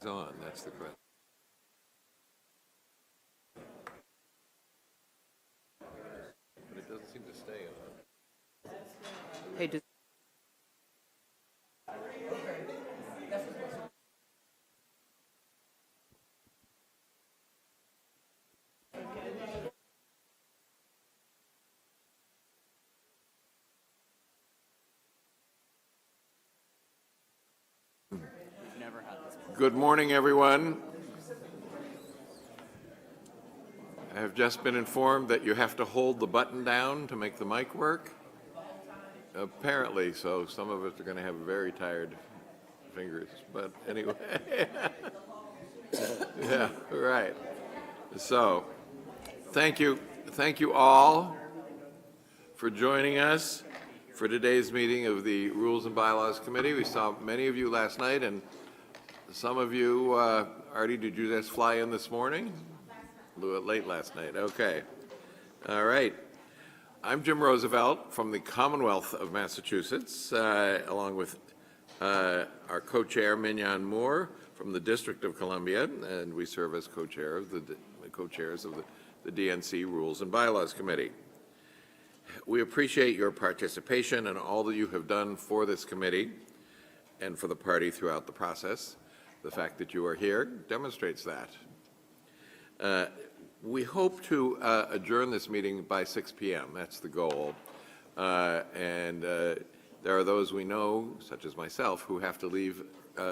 On, that's the question. But it doesn't seem to stay on. Hey, Good morning, everyone. I have just been informed that you have to hold the button down to make the mic work. Apparently, so some of us are going to have very tired fingers, but anyway. Yeah, right. So, thank you all for joining us for today's meeting of the Rules and Bylaws Committee. We saw many of you last night, and some of you, Artie, did you just fly in this morning? Late last night, okay. All right. I'm Jim Roosevelt from the Commonwealth of Massachusetts, along with our co-chair, Mignon Moore, from the District of Columbia, and we serve as co-chairs of the DNC Rules and Bylaws Committee. We appreciate your participation and all that you have done for this committee and for the party throughout the process. The fact that you are here demonstrates that. We hope to adjourn this meeting by 6 p.m. That's the goal. And there are those we know, such as myself, who have to leave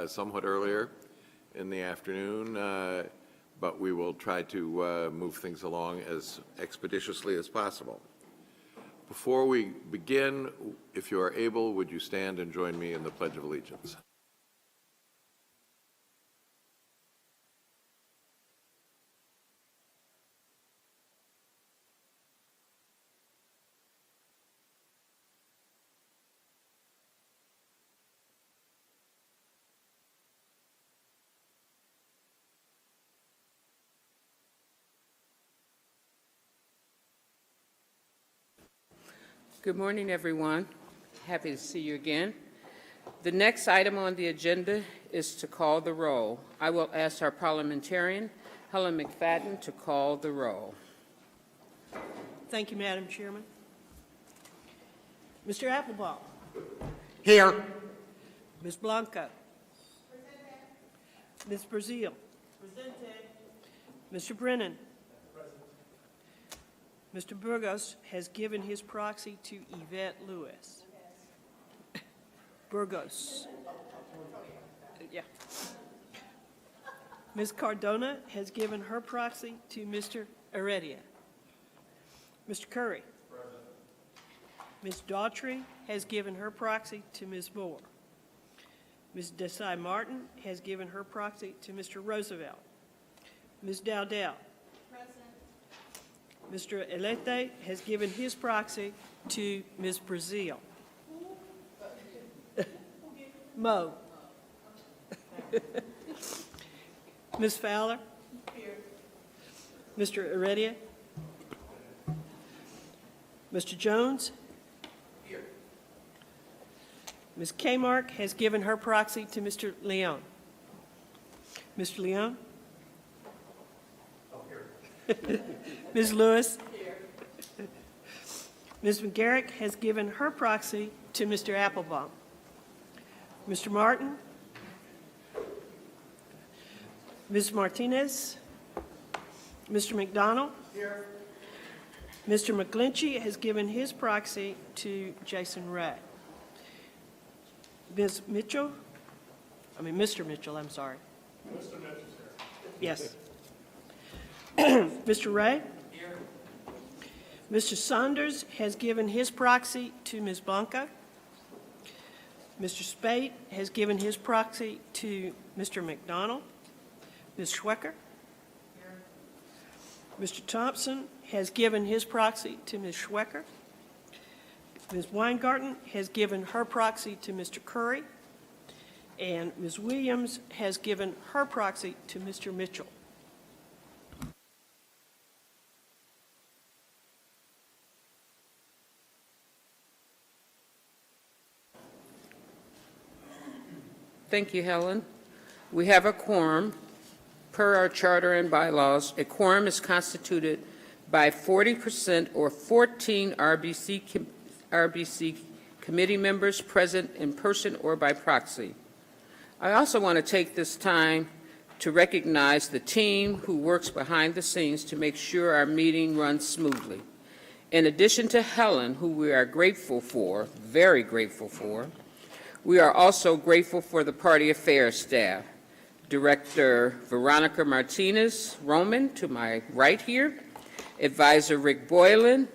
somewhat earlier in the afternoon, but we will try to move things along as expeditiously as possible. Before we begin, if you are able, would you stand and join me in the Pledge of Allegiance? good morning, everyone. Happy to see you again. The next item on the agenda is to call the roll. I will ask our parliamentarian, Helen McFadden, to call the roll. Thank you, Madam Chairman. Mr. Applebaum. Here. Ms. Blanco. Ms. Brazil. Mr. Brennan. Mr. Burgos has given his proxy to Yvette Lewis. Burgos. Yeah. Ms. Cardona has given her proxy to Mr. Heredia. Mr. Curry. Ms. Daughtry has given her proxy to Ms. Moore. Ms. Desai-Martin has given her proxy to Mr. Roosevelt. Ms. Dowdell. Mr. Elete has given his proxy to Ms. Brazil. Mo. Ms. Fowler. Here. Mr. Heredia. Mr. Jones. Here. Ms. Kmark has given her proxy to Mr. Leon. Mr. Leon. Ms. Lewis. Here. Ms. McGarrick has given her proxy to Mr. Applebaum. Mr. Martin. Ms. Martinez. Mr. McDonald. Here. Mr. McGlinchey has given his proxy to Jason Ray. Ms. Mitchell. Mr. Mitchell, I'm sorry. Mr. Mitchell's here. Yes. Mr. Ray? Here. Mr. Saunders has given his proxy to Ms. Blanco. Mr. Spate has given his proxy to Mr. McDonald. Ms. Schwecker? Here. Mr. Thompson has given his proxy to Ms. Schwecker. Ms. Weingarten has given her proxy to Mr. Curry. And Ms. Williams has given her proxy to Mr. Mitchell. Thank you, Helen. We have a quorum. Per our charter and bylaws, a quorum is constituted by 40% or 14 RBC committee members present in person or by proxy. I also want to take this time to recognize the team who works behind the scenes to make sure our meeting runs smoothly. In addition to Helen, who we are grateful for, very grateful for, we are also grateful for the party affairs staff. Director Veronica Martinez-Roman, to my right here, Advisor Rick Boylan,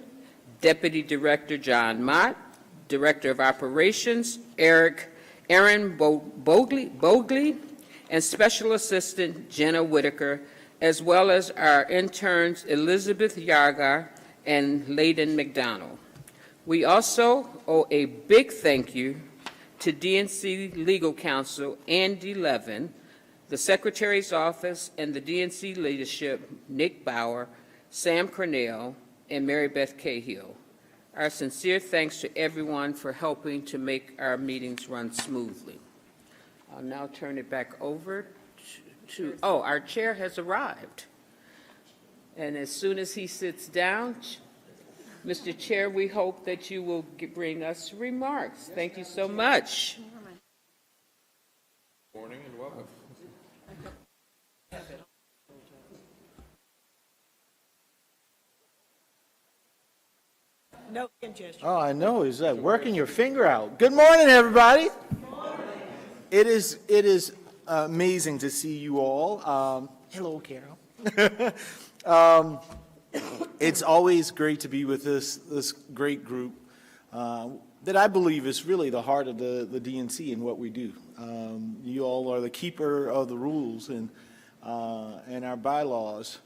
Deputy Director John Mott, Director of Operations Aaron Bogley, and Special Assistant Jenna Whitaker, as well as our interns Elizabeth Yaga and Layden McDonald. We also owe a big thank you to DNC Legal Counsel Andy Levin, the Secretary's Office, and the DNC leadership, Nick Bauer, Sam Cornell, and Mary Beth Cahill. Our sincere thanks to everyone for helping to make our meetings run smoothly. I'll now turn it back over to our chair has arrived. And as soon as he sits down, Mr. Chair, we hope that you will bring us remarks. Thank you so much. Good morning and welcome. No hand gesture. Oh, I know. Is that working your finger out? Good morning, everybody. Good morning. It is amazing to see you all. Hello, Carol. It's always great to be with this great group that I believe is really the heart of the DNC and what we do. You all are the keeper of the rules and our bylaws,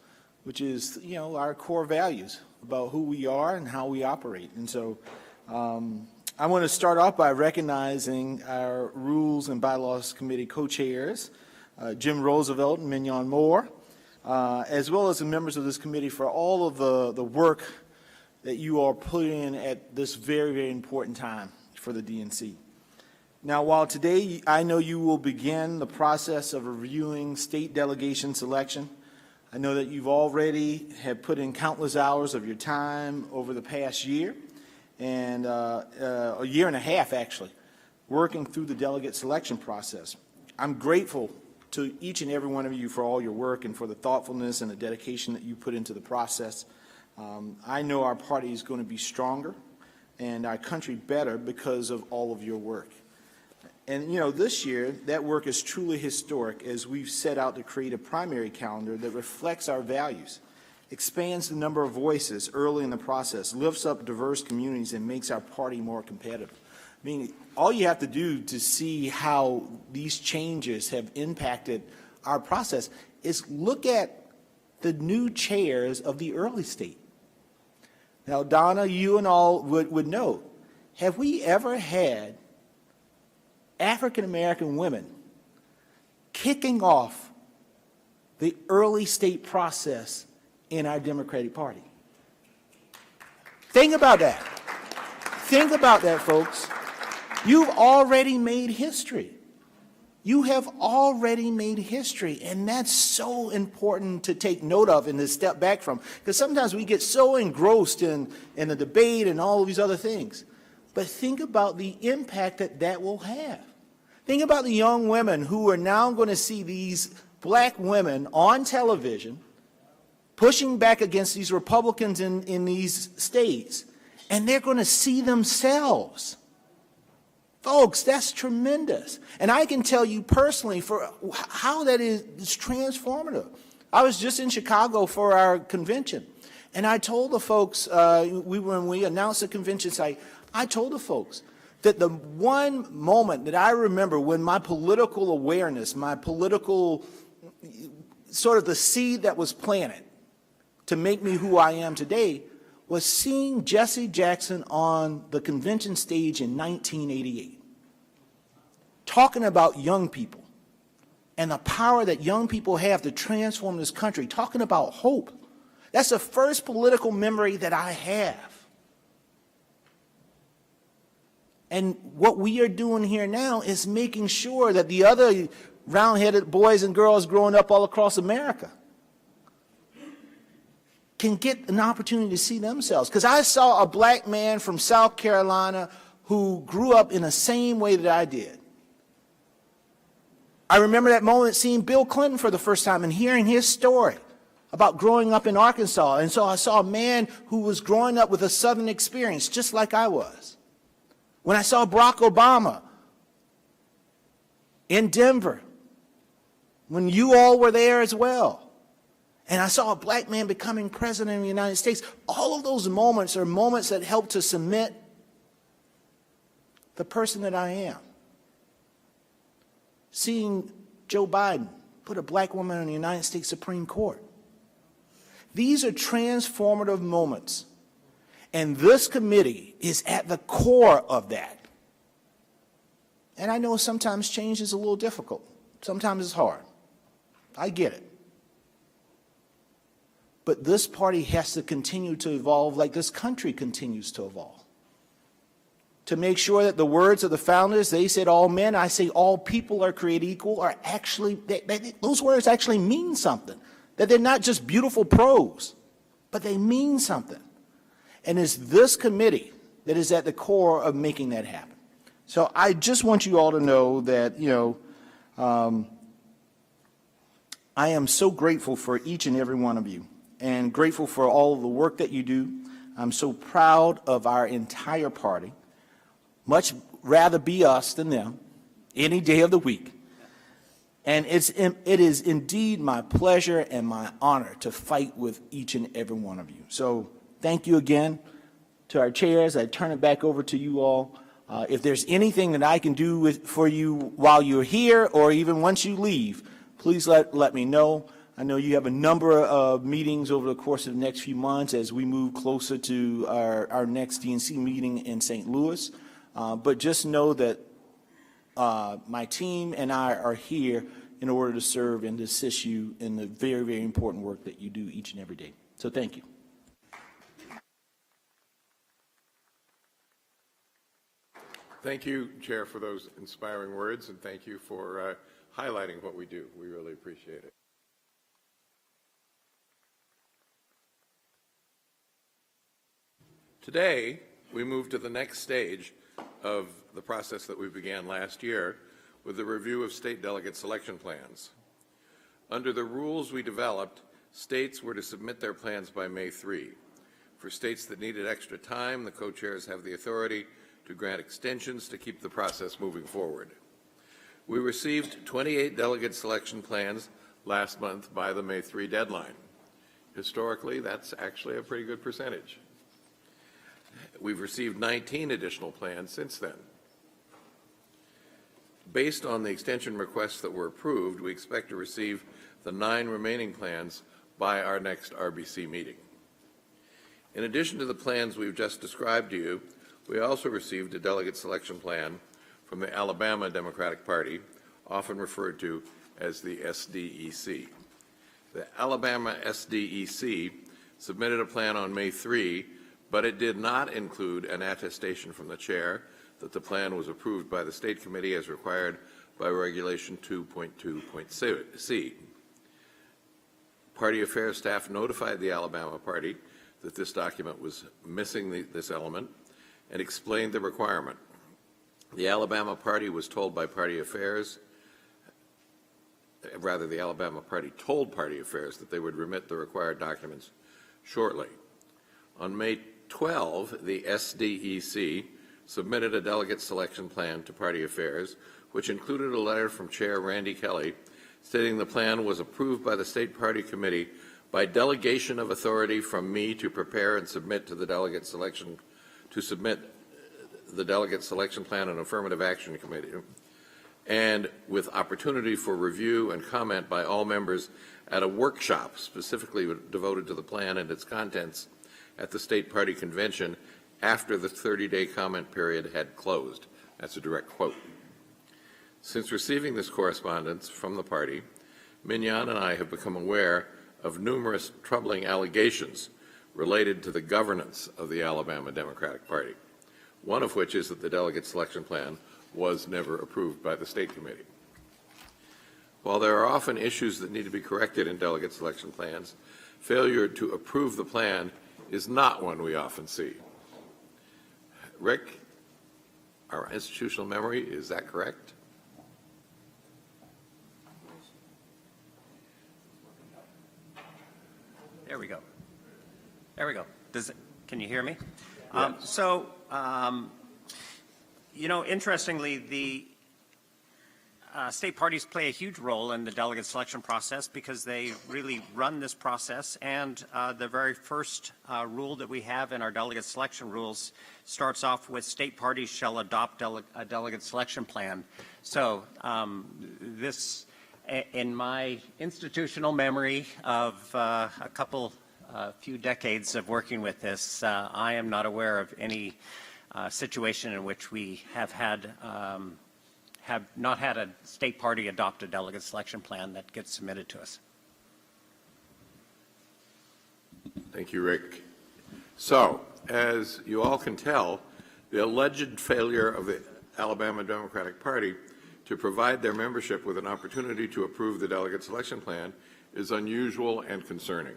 which is, our core values about who we are and how we operate. And so I want to start off by recognizing our Rules and Bylaws Committee co-chairs, Jim Roosevelt and Mignon Moore, as well as the members of this committee for all of the work that you are putting in at this very, very important time for the DNC. Now, while today I know you will begin the process of reviewing state delegation selection, I know that you've already have put in countless hours of your time over the past year, and a year and a half actually, working through the delegate selection process. I'm grateful to each and every one of you for all your work and for the thoughtfulness and the dedication that you put into the process. I know our party is going to be stronger and our country better because of all of your work. And, this year, that work is truly historic as we've set out to create a primary calendar that reflects our values, expands the number of voices early in the process, lifts up diverse communities, and makes our party more competitive. I mean, all you have to do to see how these changes have impacted our process is look at the new chairs of the early state. Now, Donna, you and all would know, have we ever had African-American women kicking off the early state process in our Democratic Party? Think about that. Think about that, folks. You've already made history. You have already made history, and that's so important to take note of and to step back from, because sometimes we get so engrossed in the debate and all of these other things. But think about the impact that will have. Think about the young women who are now going to see these black women on television pushing back against these Republicans in these states, and they're going to see themselves. Folks, that's tremendous. And I can tell you personally for how that is transformative. I was just in Chicago for our convention, and I told the folks, when we announced the convention site, I told the folks that the one moment that I remember when my political awareness, my political, sort of the seed that was planted to make me who I am today, was seeing Jesse Jackson on the convention stage in 1988, talking about young people and the power that young people have to transform this country, talking about hope. That's the first political memory that I have. And what we are doing here now is making sure that the other round-headed boys and girls growing up all across America can get an opportunity to see themselves. Because I saw a black man from South Carolina who grew up in the same way that I did. I remember that moment seeing Bill Clinton for the first time and hearing his story about growing up in Arkansas. And so I saw a man who was growing up with a Southern experience, just like I was. When I saw Barack Obama in Denver, when you all were there as well, and I saw a black man becoming president of the United States, all of those moments are moments that help to cement the person that I am. Seeing Joe Biden put a black woman on the United States Supreme Court. These are transformative moments, and this committee is at the core of that. And I know sometimes change is a little difficult. Sometimes it's hard. I get it. But this party has to continue to evolve like this country continues to evolve. To make sure that the words of the founders, they said all men, I say all people are created equal, are actually, those words actually mean something. That they're not just beautiful prose, but they mean something. And it's this committee that is at the core of making that happen. So I just want you all to know that, I am so grateful for each and every one of you, and grateful for all of the work that you do. I'm so proud of our entire party. Much rather be us than them any day of the week. And it is indeed my pleasure and my honor to fight with each and every one of you. So thank you again to our chairs. I turn it back over to you all. If there's anything that I can do for you while you're here or even once you leave, please let me know. I know you have a number of meetings over the course of the next few months as we move closer to our next DNC meeting in St. Louis. But just know that my team and I are here in order to serve and to assist you in the very, very important work that you do each and every day. So thank you. Thank you, Chair, for those inspiring words, and thank you for highlighting what we do. We really appreciate it. Today, we move to the next stage of the process that we began last year with the review of state delegate selection plans. Under the rules we developed, states were to submit their plans by May 3. For states that needed extra time, the co-chairs have the authority to grant extensions to keep the process moving forward. We received 28 delegate selection plans last month by the May 3 deadline. Historically, that's actually a pretty good percentage. We've received 19 additional plans since then. Based on the extension requests that were approved, we expect to receive the 9 remaining plans by our next RBC meeting. In addition to the plans we've just described to you, we also received a delegate selection plan from the Alabama Democratic Party, often referred to as the SDEC. The Alabama SDEC submitted a plan on May 3, but it did not include an attestation from the chair that the plan was approved by the State Committee as required by Regulation 2.2.c. Party Affairs staff notified the Alabama Party that this document was missing this element and explained the requirement. The Alabama Party was told by Party Affairs, rather the Alabama Party told Party Affairs that they would remit the required documents shortly. On May 12, the SDEC submitted a delegate selection plan to Party Affairs, which included a letter from Chair Randy Kelly stating the plan was approved by the State Party Committee by delegation of authority from me to prepare and submit to the delegate selection plan and affirmative action committee, and with opportunity for review and comment by all members at a workshop specifically devoted to the plan and its contents at the State Party Convention after the 30-day comment period had closed. That's a direct quote. Since receiving this correspondence from the party, Mignon and I have become aware of numerous troubling allegations related to the governance of the Alabama Democratic Party, one of which is that the delegate selection plan was never approved by the State Committee. While there are often issues that need to be corrected in delegate selection plans, failure to approve the plan is not one we often see. Rick, our institutional memory, is that correct? There we go. There we go. Can you hear me? Yes. Interestingly, the state parties play a huge role in the delegate selection process because they really run this process, and the very first rule that we have in our delegate selection rules starts off with state parties shall adopt a delegate selection plan. So this, in my institutional memory of a few decades of working with this, I am not aware of any situation in which we have not had a state party adopt a delegate selection plan that gets submitted to us. Thank you, Rick. So, as you all can tell, the alleged failure of the Alabama Democratic Party to provide their membership with an opportunity to approve the delegate selection plan is unusual and concerning.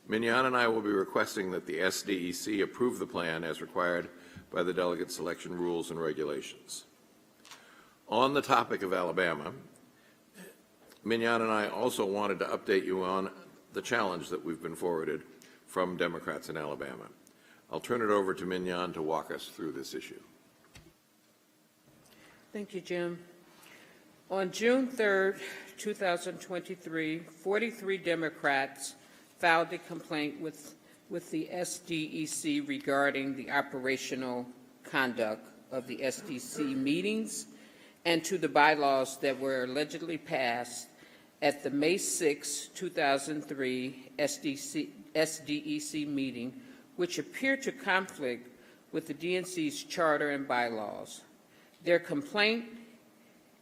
Mignon and I will be requesting that the SDEC approve the plan as required by the delegate selection rules and regulations. On the topic of Alabama, Mignon and I also wanted to update you on the challenge that we've been forwarded from Democrats in Alabama. I'll turn it over to Mignon to walk us through this issue. Thank you, Jim. On June 3rd, 2023, 43 Democrats filed a complaint with the SDEC regarding the operational conduct of the SDC meetings and to the bylaws that were allegedly passed at the May 6, 2003 SDEC meeting, which appeared to conflict with the DNC's charter and bylaws. Their complaint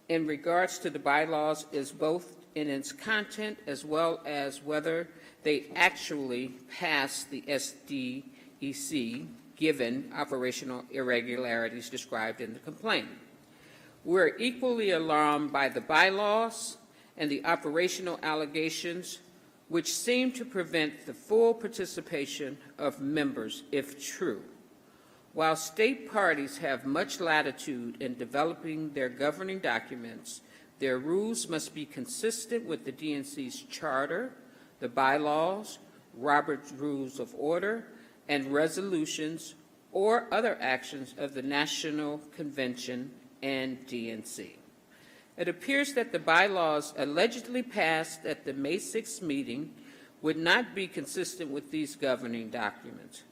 in regards to the bylaws is both in its content as well as whether they actually passed the SDEC, given operational irregularities described in the complaint. We're equally alarmed by the bylaws and the operational allegations, which seem to prevent the full participation of members, if true. While state parties have much latitude in developing their governing documents, their rules must be consistent with the DNC's charter, the bylaws, Robert's Rules of Order, and resolutions or other actions of the National Convention and DNC. It appears that the bylaws allegedly passed at the May 6th meeting would not be consistent with these governing documents.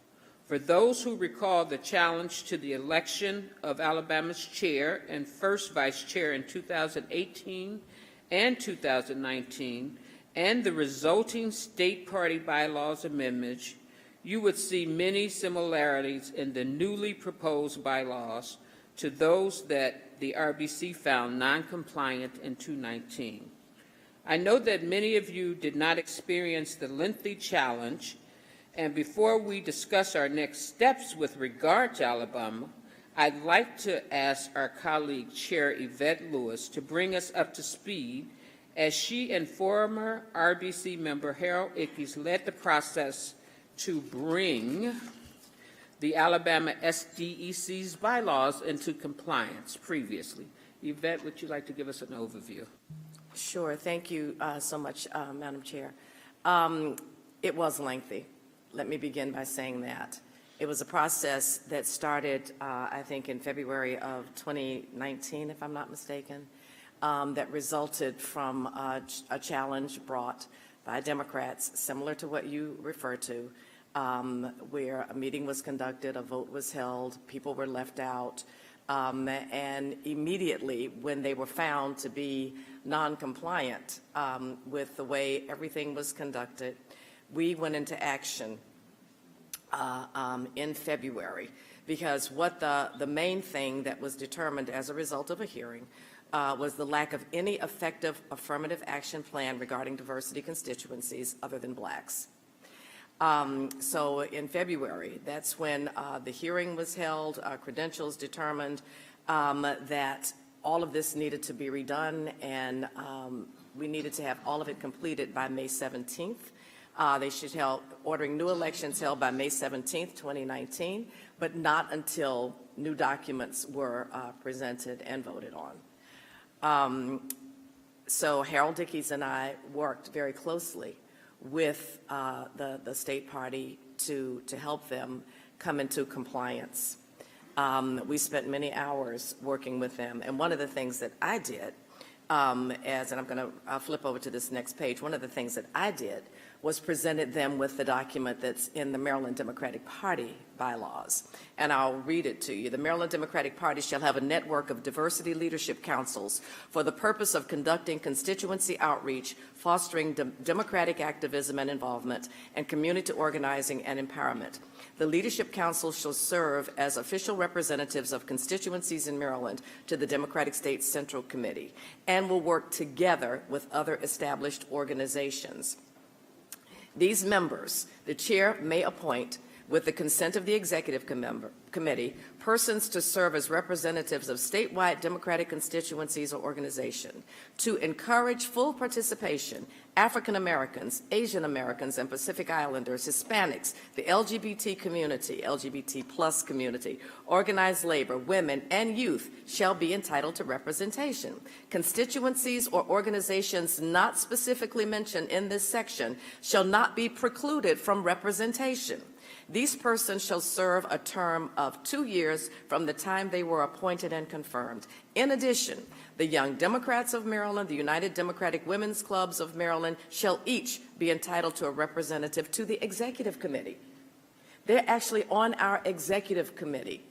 For those who recall the challenge to the election of Alabama's chair and first vice chair in 2018 and 2019, and the resulting state party bylaws amendments, you would see many similarities in the newly proposed bylaws to those that the RBC found non-compliant in 2019. I know that many of you did not experience the lengthy challenge, and before we discuss our next steps with regard to Alabama, I'd like to ask our colleague, Chair Yvette Lewis, to bring us up to speed as she and former RBC member Harold Ickes led the process to bring the Alabama SDEC's bylaws into compliance previously. Yvette, would you like to give us an overview? Sure. Thank you so much, Madam Chair. It was lengthy. Let me begin by saying that. It was a process that started, I think, in February of 2019, if I'm not mistaken, that resulted from a challenge brought by Democrats, similar to what you refer to, where a meeting was conducted, a vote was held, people were left out, and immediately when they were found to be non-compliant with the way everything was conducted, we went into action in February, because what the main thing that was determined as a result of a hearing was the lack of any effective affirmative action plan regarding diversity constituencies other than blacks. So in February, that's when the hearing was held, credentials determined that all of this needed to be redone, and we needed to have all of it completed by May 17th. They should ordering new elections held by May 17th, 2019, but not until new documents were presented and voted on. So Harold Dickey's and I worked very closely with the state party to help them come into compliance. We spent many hours working with them, and one of the things that I did, and I'll flip over to this next page, one of the things that I did was presented them with the document that's in the Maryland Democratic Party bylaws. And I'll read it to you. The Maryland Democratic Party shall have a network of diversity leadership councils for the purpose of conducting constituency outreach, fostering democratic activism and involvement, and community organizing and empowerment. The leadership council shall serve as official representatives of constituencies in Maryland to the Democratic State Central Committee and will work together with other established organizations. These members, the chair may appoint, with the consent of the executive committee, persons to serve as representatives of statewide Democratic constituencies or organization to encourage full participation, African Americans, Asian Americans, and Pacific Islanders, Hispanics, the LGBT community, LGBT plus community, organized labor, women, and youth shall be entitled to representation. Constituencies or organizations not specifically mentioned in this section shall not be precluded from representation. These persons shall serve a term of 2 years from the time they were appointed and confirmed. In addition, the Young Democrats of Maryland, the United Democratic Women's Clubs of Maryland shall each be entitled to a representative to the executive committee. They're actually on our executive committee.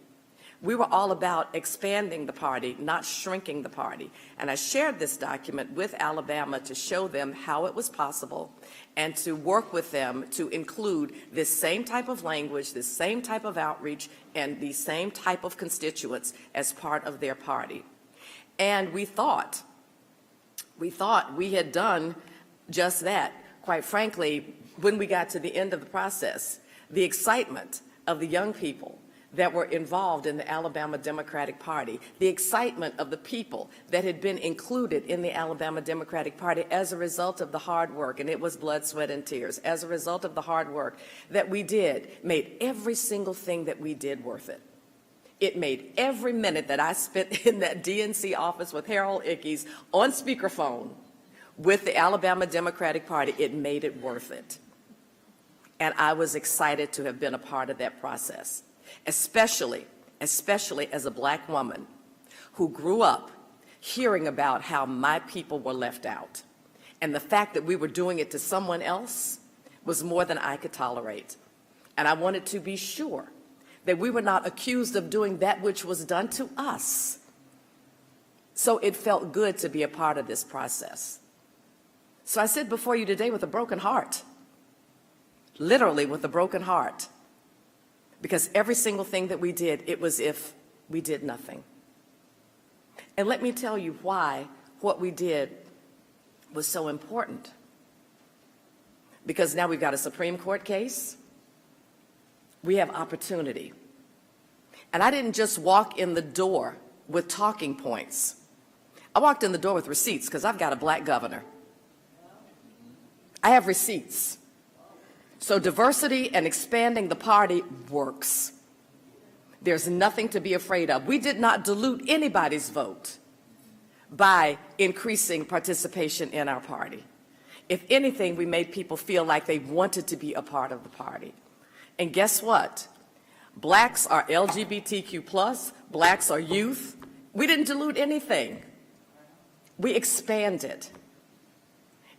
We were all about expanding the party, not shrinking the party. And I shared this document with Alabama to show them how it was possible and to work with them to include this same type of language, this same type of outreach, and the same type of constituents as part of their party. And we thought we had done just that. Quite frankly, when we got to the end of the process, the excitement of the young people that were involved in the Alabama Democratic Party, the excitement of the people that had been included in the Alabama Democratic Party as a result of the hard work, and it was blood, sweat, and tears, as a result of the hard work that we did, made every single thing that we did worth it. It made every minute that I spent in that DNC office with Harold Ickes on speakerphone with the Alabama Democratic Party, it made it worth it. And I was excited to have been a part of that process. Especially as a black woman who grew up hearing about how my people were left out. And the fact that we were doing it to someone else was more than I could tolerate. And I wanted to be sure that we were not accused of doing that which was done to us. So it felt good to be a part of this process. So I sit before you today with a broken heart, literally with a broken heart. Because every single thing that we did, it was if we did nothing. And let me tell you why what we did was so important. Because now we've got a Supreme Court case. We have opportunity. And I didn't just walk in the door with talking points. I walked in the door with receipts because I've got a black governor. I have receipts. So diversity and expanding the party works. There's nothing to be afraid of. We did not dilute anybody's vote by increasing participation in our party. If anything, we made people feel like they wanted to be a part of the party. And guess what? Blacks are LGBTQ+, blacks are youth. We didn't dilute anything. We expanded.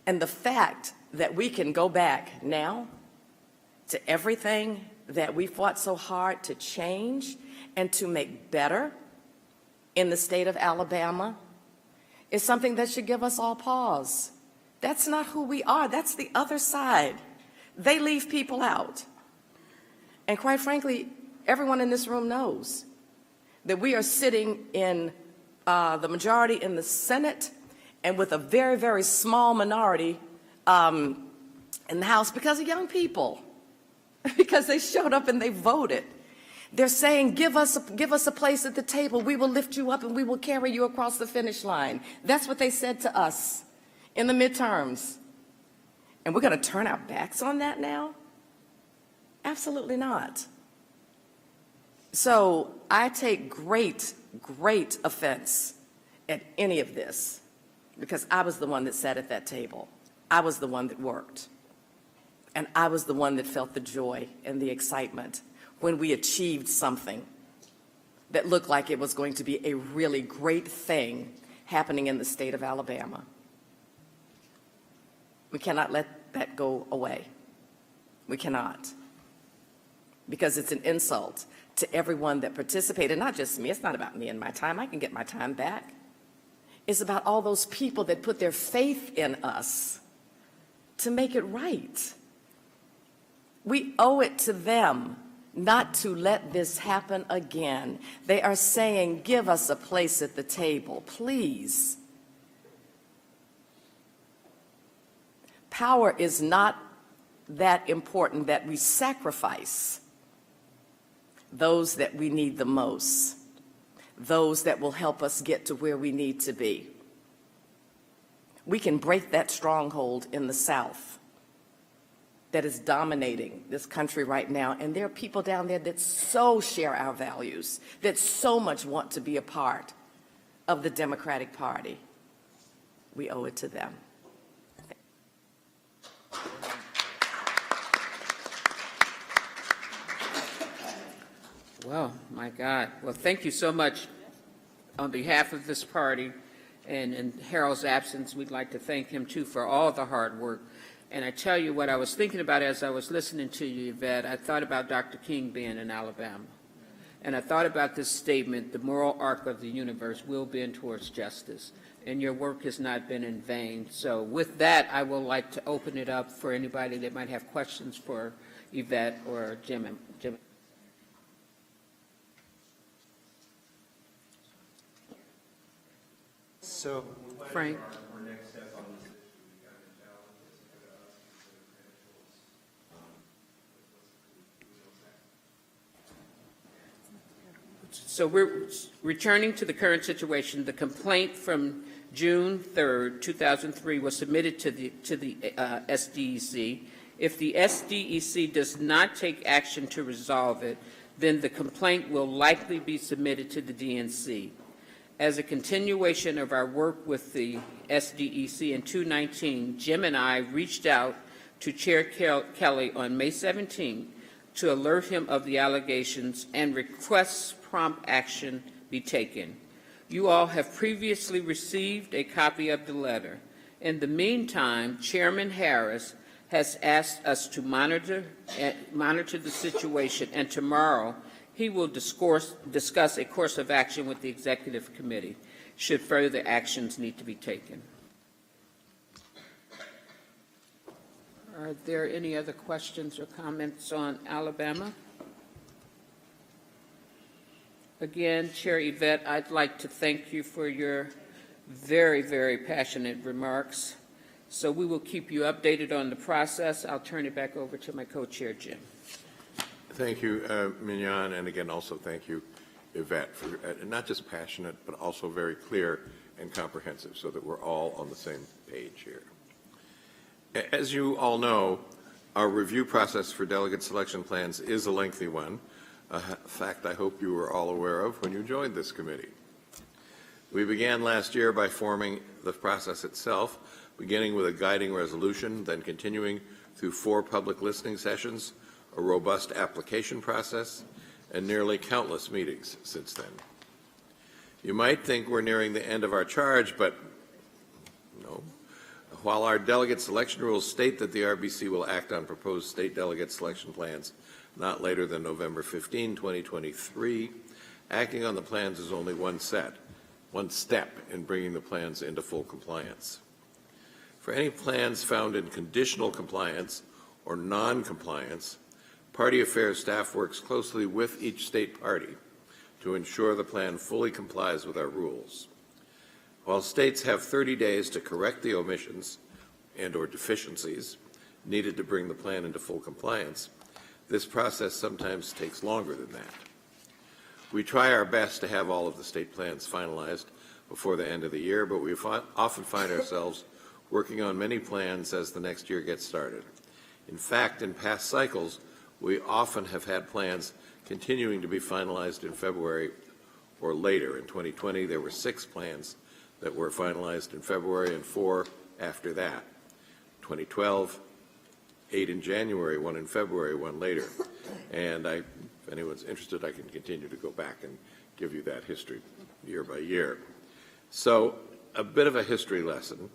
And the fact that we can go back now to everything that we fought so hard to change and to make better in the state of Alabama is something that should give us all pause. That's not who we are. That's the other side. They leave people out. And quite frankly, everyone in this room knows that we are sitting in the majority in the Senate and with a very, very small minority in the House because of young people. Because they showed up and they voted. They're saying, give us a place at the table. We will lift you up and we will carry you across the finish line. That's what they said to us in the midterms. And we're going to turn our backs on that now? Absolutely not. So I take great offense at any of this, because I was the one that sat at that table. I was the one that worked. And I was the one that felt the joy and the excitement when we achieved something that looked like it was going to be a really great thing happening in the state of Alabama. We cannot let that go away. We cannot. Because it's an insult to everyone that participated, not just me. It's not about me and my time. I can get my time back. It's about all those people that put their faith in us to make it right. We owe it to them not to let this happen again. They are saying, give us a place at the table, please. Power is not that important that we sacrifice those that we need the most, those that will help us get to where we need to be. We can break that stronghold in the South that is dominating this country right now. And there are people down there that so share our values, that so much want to be a part of the Democratic Party. We owe it to them. Well, my God. Well, thank you so much. On behalf of this party, and in Harold's absence, we'd like to thank him, too, for all the hard work. And I tell you what I was thinking about as I was listening to you, Yvette, I thought about Dr. King being in Alabama. And I thought about this statement, the moral arc of the universe will bend towards justice. And your work has not been in vain. So with that, I would like to open it up for anybody that might have questions for Yvette or Jim. So, Frank? So we're returning to the current situation. The complaint from June 3rd, 2003 was submitted to the SDEC. If the SDEC does not take action to resolve it, then the complaint will likely be submitted to the DNC. As a continuation of our work with the SDEC in 2019, Jim and I reached out to Chair Kelly on May 17 to alert him of the allegations and request prompt action be taken. You all have previously received a copy of the letter. In the meantime, Chairman Harris has asked us to monitor the situation, and tomorrow he will discuss a course of action with the Executive Committee should further actions need to be taken. Are there any other questions or comments on Alabama? Again, Chair Yvette, I'd like to thank you for your very, very passionate remarks. So we will keep you updated on the process. I'll turn it back over to my co-chair, Jim. Thank you, Mignon, and again, also thank you, Yvette, for not just passionate, but also very clear and comprehensive, so that we're all on the same page here. As you all know, our review process for delegate selection plans is a lengthy one, a fact I hope you were all aware of when you joined this committee. We began last year by forming the process itself, beginning with a guiding resolution, then continuing through 4 public listening sessions, a robust application process, and nearly countless meetings since then. You might think we're nearing the end of our charge, but no. While our delegate selection rules state that the RBC will act on proposed state delegate selection plans not later than November 15, 2023, acting on the plans is only one step in bringing the plans into full compliance. For any plans found in conditional compliance or non-compliance, Party Affairs staff works closely with each state party to ensure the plan fully complies with our rules. While states have 30 days to correct the omissions and/or deficiencies needed to bring the plan into full compliance, this process sometimes takes longer than that. We try our best to have all of the state plans finalized before the end of the year, but we often find ourselves working on many plans as the next year gets started. In fact, in past cycles, we often have had plans continuing to be finalized in February or later. In 2020, there were 6 plans that were finalized in February and 4 after that. 2012, 8 in January, 1 in February, 1 later. And if anyone's interested, I can continue to go back and give you that history year by year. So a bit of a history lesson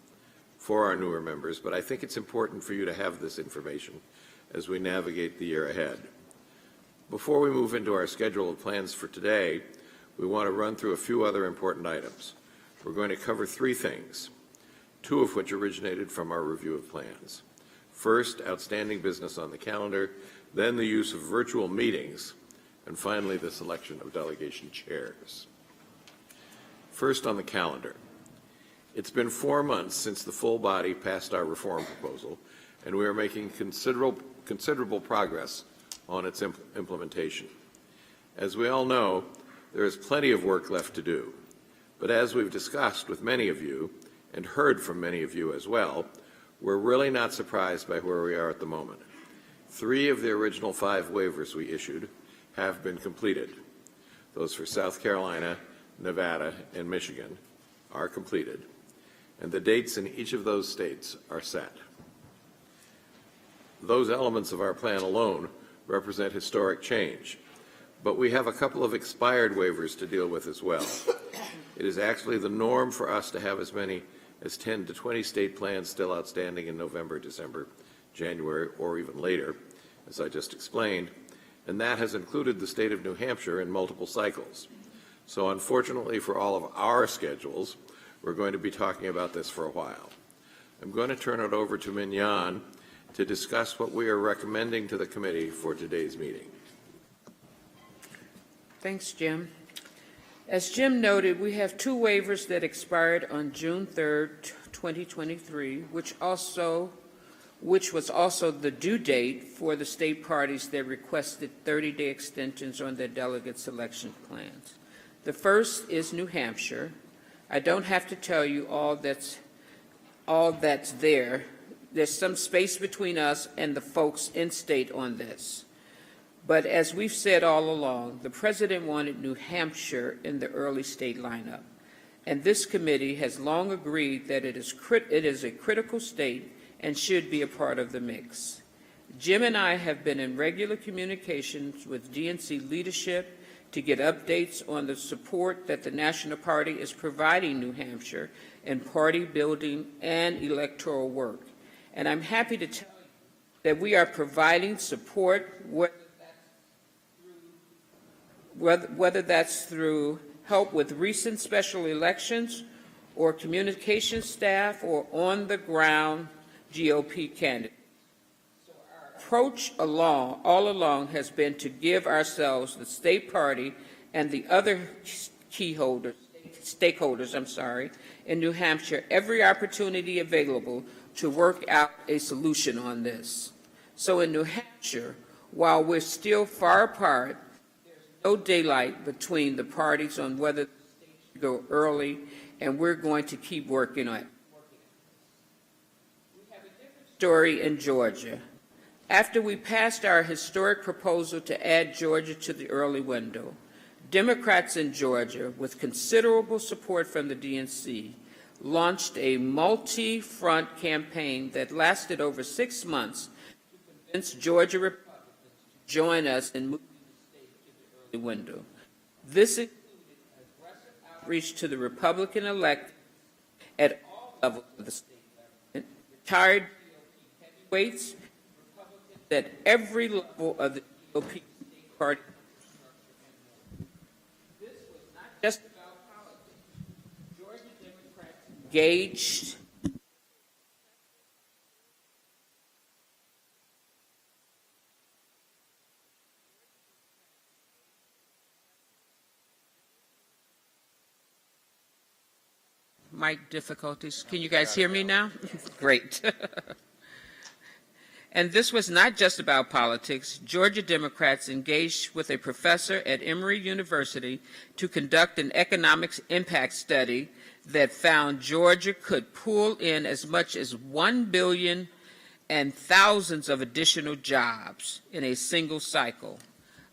for our newer members, but I think it's important for you to have this information as we navigate the year ahead. Before we move into our schedule of plans for today, we want to run through a few other important items. We're going to cover 3 things, 2 of which originated from our review of plans. First, outstanding business on the calendar, then the use of virtual meetings, and finally the selection of delegation chairs. First on the calendar. It's been 4 months since the full body passed our reform proposal, and we are making considerable progress on its implementation. As we all know, there is plenty of work left to do, but as we've discussed with many of you and heard from many of you as well, we're really not surprised by where we are at the moment. 3 of the original 5 waivers we issued have been completed. Those for South Carolina, Nevada, and Michigan are completed, and the dates in each of those states are set. Those elements of our plan alone represent historic change, but we have a couple of expired waivers to deal with as well. It is actually the norm for us to have as many as 10 to 20 state plans still outstanding in November, December, January, or even later, as I just explained, and that has included the state of New Hampshire in multiple cycles. So unfortunately for all of our schedules, we're going to be talking about this for a while. I'm going to turn it over to Mignon to discuss what we are recommending to the committee for today's meeting. Thanks, Jim. As Jim noted, we have 2 waivers that expired on June 3rd, 2023, which was also the due date for the state parties that requested 30-day extensions on their delegate selection plans. The first is New Hampshire. I don't have to tell you all that's there. There's some space between us and the folks in state on this. But as we've said all along, the president wanted New Hampshire in the early state lineup. And this committee has long agreed that it is a critical state and should be a part of the mix. Jim and I have been in regular communications with DNC leadership to get updates on the support that the National Party is providing New Hampshire in party building and electoral work. And I'm happy to tell you that we are providing support, whether that's through help with recent special elections or communication staff or on-the-ground GOP candidates. So our approach all along has been to give ourselves, the state party, and the other stakeholders in New Hampshire every opportunity available to work out a solution on this. So in New Hampshire, while we're still far apart, there's no daylight between the parties on whether the state should go early, and we're going to keep working on it. We have a different story in Georgia. After we passed our historic proposal to add Georgia to the early window, Democrats in Georgia, with considerable support from the DNC, launched a multi-front campaign that lasted over 6 months to convince Georgia Republicans to join us in moving the state to the early window. This included aggressive outreach to the Republican elected at all levels of the state government, retired GOP heavyweights, Republicans at every level of the GOP state party. This was not just about politics. Georgia Democrats engaged mic difficulties. Can you guys hear me now? Great. And this was not just about politics. Georgia Democrats engaged with a professor at Emory University to conduct an economics impact study that found Georgia could pull in as much as $1 billion and thousands of additional jobs in a single cycle.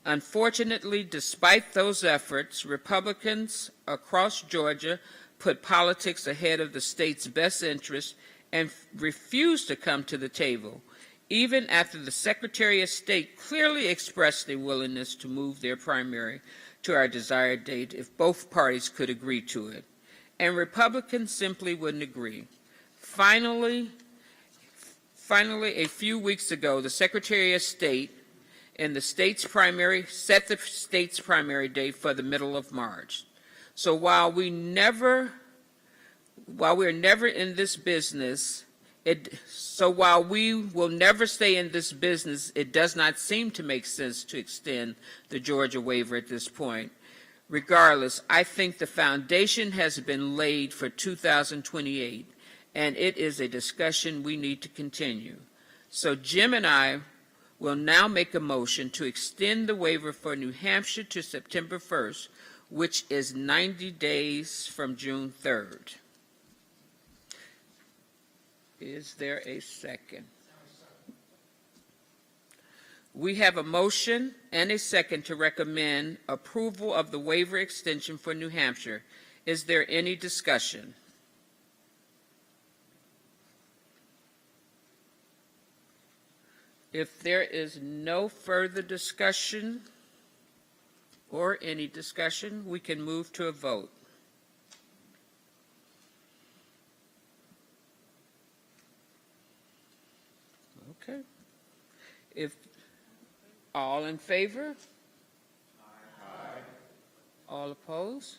Unfortunately, despite those efforts, Republicans across Georgia put politics ahead of the state's best interest and refused to come to the table, even after the Secretary of State clearly expressed a willingness to move their primary to our desired date if both parties could agree to it. And Republicans simply wouldn't agree. Finally, a few weeks ago, the Secretary of State and the state's primary set the state's primary date for the middle of March. So while we're never in this business, while we will never stay in this business, it does not seem to make sense to extend the Georgia waiver at this point. Regardless, I think the foundation has been laid for 2028, and it is a discussion we need to continue. So Jim and I will now make a motion to extend the waiver for New Hampshire to September 1st, which is 90 days from June 3rd. Is there a second? We have a motion and a second to recommend approval of the waiver extension for New Hampshire. Is there any discussion? If there is no further discussion or any discussion, we can move to a vote. Okay. If all in favor? Aye. All opposed?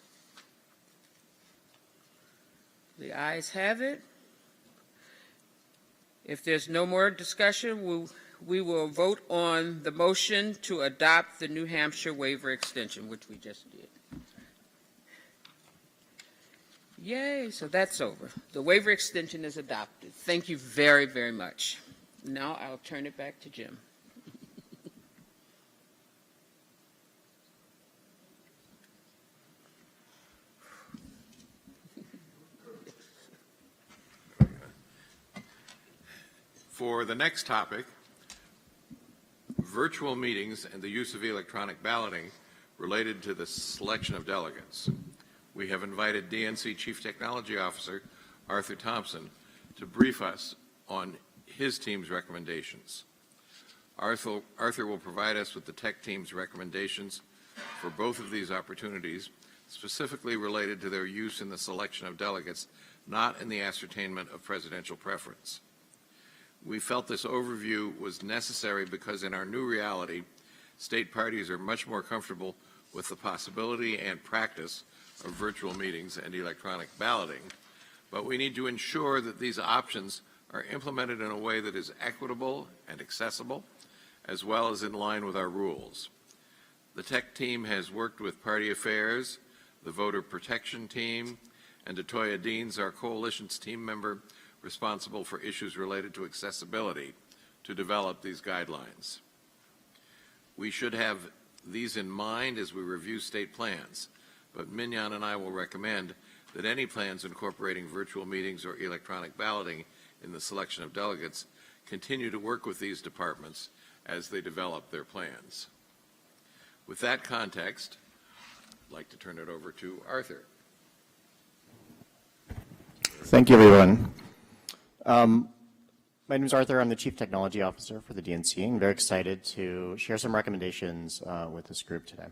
The ayes have it. If there's no more discussion, we will vote on the motion to adopt the New Hampshire waiver extension, which we just did. Yay, so that's over. The waiver extension is adopted. Thank you very, very much. Now I'll turn it back to Jim. For the next topic, virtual meetings and the use of electronic balloting related to the selection of delegates. We have invited DNC Chief Technology Officer Arthur Thompson to brief us on his team's recommendations. Arthur will provide us with the tech team's recommendations for both of these opportunities, specifically related to their use in the selection of delegates, not in the ascertainment of presidential preference. We felt this overview was necessary because in our new reality, state parties are much more comfortable with the possibility and practice of virtual meetings and electronic balloting, but we need to ensure that these options are implemented in a way that is equitable and accessible, as well as in line with our rules. The tech team has worked with Party Affairs, the Voter Protection Team, and Toya Deans, our coalition's team member responsible for issues related to accessibility, to develop these guidelines. We should have these in mind as we review state plans, but Mignon and I will recommend that any plans incorporating virtual meetings or electronic balloting in the selection of delegates continue to work with these departments as they develop their plans. With that context, I'd like to turn it over to Arthur. Thank you, everyone. My name is Arthur. I'm the Chief Technology Officer for the DNC. I'm very excited to share some recommendations with this group today.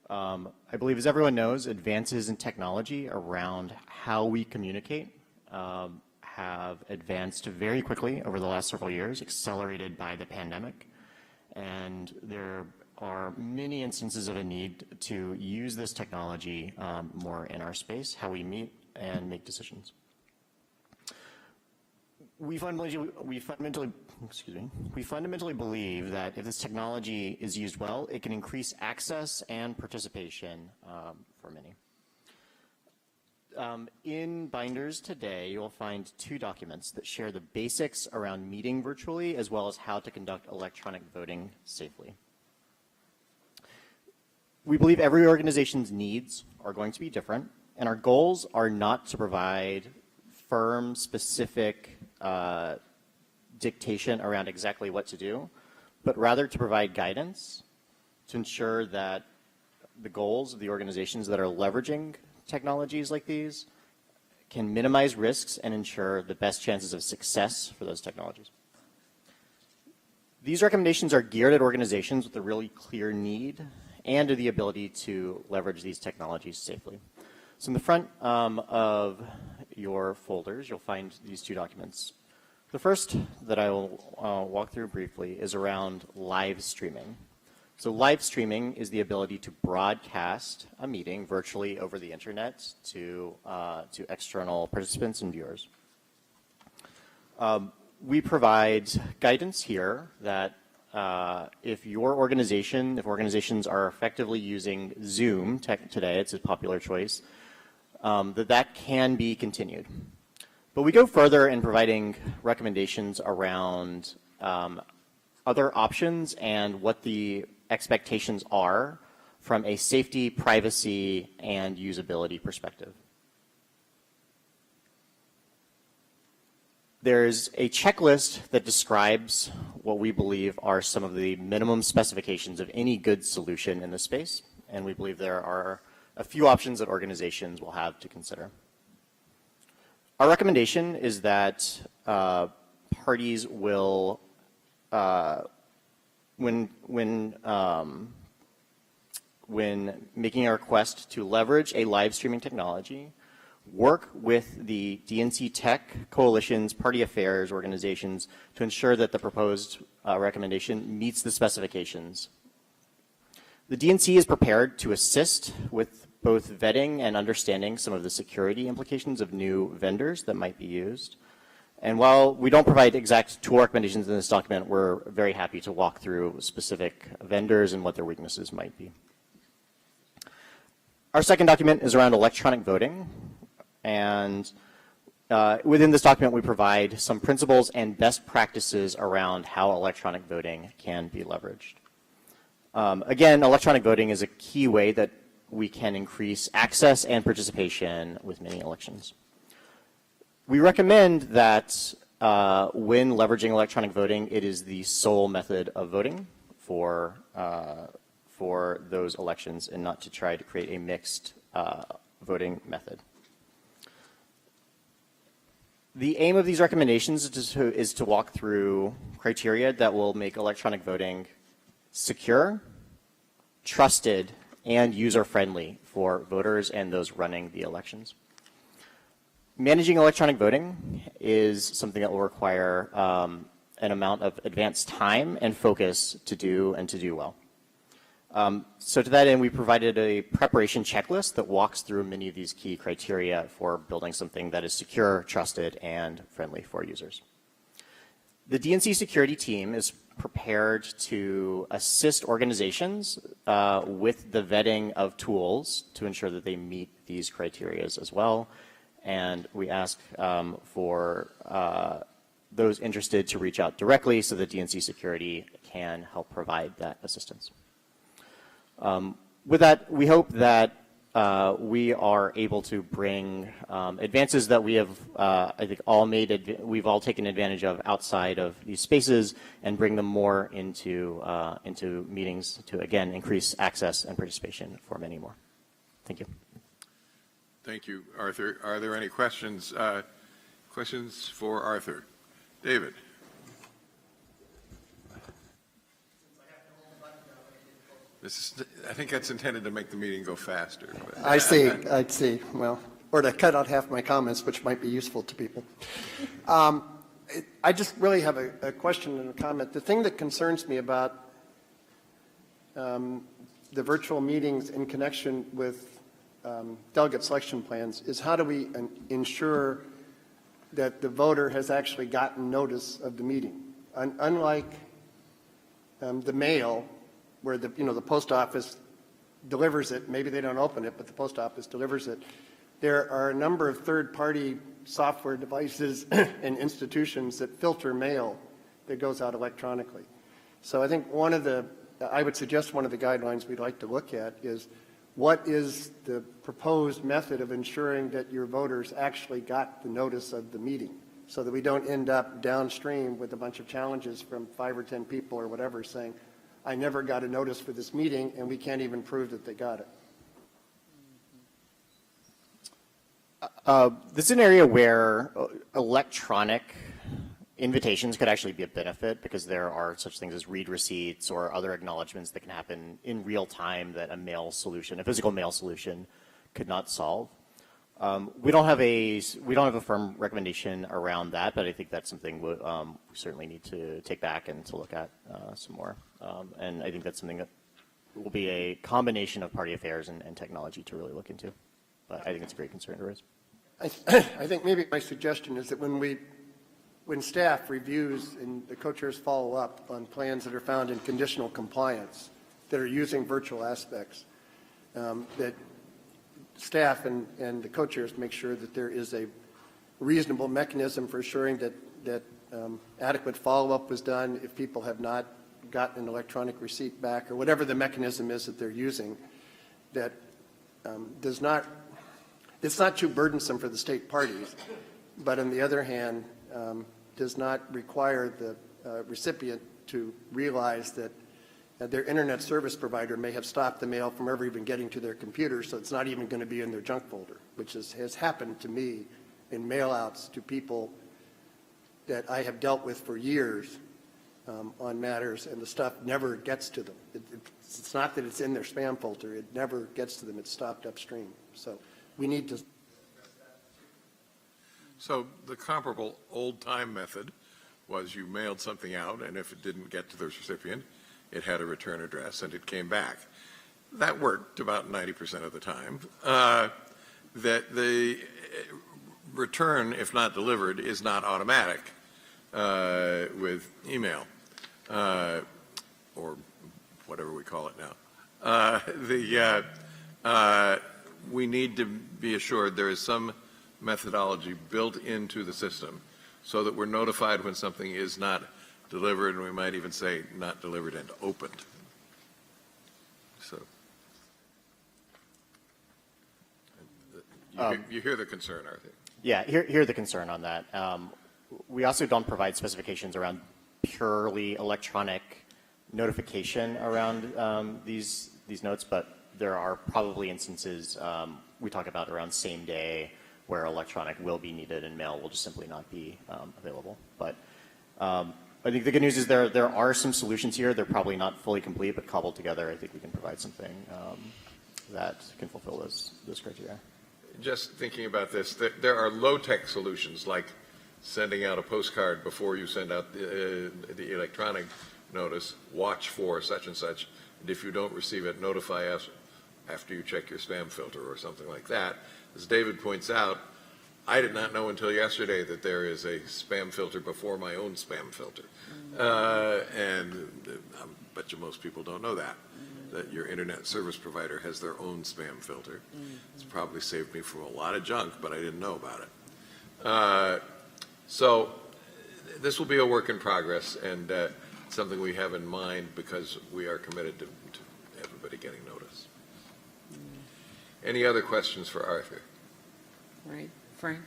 I believe, as everyone knows, advances in technology around how we communicate have advanced very quickly over the last several years, accelerated by the pandemic. And there are many instances of a need to use this technology more in our space, how we meet and make decisions. We fundamentally believe that if this technology is used well, it can increase access and participation for many. In binders today, you'll find 2 documents that share the basics around meeting virtually, as well as how to conduct electronic voting safely. We believe every organization's needs are going to be different, and our goals are not to provide firm, specific dictation around exactly what to do, but rather to provide guidance to ensure that the goals of the organizations that are leveraging technologies like these can minimize risks and ensure the best chances of success for those technologies. These recommendations are geared at organizations with a really clear need and the ability to leverage these technologies safely. So in the front of your folders, you'll find these 2 documents. The first that I will walk through briefly is around live streaming. So live streaming is the ability to broadcast a meeting virtually over the internet to external participants and viewers. We provide guidance here that if organizations are effectively using Zoom today, it's a popular choice, that can be continued. But we go further in providing recommendations around other options and what the expectations are from a safety, privacy, and usability perspective. There's a checklist that describes what we believe are some of the minimum specifications of any good solution in this space, and we believe there are a few options that organizations will have to consider. Our recommendation is that parties will, when making a request to leverage a live streaming technology, work with the DNC Tech Coalition's party affairs organizations to ensure that the proposed recommendation meets the specifications. The DNC is prepared to assist with both vetting and understanding some of the security implications of new vendors that might be used. And while we don't provide exact tool recommendations in this document, we're very happy to walk through specific vendors and what their weaknesses might be. Our second document is around electronic voting. And within this document, we provide some principles and best practices around how electronic voting can be leveraged. Again, electronic voting is a key way that we can increase access and participation with many elections. We recommend that when leveraging electronic voting, it is the sole method of voting for those elections and not to try to create a mixed voting method. The aim of these recommendations is to walk through criteria that will make electronic voting secure, trusted, and user-friendly for voters and those running the elections. Managing electronic voting is something that will require an amount of advanced time and focus to do and to do well. So to that end, we provided a preparation checklist that walks through many of these key criteria for building something that is secure, trusted, and friendly for users. The DNC security team is prepared to assist organizations with the vetting of tools to ensure that they meet these criteria as well. And we ask for those interested to reach out directly so that DNC security can help provide that assistance. With that, we hope that we are able to bring advances that we have, I think, we've all taken advantage of outside of these spaces and bring them more into meetings to, again, increase access and participation for many more. Thank you. Thank you, Arthur. Are there any questions? Questions for Arthur? David. I think that's intended to make the meeting go faster. But. I see. Well, or to cut out half my comments, which might be useful to people. I just really have a question and a comment. The thing that concerns me about the virtual meetings in connection with delegate selection plans is how do we ensure that the voter has actually gotten notice of the meeting? Unlike the mail, where the post office delivers it, maybe they don't open it, but the post office delivers it. there are a number of third-party software devices and institutions that filter mail that goes out electronically. So I think I would suggest one of the guidelines we'd like to look at is what is the proposed method of ensuring that your voters actually got the notice of the meeting, so that we don't end up downstream with a bunch of challenges from 5 or 10 people or whatever saying, I never got a notice for this meeting, and we can't even prove that they got it. This is an area where electronic invitations could actually be a benefit, because there are such things as read receipts or other acknowledgments that can happen in real time that a physical mail solution could not solve. We don't have a firm recommendation around that, but I think that's something we certainly need to take back and to look at some more. And I think that's something that will be a combination of party affairs and technology to really look into. But I think it's a great concern to raise. I think maybe my suggestion is that when staff reviews and the co-chairs follow up on plans that are found in conditional compliance that are using virtual aspects, that staff and the co-chairs make sure that there is a reasonable mechanism for assuring that adequate follow-up was done if people have not gotten an electronic receipt back, or whatever the mechanism is that they're using, that it's not too burdensome for the state parties, but on the other hand, does not require the recipient to realize that their internet service provider may have stopped the mail from ever even getting to their computer, so it's not even going to be in their junk folder, which has happened to me in mail-outs to people that I have dealt with for years on matters, and the stuff never gets to them. It's not that it's in their spam folder. It never gets to them. It's stopped upstream. So we need to. So the comparable old-time method was you mailed something out, and if it didn't get to the recipient, it had a return address, and it came back. That worked about 90% of the time. That the return, if not delivered, is not automatic with email or whatever we call it now. We need to be assured there is some methodology built into the system so that we're notified when something is not delivered, and we might even say not delivered and opened. So you hear the concern, Arthur. Yeah, hear the concern on that. We also don't provide specifications around purely electronic notification around these notes, but there are probably instances we talk about around same day where electronic will be needed and mail will just simply not be available. But I think the good news is there are some solutions here. They're probably not fully complete, but cobbled together, I think we can provide something that can fulfill those criteria. Just thinking about this, there are low-tech solutions like sending out a postcard before you send out the electronic notice, watch for such and such, and if you don't receive it, notify us after you check your spam filter or something like that. As David points out, I did not know until yesterday that there is a spam filter before my own spam filter. And I bet you most people don't know that your internet service provider has their own spam filter. It's probably saved me from a lot of junk, but I didn't know about it. So this will be a work in progress, and something we have in mind because we are committed to everybody getting notice. Any other questions for Arthur? Right, Frank?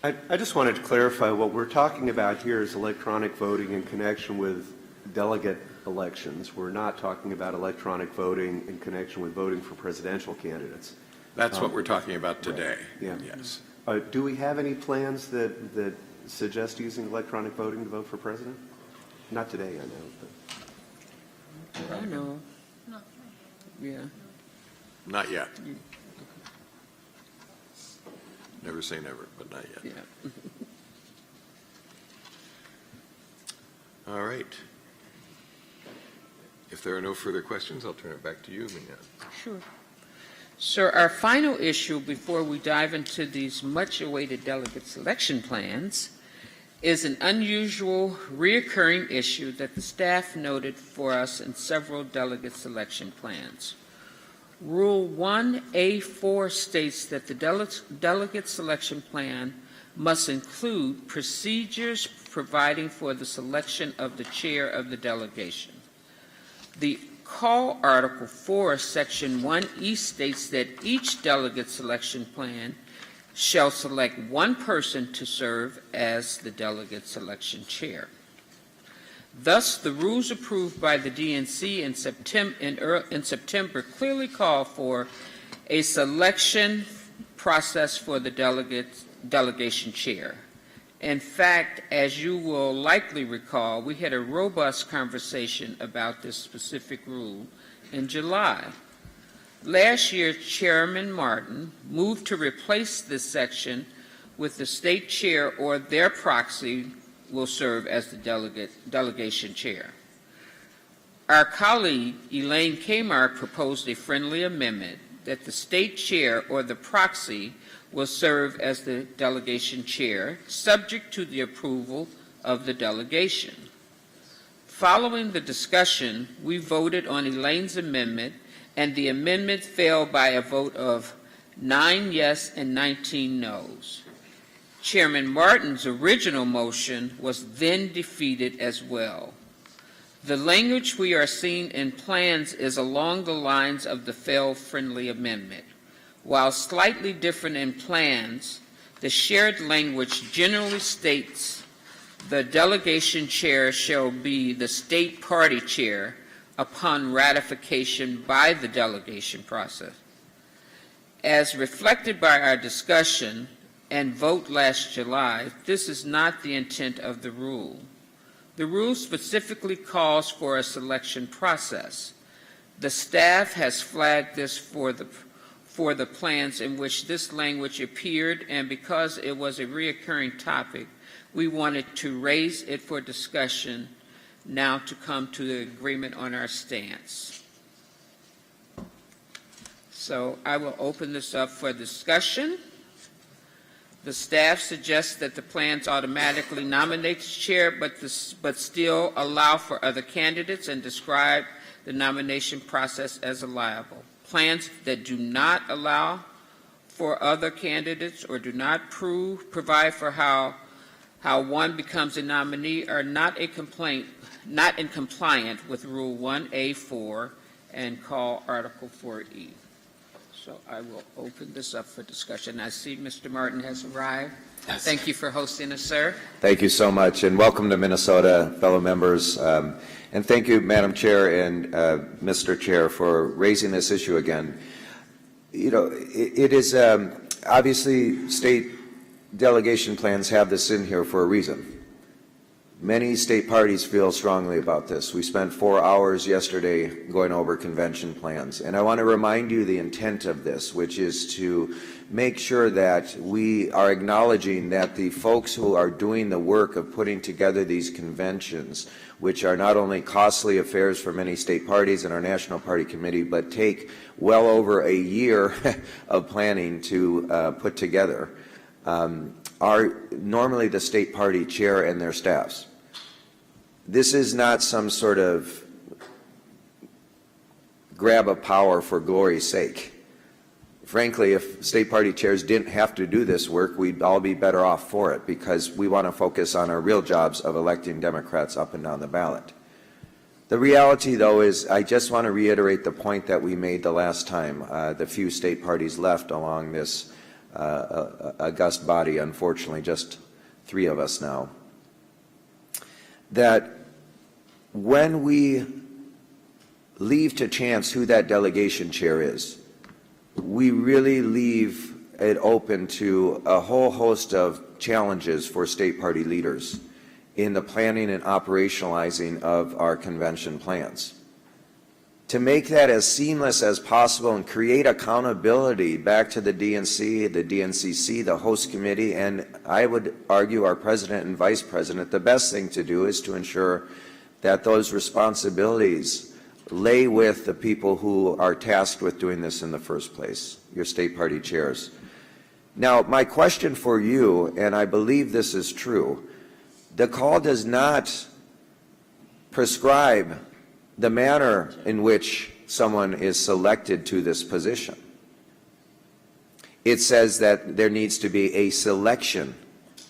I just wanted to clarify what we're talking about here is electronic voting in connection with delegate elections. We're not talking about electronic voting in connection with voting for presidential candidates. That's what we're talking about today. Right. Yeah. Yes. Do we have any plans that suggest using electronic voting to vote for president? Not today, I know. But. I know. Yeah. Not yet. Never say never, but not yet. Yeah. All right. If there are no further questions, I'll turn it back to you, Mina. Sure. Sir, our final issue before we dive into these much-awaited delegate selection plans is an unusual, reoccurring issue that the staff noted for us in several delegate selection plans. Rule 1A4 states that the delegate selection plan must include procedures providing for the selection of the chair of the delegation. The call Article 4, Section 1E states that each delegate selection plan shall select one person to serve as the delegate selection chair. Thus, the rules approved by the DNC in September clearly call for a selection process for the delegation chair. In fact, as you will likely recall, we had a robust conversation about this specific rule in July. Last year, Chairman Martin moved to replace this section with the state chair or their proxy will serve as the delegation chair. Our colleague, Elaine Kmart, proposed a friendly amendment that the state chair or the proxy will serve as the delegation chair, subject to the approval of the delegation. Following the discussion, we voted on Elaine's amendment, and the amendment failed by a vote of 9 yes and 19 noes. Chairman Martin's original motion was then defeated as well. The language we are seeing in plans is along the lines of the failed friendly amendment. While slightly different in plans, the shared language generally states the delegation chair shall be the state party chair upon ratification by the delegation process. As reflected by our discussion and vote last July, this is not the intent of the rule. The rule specifically calls for a selection process. The staff has flagged this for the plans in which this language appeared, and because it was a reoccurring topic, we wanted to raise it for discussion now to come to the agreement on our stance. So I will open this up for discussion. The staff suggests that the plans automatically nominate the chair, but still allow for other candidates and describe the nomination process as allowable. Plans that do not allow for other candidates or do not provide for how one becomes a nominee are not in compliant with Rule 1A4 and call Article 4E. So I will open this up for discussion. I see Mr. Martin has arrived. Yes. Thank you for hosting us, sir. Thank you so much, and welcome to Minnesota, fellow members. And thank you, Madam Chair and Mr. Chair, for raising this issue again. You know, it is obviously state delegation plans have this in here for a reason. Many state parties feel strongly about this. We spent 4 hours yesterday going over convention plans, and I want to remind you the intent of this, which is to make sure that we are acknowledging that the folks who are doing the work of putting together these conventions, which are not only costly affairs for many state parties and our National Party Committee, but take well over a year of planning to put together, are normally the state party chair and their staffs. This is not some sort of grab of power for glory's sake. Frankly, if state party chairs didn't have to do this work, we'd all be better off for it, because we want to focus on our real jobs of electing Democrats up and down the ballot. The reality, though, is I just want to reiterate the point that we made the last time the few state parties left along this august body, unfortunately just 3 of us now, that when we leave to chance who that delegation chair is, we really leave it open to a whole host of challenges for state party leaders in the planning and operationalizing of our convention plans. To make that as seamless as possible and create accountability back to the DNC, the DNCC, the host committee, and I would argue our president and vice president, the best thing to do is to ensure that those responsibilities lay with the people who are tasked with doing this in the first place, your state party chairs. Now, my question for you, and I believe this is true, the call does not prescribe the manner in which someone is selected to this position. It says that there needs to be a selection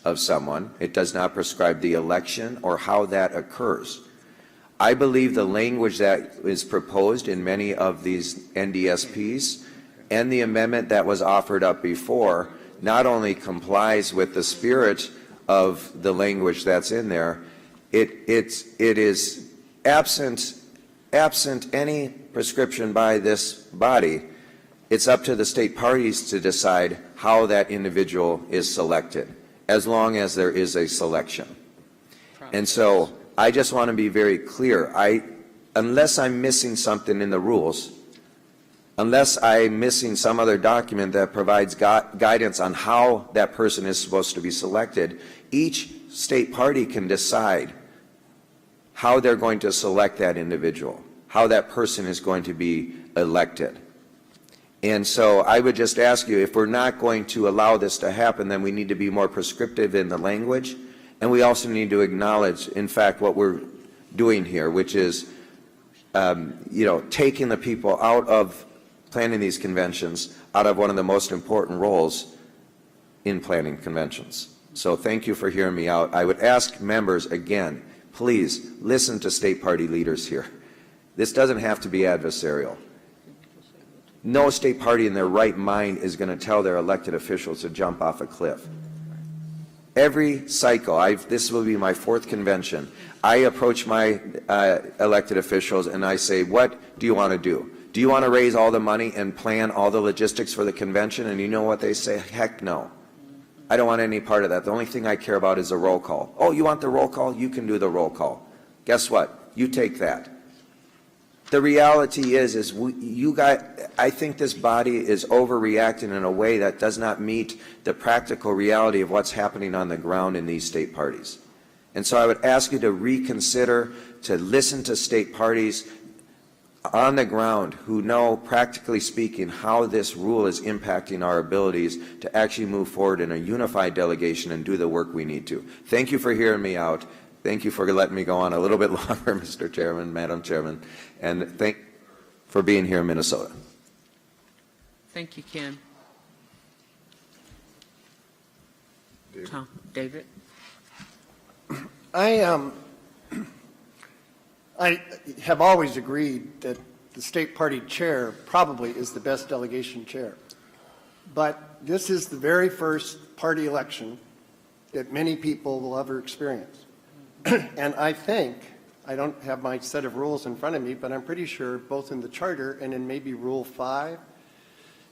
of someone. It does not prescribe the election or how that occurs. I believe the language that is proposed in many of these NDSPs and the amendment that was offered up before not only complies with the spirit of the language that's in there, it is absent any prescription by this body. It's up to the state parties to decide how that individual is selected, as long as there is a selection. And so I just want to be very clear. Unless I'm missing something in the rules, unless I'm missing some other document that provides guidance on how that person is supposed to be selected, each state party can decide how they're going to select that individual, how that person is going to be elected. And so I would just ask you, if we're not going to allow this to happen, then we need to be more prescriptive in the language, and we also need to acknowledge, in fact, what we're doing here, which is, taking the people out of planning these conventions, out of one of the most important roles in planning conventions. So thank you for hearing me out. I would ask members again, please listen to state party leaders here. This doesn't have to be adversarial. No state party in their right mind is going to tell their elected officials to jump off a cliff. Every cycle, this will be my 4th convention, I approach my elected officials and I say, what do you want to do? Do you want to raise all the money and plan all the logistics for the convention? And you know what they say? Heck no. I don't want any part of that. The only thing I care about is a roll call. Oh, you want the roll call? You can do the roll call. Guess what? You take that. The reality is I think this body is overreacting in a way that does not meet the practical reality of what's happening on the ground in these state parties. And so I would ask you to reconsider, to listen to state parties on the ground who know, practically speaking, how this rule is impacting our abilities to actually move forward in a unified delegation and do the work we need to. Thank you for hearing me out. Thank you for letting me go on a little bit longer, Mr. Chairman, Madam Chairman, and thank you for being here in Minnesota. Thank you, Ken. Tom, David? I have always agreed that the state party chair probably is the best delegation chair. But this is the very first party election that many people will ever experience. And I think, I don't have my set of rules in front of me, but I'm pretty sure both in the charter and in maybe Rule 5,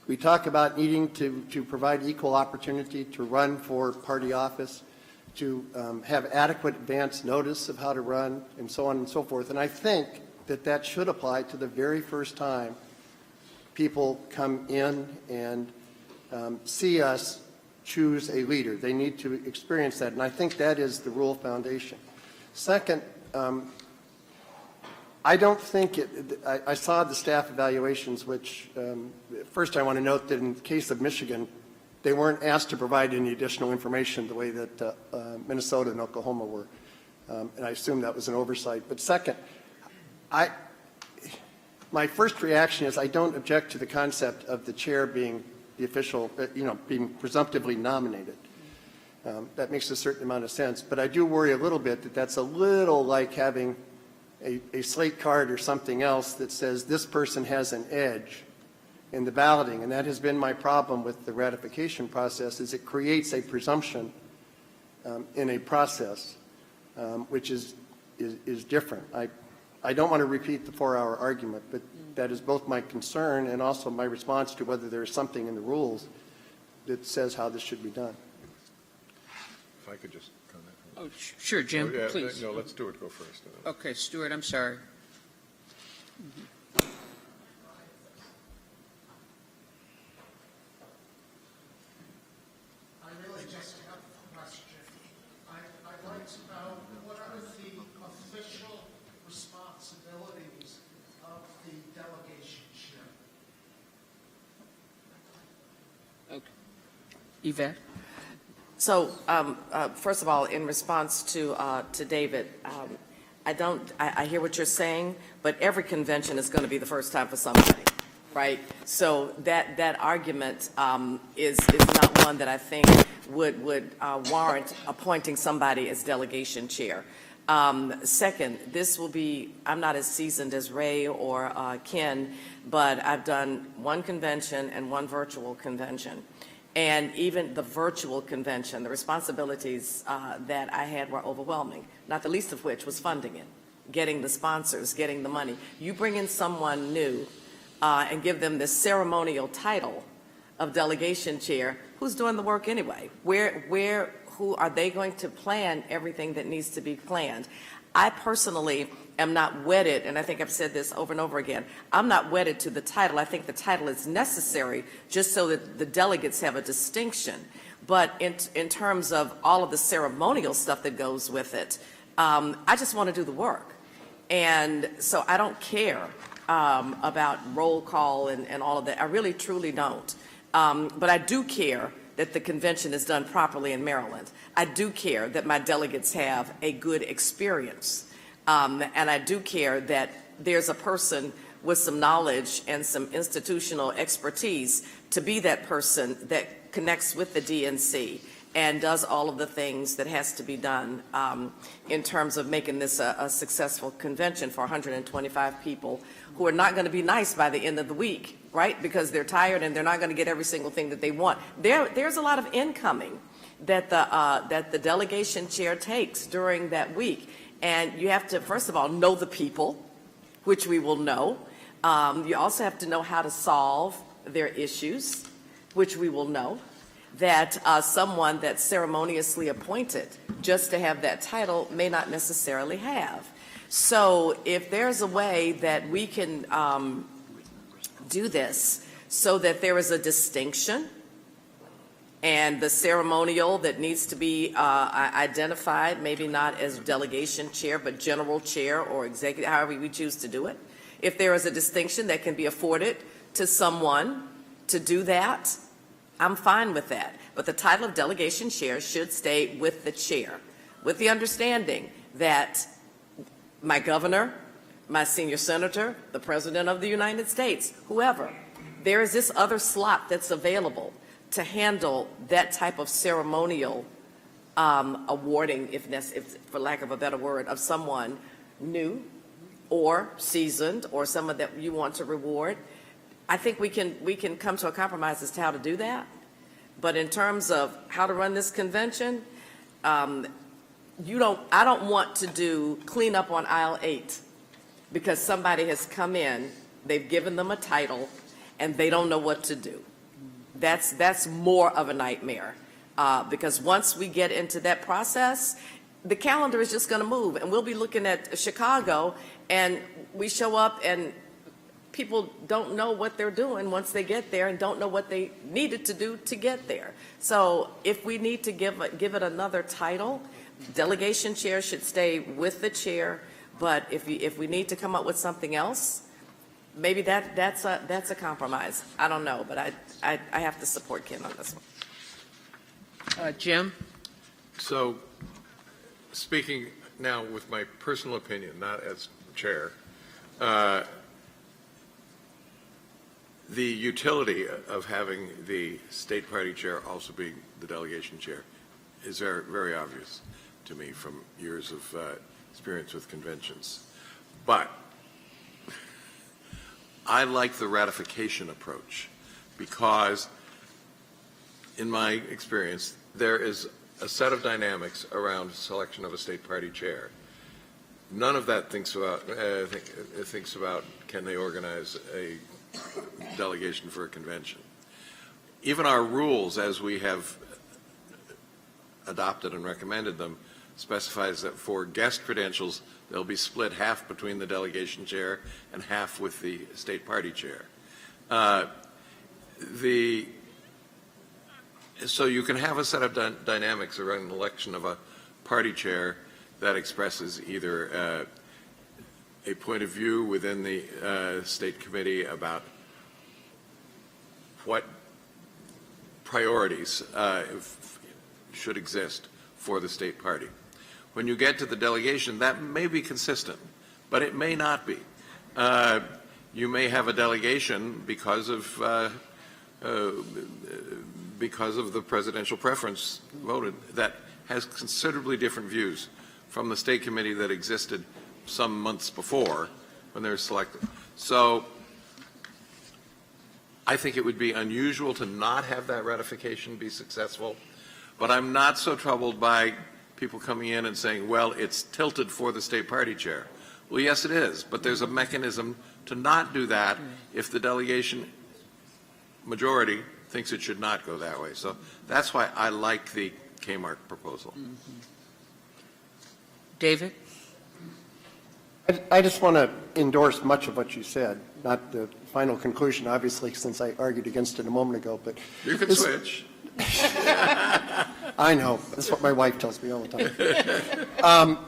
we talk about needing to provide equal opportunity to run for party office, to have adequate advance notice of how to run, and so on and so forth. And I think that should apply to the very first time people come in and see us choose a leader. They need to experience that, and I think that is the rule foundation. Second, I don't think I saw the staff evaluations, which first I want to note that in the case of Michigan, they weren't asked to provide any additional information the way that Minnesota and Oklahoma were. And I assume that was an oversight. But second, my first reaction is I don't object to the concept of the chair being the official, being presumptively nominated. That makes a certain amount of sense. But I do worry a little bit that that's a little like having a slate card or something else that says this person has an edge in the balloting. And that has been my problem with the ratification process, is it creates a presumption in a process which is different. I don't want to repeat the 4-hour argument, but that is both my concern and also my response to whether there is something in the rules that says how this should be done. If I could just comment. Oh, sure, Jim, Oh, yeah, please. No, let Stuart go first. Okay, Stuart, I'm sorry. I really just have a question. I'd like to know what are the official responsibilities of the delegation chair? Okay. Yvette? So, first of all, in response to David, I hear what you're saying, but every convention is going to be the first time for somebody, right? So that argument is not one that I think would warrant appointing somebody as delegation chair. Second, this will be, I'm not as seasoned as Ray or Ken, but I've done one convention and one virtual convention. And even the virtual convention, the responsibilities that I had were overwhelming, not the least of which was funding it, getting the sponsors, getting the money. You bring in someone new and give them this ceremonial title of delegation chair, who's doing the work anyway? Who are they going to plan everything that needs to be planned? I personally am not wedded, and I think I've said this over and over again, I'm not wedded to the title. I think the title is necessary just so that the delegates have a distinction. But in terms of all of the ceremonial stuff that goes with it, I just want to do the work. And so I don't care about roll call and all of that. I really, truly don't. But I do care that the convention is done properly in Maryland. I do care that my delegates have a good experience. And I do care that there's a person with some knowledge and some institutional expertise to be that person that connects with the DNC and does all of the things that has to be done in terms of making this a successful convention for 125 people who are not going to be nice by the end of the week, right? Because they're tired and they're not going to get every single thing that they want. There's a lot of incoming that the delegation chair takes during that week. And you have to, first of all, know the people, which we will know. You also have to know how to solve their issues, which we will know. That someone that's ceremoniously appointed just to have that title may not necessarily have. So if there's a way that we can do this so that there is a distinction and the ceremonial that needs to be identified, maybe not as delegation chair, but general chair or executive, however we choose to do it. If there is a distinction that can be afforded to someone to do that, I'm fine with that. But the title of delegation chair should stay with the chair, with the understanding that my governor, my senior senator, the president of the United States, whoever, there is this other slot that's available to handle that type of ceremonial awarding, if for lack of a better word, of someone new or seasoned or someone that you want to reward. I think we can come to a compromise as to how to do that. But in terms of how to run this convention, I don't want to do clean up on aisle 8 because somebody has come in, they've given them a title, and they don't know what to do. That's more of a nightmare because once we get into that process, the calendar is just going to move, and we'll be looking at Chicago, and we show up and people don't know what they're doing once they get there and don't know what they needed to do to get there. So if we need to give it another title, delegation chair should stay with the chair, but if we need to come up with something else, maybe that's a compromise. I don't know, but I have to support Ken on this one. Jim? So, speaking now with my personal opinion, not as chair, the utility of having the state party chair also being the delegation chair is very, very obvious to me from years of experience with conventions. But I like the ratification approach because, in my experience, there is a set of dynamics around selection of a state party chair. None of that thinks about can they organize a delegation for a convention. Even our rules, as we have adopted and recommended them, specifies that for guest credentials, they'll be split half between the delegation chair and half with the state party chair. So you can have a set of dynamics around the election of a party chair that expresses either a point of view within the state committee about what priorities should exist for the state party, when you get to the delegation, that may be consistent, but it may not be. You may have a delegation because of the presidential preference voted that has considerably different views from the state committee that existed some months before when they were selected. So I think it would be unusual to not have that ratification be successful, but I'm not so troubled by people coming in and saying, well, it's tilted for the state party chair. Well, yes, it is, but there's a mechanism to not do that if the delegation majority thinks it should not go that way. So that's why I like the Kmart proposal. David? I just want to endorse much of what you said, not the final conclusion, obviously, since I argued against it a moment ago, but... You can switch. I know. That's what my wife tells me all the time.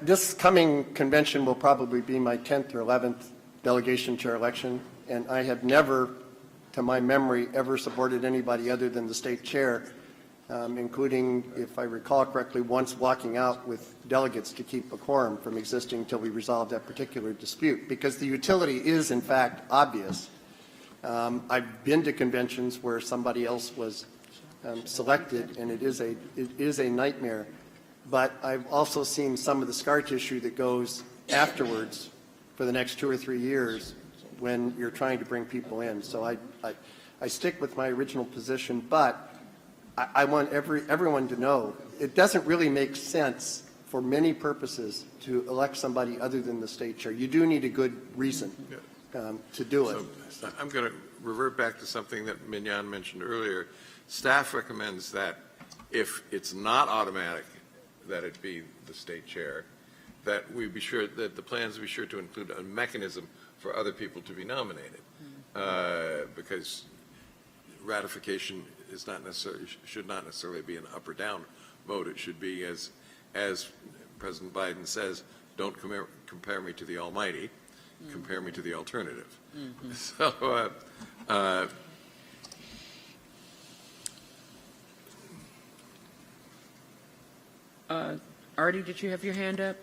This coming convention will probably be my 10th or 11th delegation chair election, and I have never, to my memory, ever supported anybody other than the state chair, including, if I recall correctly, once walking out with delegates to keep a quorum from existing until we resolve that particular dispute, because the utility is, in fact, obvious. I've been to conventions where somebody else was selected, and it is a nightmare. But I've also seen some of the scar tissue that goes afterwards for the next 2 or 3 years when you're trying to bring people in. So I stick with my original position, but I want everyone to know it doesn't really make sense for many purposes to elect somebody other than the state chair. You do need a good reason to do it. So I'm going to revert back to something that Mignon mentioned earlier. Staff recommends that if it's not automatic that it be the state chair, that we be sure that the plans be sure to include a mechanism for other people to be nominated, because ratification is not necessarily should not necessarily be an up or down vote. It should be as President Biden says, don't compare me to the Almighty, compare me to the alternative. So. Artie, did you have your hand up?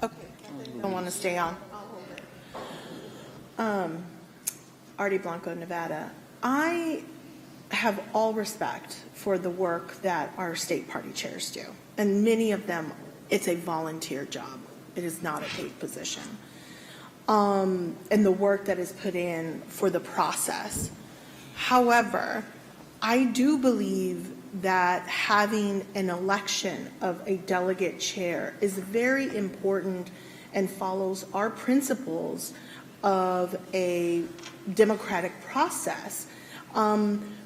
Okay, I want to stay on. Artie Blanco, Nevada. I have all respect for the work that our state party chairs do, and many of them, it's a volunteer job. It is not a paid position. And the work that is put in for the process. However, I do believe that having an election of a delegate chair is very important and follows our principles of a democratic process.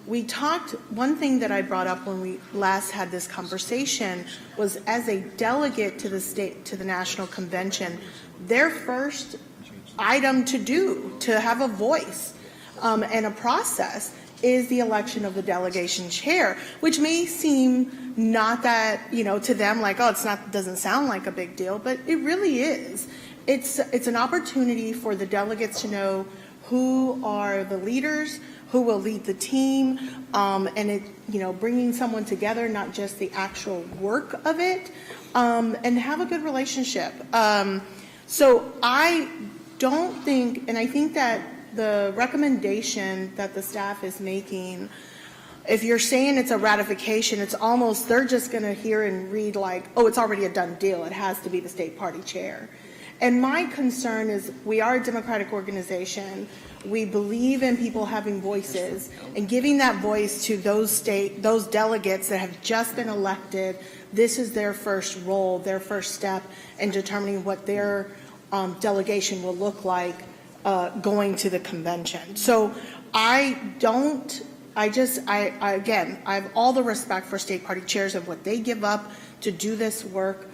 We talked, one thing that I brought up when we last had this conversation was as a delegate to the National Convention, their first item to do, to have a voice and a process is the election of the delegation chair, which may seem not that, to them like, oh, doesn't sound like a big deal, but it really is. It's an opportunity for the delegates to know who are the leaders, who will lead the team, and bringing someone together, not just the actual work of it, and have a good relationship. So I don't think, and I think that the recommendation that the staff is making, if you're saying it's a ratification, it's almost, they're just going to hear and read like, oh, it's already a done deal. It has to be the state party chair. And my concern is we are a democratic organization. We believe in people having voices and giving that voice to those delegates that have just been elected. This is their first role, their first step in determining what their delegation will look like going to the convention. So again, I have all the respect for state party chairs of what they give up to do this work.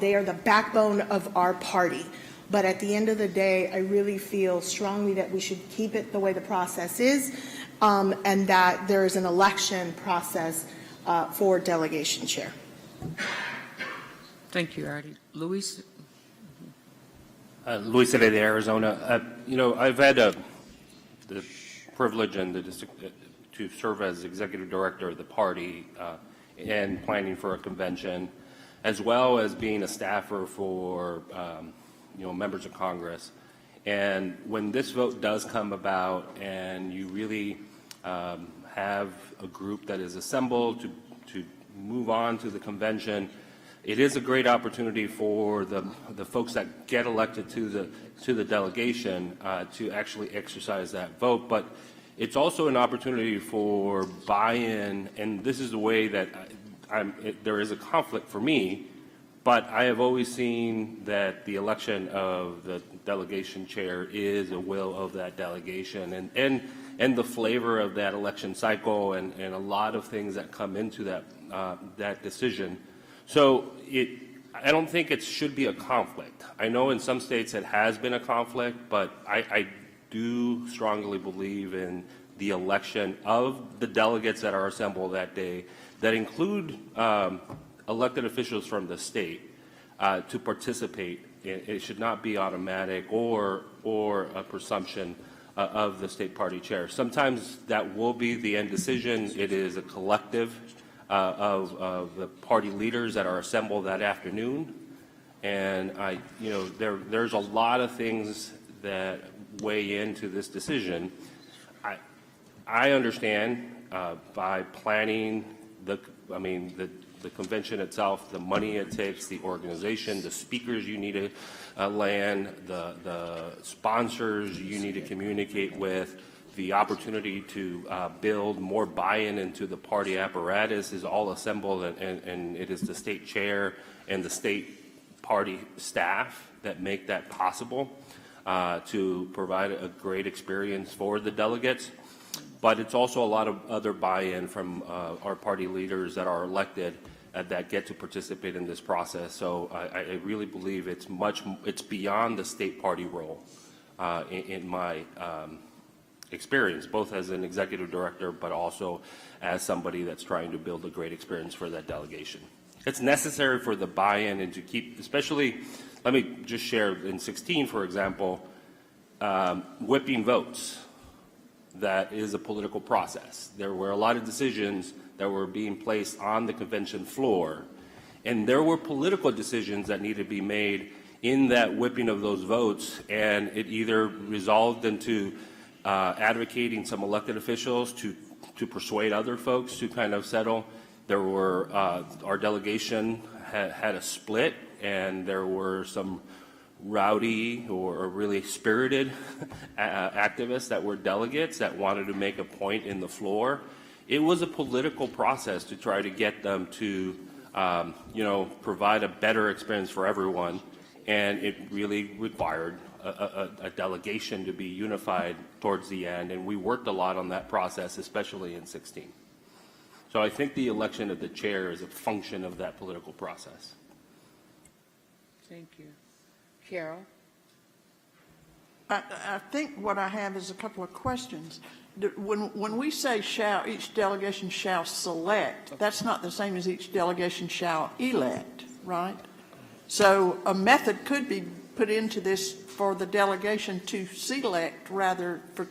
They are the backbone of our party. But at the end of the day, I really feel strongly that we should keep it the way the process is, and that there is an election process for delegation chair. Thank you, Artie. Luis? Luis de Arizona. I've had the privilege and to serve as executive director of the party and planning for a convention, as well as being a staffer for members of Congress. And when this vote does come about and you really have a group that is assembled to move on to the convention, it is a great opportunity for the folks that get elected to the delegation to actually exercise that vote. But it's also an opportunity for buy-in, and this is the way that there is a conflict for me, but I have always seen that the election of the delegation chair is a will of that delegation, and the flavor of that election cycle, and a lot of things that come into that decision. So I don't think it should be a conflict. I know in some states it has been a conflict, but I do strongly believe in the election of the delegates that are assembled that day, that include elected officials from the state to participate. It should not be automatic or a presumption of the state party chair. Sometimes that will be the end decision. It is a collective of the party leaders that are assembled that afternoon, and there's a lot of things that weigh into this decision. I understand by planning the convention itself, the money it takes, the organization, the speakers you need to land, the sponsors you need to communicate with, the opportunity to build more buy-in into the party apparatus is all assembled, and it is the state chair and the state party staff that make that possible to provide a great experience for the delegates. But it's also a lot of other buy-in from our party leaders that are elected that get to participate in this process. So I really believe it's beyond the state party role in my experience, both as an executive director, but also as somebody that's trying to build a great experience for that delegation. It's necessary for the buy-in and to keep, especially, let me just share in 16, for example, whipping votes. That is a political process. There were a lot of decisions that were being placed on the convention floor, and there were political decisions that needed to be made in that whipping of those votes, and it either resolved into advocating some elected officials to persuade other folks to kind of settle. There were, our delegation had a split, and there were some rowdy or really spirited activists that were delegates that wanted to make a point in the floor. It was a political process to try to get them to, provide a better experience for everyone, and it really required a delegation to be unified towards the end, and we worked a lot on that process, especially in 16. So I think the election of the chair is a function of that political process. Thank you. Carol? I think what I have is a couple of questions. When we say each delegation shall select, that's not the same as each delegation shall elect, right? So a method could be put into this for the delegation to select rather for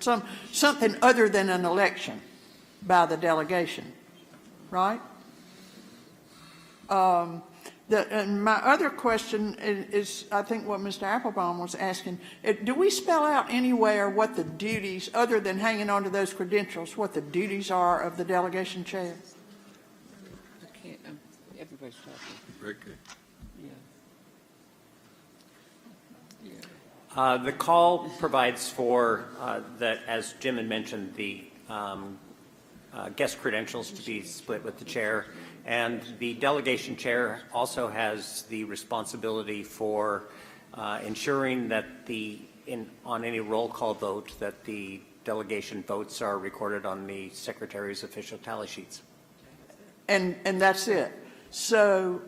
something other than an election by the delegation, right? And my other question is, I think what Mr. Applebaum was asking, do we spell out anywhere what the duties, other than hanging on to those credentials, what the duties are of the delegation chair? I can't, everybody's talking. Very good. The call provides for that, as Jim had mentioned, the guest credentials to be split with the chair, and the delegation chair also has the responsibility for ensuring that on any roll call vote that the delegation votes are recorded on the secretary's official tally sheets. And that's it. So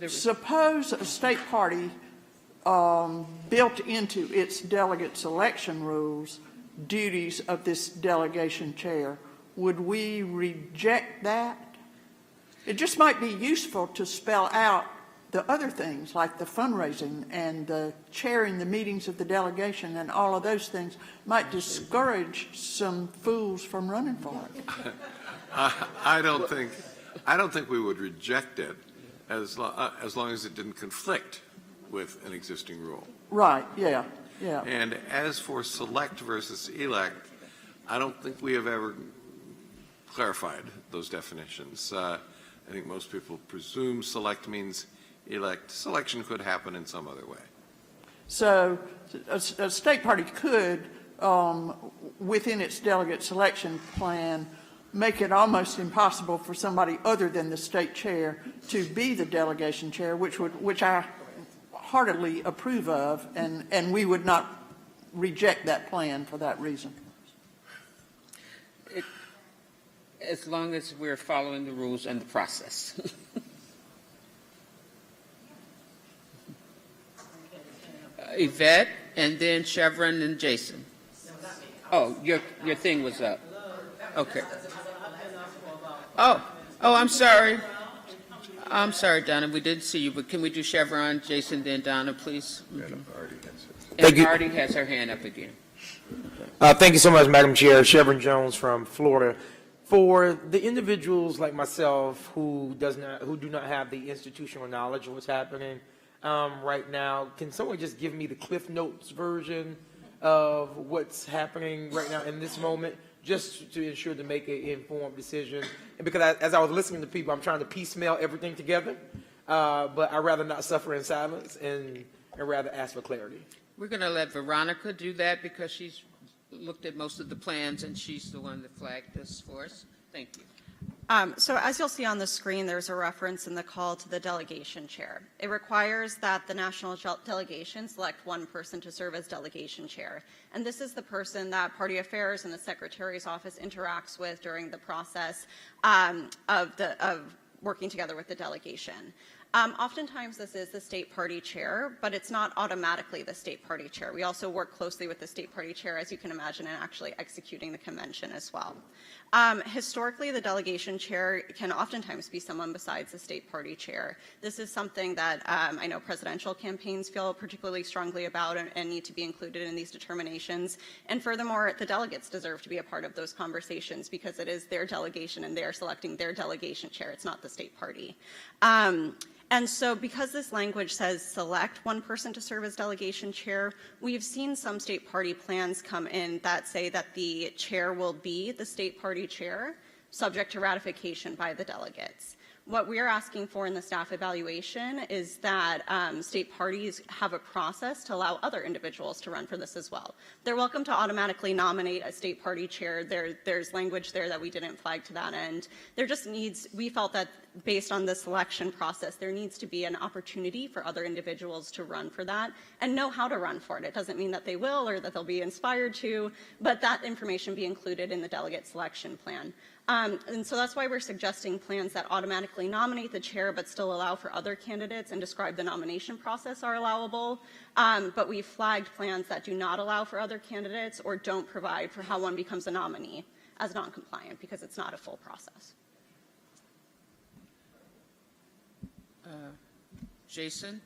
suppose a state party built into its delegate selection rules duties of this delegation chair. Would we reject that? It just might be useful to spell out the other things, like the fundraising and the chairing the meetings of the delegation and all of those things, might discourage some fools from running for it. I don't think we would reject it as long as it didn't conflict with an existing rule. Right, yeah. And as for select versus elect, I don't think we have ever clarified those definitions. I think most people presume select means elect. Selection could happen in some other way. So a state party could, within its delegate selection plan, make it almost impossible for somebody other than the state chair to be the delegation chair, which I heartily approve of, and we would not reject that plan for that reason. As long as we're following the rules and the process. Yvette, and then Chevron and Jason. Oh, your thing was up. Okay. Oh, I'm sorry. I'm sorry, Donna. We didn't see you, but can we do Chevron, Jason, then Donna, please? Thank you. Artie has her hand up again. Thank you so much, Madam Chair. Chevron Jones from Florida. For the individuals like myself who do not have the institutional knowledge of what's happening right now, can someone just give me the Cliff Notes version of what's happening right now in this moment, just to ensure to make an informed decision? And because as I was listening to people, I'm trying to piecemeal everything together, but I'd rather not suffer in silence and rather ask for clarity. We're going to let Veronica do that because she's looked at most of the plans and she's the one that flagged this for us. Thank you. So as you'll see on the screen, there's a reference in the call to the delegation chair. It requires that the national delegation select one person to serve as delegation chair. And this is the person that Party Affairs and the Secretary's office interacts with during the process of working together with the delegation. Oftentimes this is the state party chair, but it's not automatically the state party chair. We also work closely with the state party chair, as you can imagine, in actually executing the convention as well. Historically, the delegation chair can oftentimes be someone besides the state party chair. This is something that I know presidential campaigns feel particularly strongly about and need to be included in these determinations. And furthermore, the delegates deserve to be a part of those conversations because it is their delegation and they are selecting their delegation chair. It's not the state party. And so because this language says select one person to serve as delegation chair, we've seen some state party plans come in that say that the chair will be the state party chair, subject to ratification by the delegates. What we're asking for in the staff evaluation is that state parties have a process to allow other individuals to run for this as well. They're welcome to automatically nominate a state party chair. There's language there that we didn't flag to that end. There just needs, we felt that based on the selection process, there needs to be an opportunity for other individuals to run for that and know how to run for it. It doesn't mean that they will or that they'll be inspired to, but that information be included in the delegate selection plan. And so that's why we're suggesting plans that automatically nominate the chair but still allow for other candidates and describe the nomination process are allowable. But we flagged plans that do not allow for other candidates or don't provide for how one becomes a nominee as non-compliant because it's not a full process. Jason?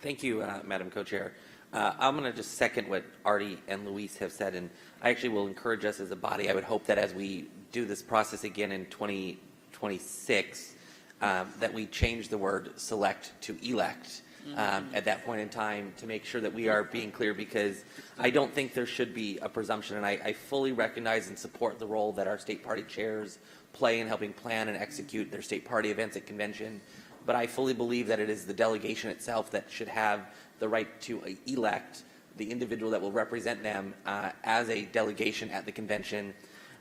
Thank you, Madam Co-Chair. I'm going to just second what Artie and Luis have said, and I actually will encourage us as a body. I would hope that as we do this process again in 2026, that we change the word select to elect at that point in time to make sure that we are being clear, because I don't think there should be a presumption, and I fully recognize and support the role that our state party chairs play in helping plan and execute their state party events at convention. But I fully believe that it is the delegation itself that should have the right to elect the individual that will represent them as a delegation at the convention.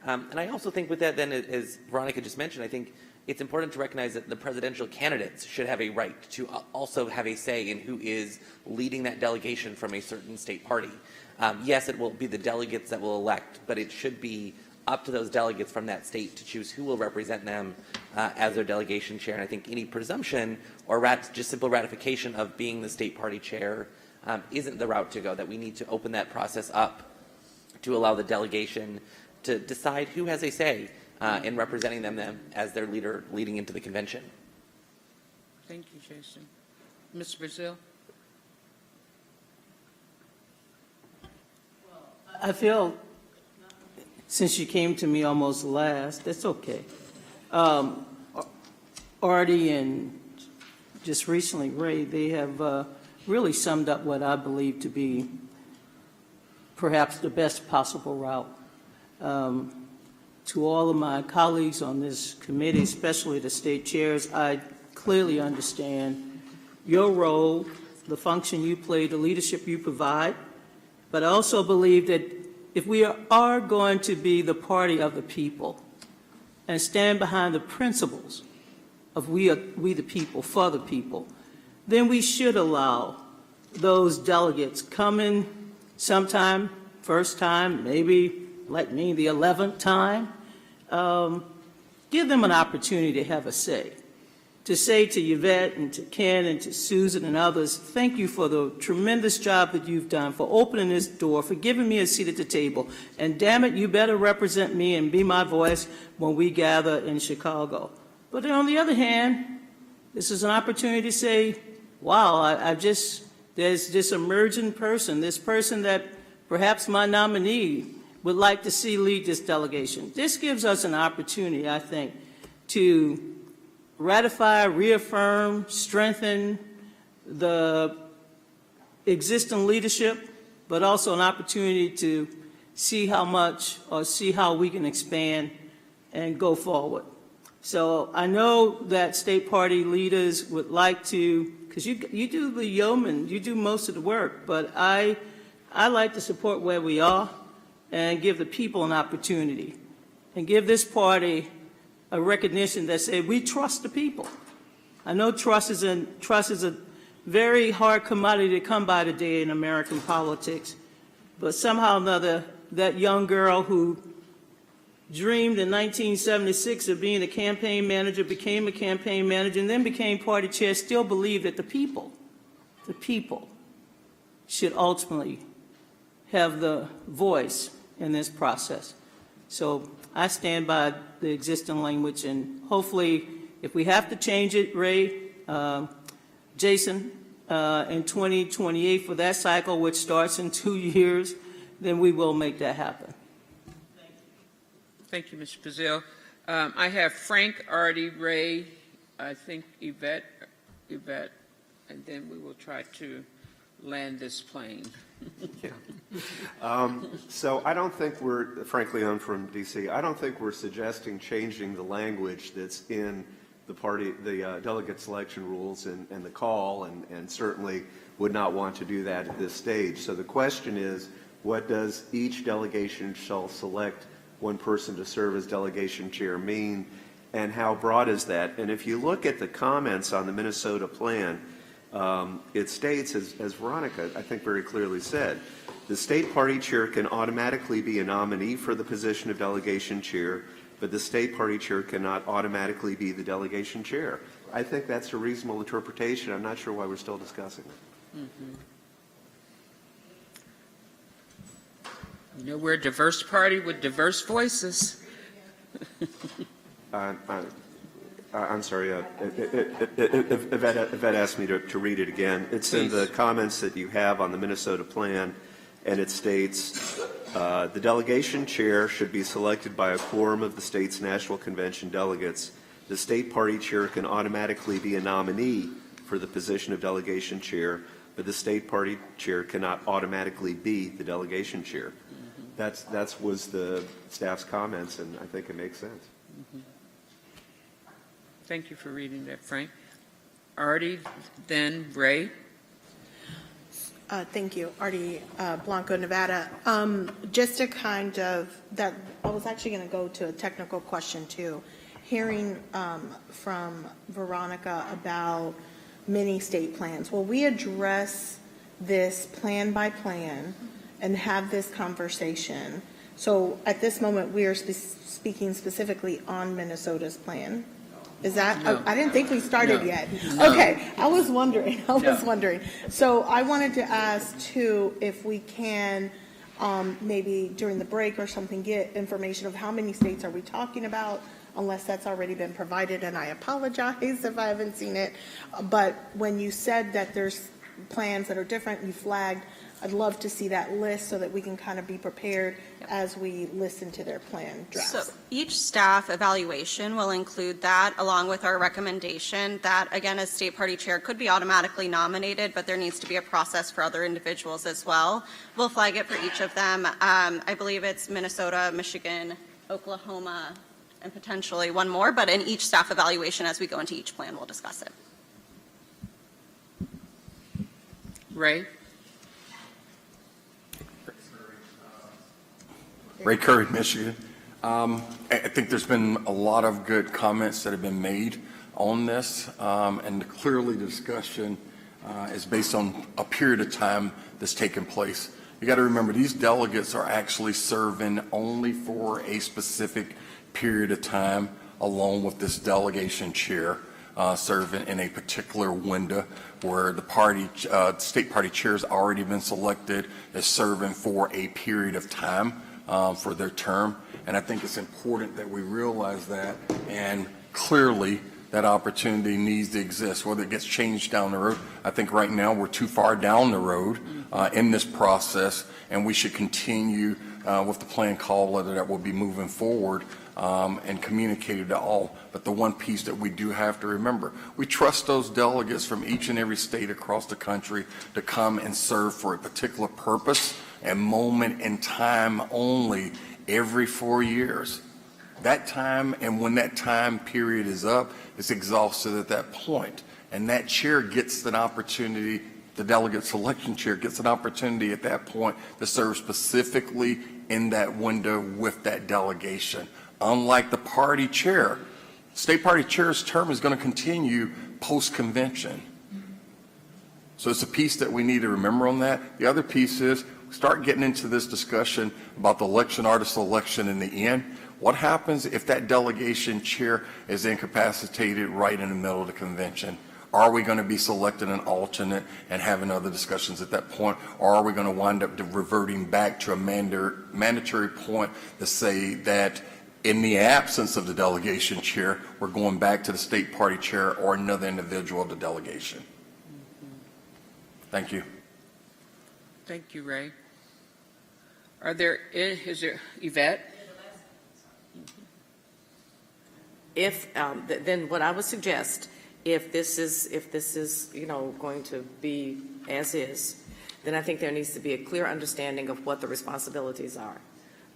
And I also think with that, then, as Veronica just mentioned, I think it's important to recognize that the presidential candidates should have a right to also have a say in who is leading that delegation from a certain state party. Yes, it will be the delegates that will elect, but it should be up to those delegates from that state to choose who will represent them as their delegation chair. And I think any presumption or just simple ratification of being the state party chair isn't the route to go, that we need to open that process up to allow the delegation to decide who has a say in representing them as their leader leading into the convention. Thank you, Jason. Mr. Brazil? I feel, since you came to me almost last, that's okay. Artie and just recently Ray, they have really summed up what I believe to be perhaps the best possible route. To all of my colleagues on this committee, especially the state chairs, I clearly understand your role, the function you play, the leadership you provide, but I also believe that if we are going to be the party of the people and stand behind the principles of we the people, for the people, then we should allow those delegates coming sometime, first time, maybe like me, the 11th time, give them an opportunity to have a say. To say to Yvette and to Ken and to Susan and others, thank you for the tremendous job that you've done, for opening this door, for giving me a seat at the table. And damn it, you better represent me and be my voice when we gather in Chicago. But then on the other hand, this is an opportunity to say, wow, there's this emerging person, this person that perhaps my nominee would like to see lead this delegation. This gives us an opportunity, I think, to ratify, reaffirm, strengthen the existing leadership, but also an opportunity to see how much or see how we can expand and go forward. So I know that state party leaders would like to, because you do the yeoman, you do most of the work, but I like to support where we are and give the people an opportunity and give this party a recognition that says we trust the people. I know trust is a very hard commodity to come by today in American politics, but somehow or another, that young girl who dreamed in 1976 of being a campaign manager, became a campaign manager, and then became party chair, still believed that the people should ultimately have the voice in this process. So I stand by the existing language, and hopefully, if we have to change it, Ray, Jason, in 2028 for that cycle, which starts in 2 years, then we will make that happen. Thank you, Mr. Brazil. I have Frank, Artie, Ray, I think Yvette, and then we will try to land this plane. So I don't think frankly, I'm from D.C., I don't think we're suggesting changing the language that's in the delegate selection rules and the call, and certainly would not want to do that at this stage. So the question is, what does each delegation shall select one person to serve as delegation chair mean, and how broad is that? And if you look at the comments on the Minnesota plan, it states, as Veronica, I think, very clearly said, the state party chair can automatically be a nominee for the position of delegation chair, but the state party chair cannot automatically be the delegation chair. I think that's a reasonable interpretation. I'm not sure why we're still discussing it. Mm-hmm. You know, we're a diverse party with diverse voices. I'm sorry, Yvette asked me to read it again. It's Please. In the comments that you have on the Minnesota plan, and it states, the delegation chair should be selected by a quorum of the state's national convention delegates. The state party chair can automatically be a nominee for the position of delegation chair, but the state party chair cannot automatically be the delegation chair. Mm-hmm. That was the staff's comments, and I think it makes sense. Mm-hmm. Thank you for reading that, Frank. Artie, then Ray. Thank you, Artie Blanco, Nevada. Just to kind of, that I was actually going to go to a technical question too. Hearing from Veronica about mini state plans, will we address this plan by plan and have this conversation? So at this moment, we are speaking specifically on Minnesota's plan. Is that? No. I didn't think we started No. yet. No. Okay, I was wondering. No. So I wanted to ask too if we can maybe during the break or something get information of how many states are we talking about, unless that's already been provided, and I apologize if I haven't seen it. But when you said that there's plans that are different, you flagged, I'd love to see that list so that we can kind of be prepared as we listen to their plan drafts. So each staff evaluation will include that, along with our recommendation that, again, as state party chair, could be automatically nominated, but there needs to be a process for other individuals as well. We'll flag it for each of them. I believe it's Minnesota, Michigan, Oklahoma, and potentially one more, but in each staff evaluation, as we go into each plan, we'll discuss it. Ray? Ray Curry, Michigan. I think there's been a lot of good comments that have been made on this, and clearly the discussion is based on a period of time that's taken place. You got to remember, these delegates are actually serving only for a specific period of time, along with this delegation chair serving in a particular window where the party, state party chair has already been selected, is serving for a period of time for their term. And I think it's important that we realize that, and clearly that opportunity needs to exist, whether it gets changed down the road. I think right now we're too far down the road in this process, and we should continue with the plan call letter that will be moving forward and communicated to all. But the one piece that we do have to remember, we trust those delegates from each and every state across the country to come and serve for a particular purpose and moment in time only every 4 years. That time, and when that time period is up, it's exhausted at that point. And that chair gets an opportunity, the delegate selection chair gets an opportunity at that point to serve specifically in that window with that delegation. Unlike the party chair, state party chair's term is going to continue post-convention. So it's a piece that we need to remember on that. The other piece is, start getting into this discussion about the election artist election in the end. What happens if that delegation chair is incapacitated right in the middle of the convention? Are we going to be selecting an alternate and having other discussions at that point? Or are we going to wind up reverting back to a mandatory point to say that in the absence of the delegation chair, we're going back to the state party chair or another individual of the delegation? Thank you. Thank you, Ray. Is there Yvette? If, then what I would suggest, if this is, going to be as is, then I think there needs to be a clear understanding of what the responsibilities are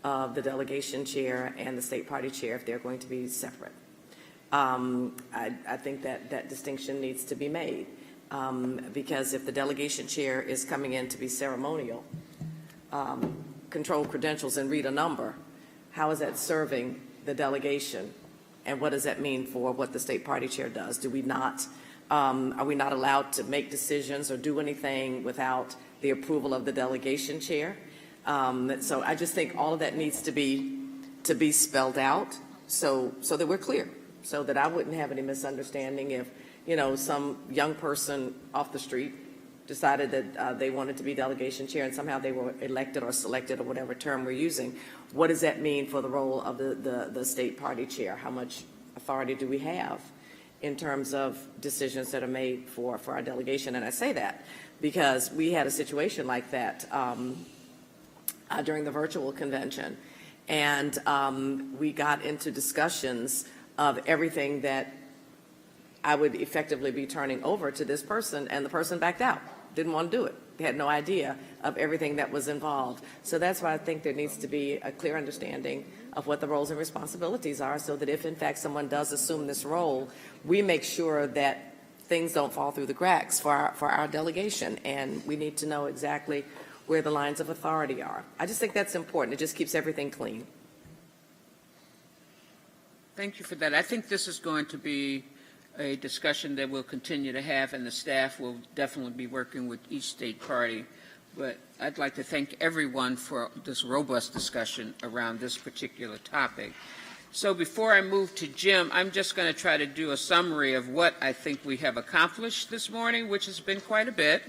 of the delegation chair and the state party chair if they're going to be separate. I think that distinction needs to be made because if the delegation chair is coming in to be ceremonial, control credentials and read a number, how is that serving the delegation? And what does that mean for what the state party chair does? Are we not allowed to make decisions or do anything without the approval of the delegation chair? So I just think all of that needs to be spelled out so that we're clear, so that I wouldn't have any misunderstanding if, some young person off the street decided that they wanted to be delegation chair and somehow they were elected or selected or whatever term we're using. What does that mean for the role of the state party chair? How much authority do we have in terms of decisions that are made for our delegation? And I say that because we had a situation like that during the virtual convention. And we got into discussions of everything that I would effectively be turning over to this person, and the person backed out, didn't want to do it. They had no idea of everything that was involved. So that's why I think there needs to be a clear understanding of what the roles and responsibilities are, so that if in fact someone does assume this role, we make sure that things don't fall through the cracks for our delegation, and we need to know exactly where the lines of authority are. I just think that's important. It just keeps everything clean. Thank you for that. I think this is going to be a discussion that we'll continue to have, and the staff will definitely be working with each state party. But I'd like to thank everyone for this robust discussion around this particular topic. So before I move to Jim, I'm just going to try to do a summary of what I think we have accomplished this morning, which has been quite a bit.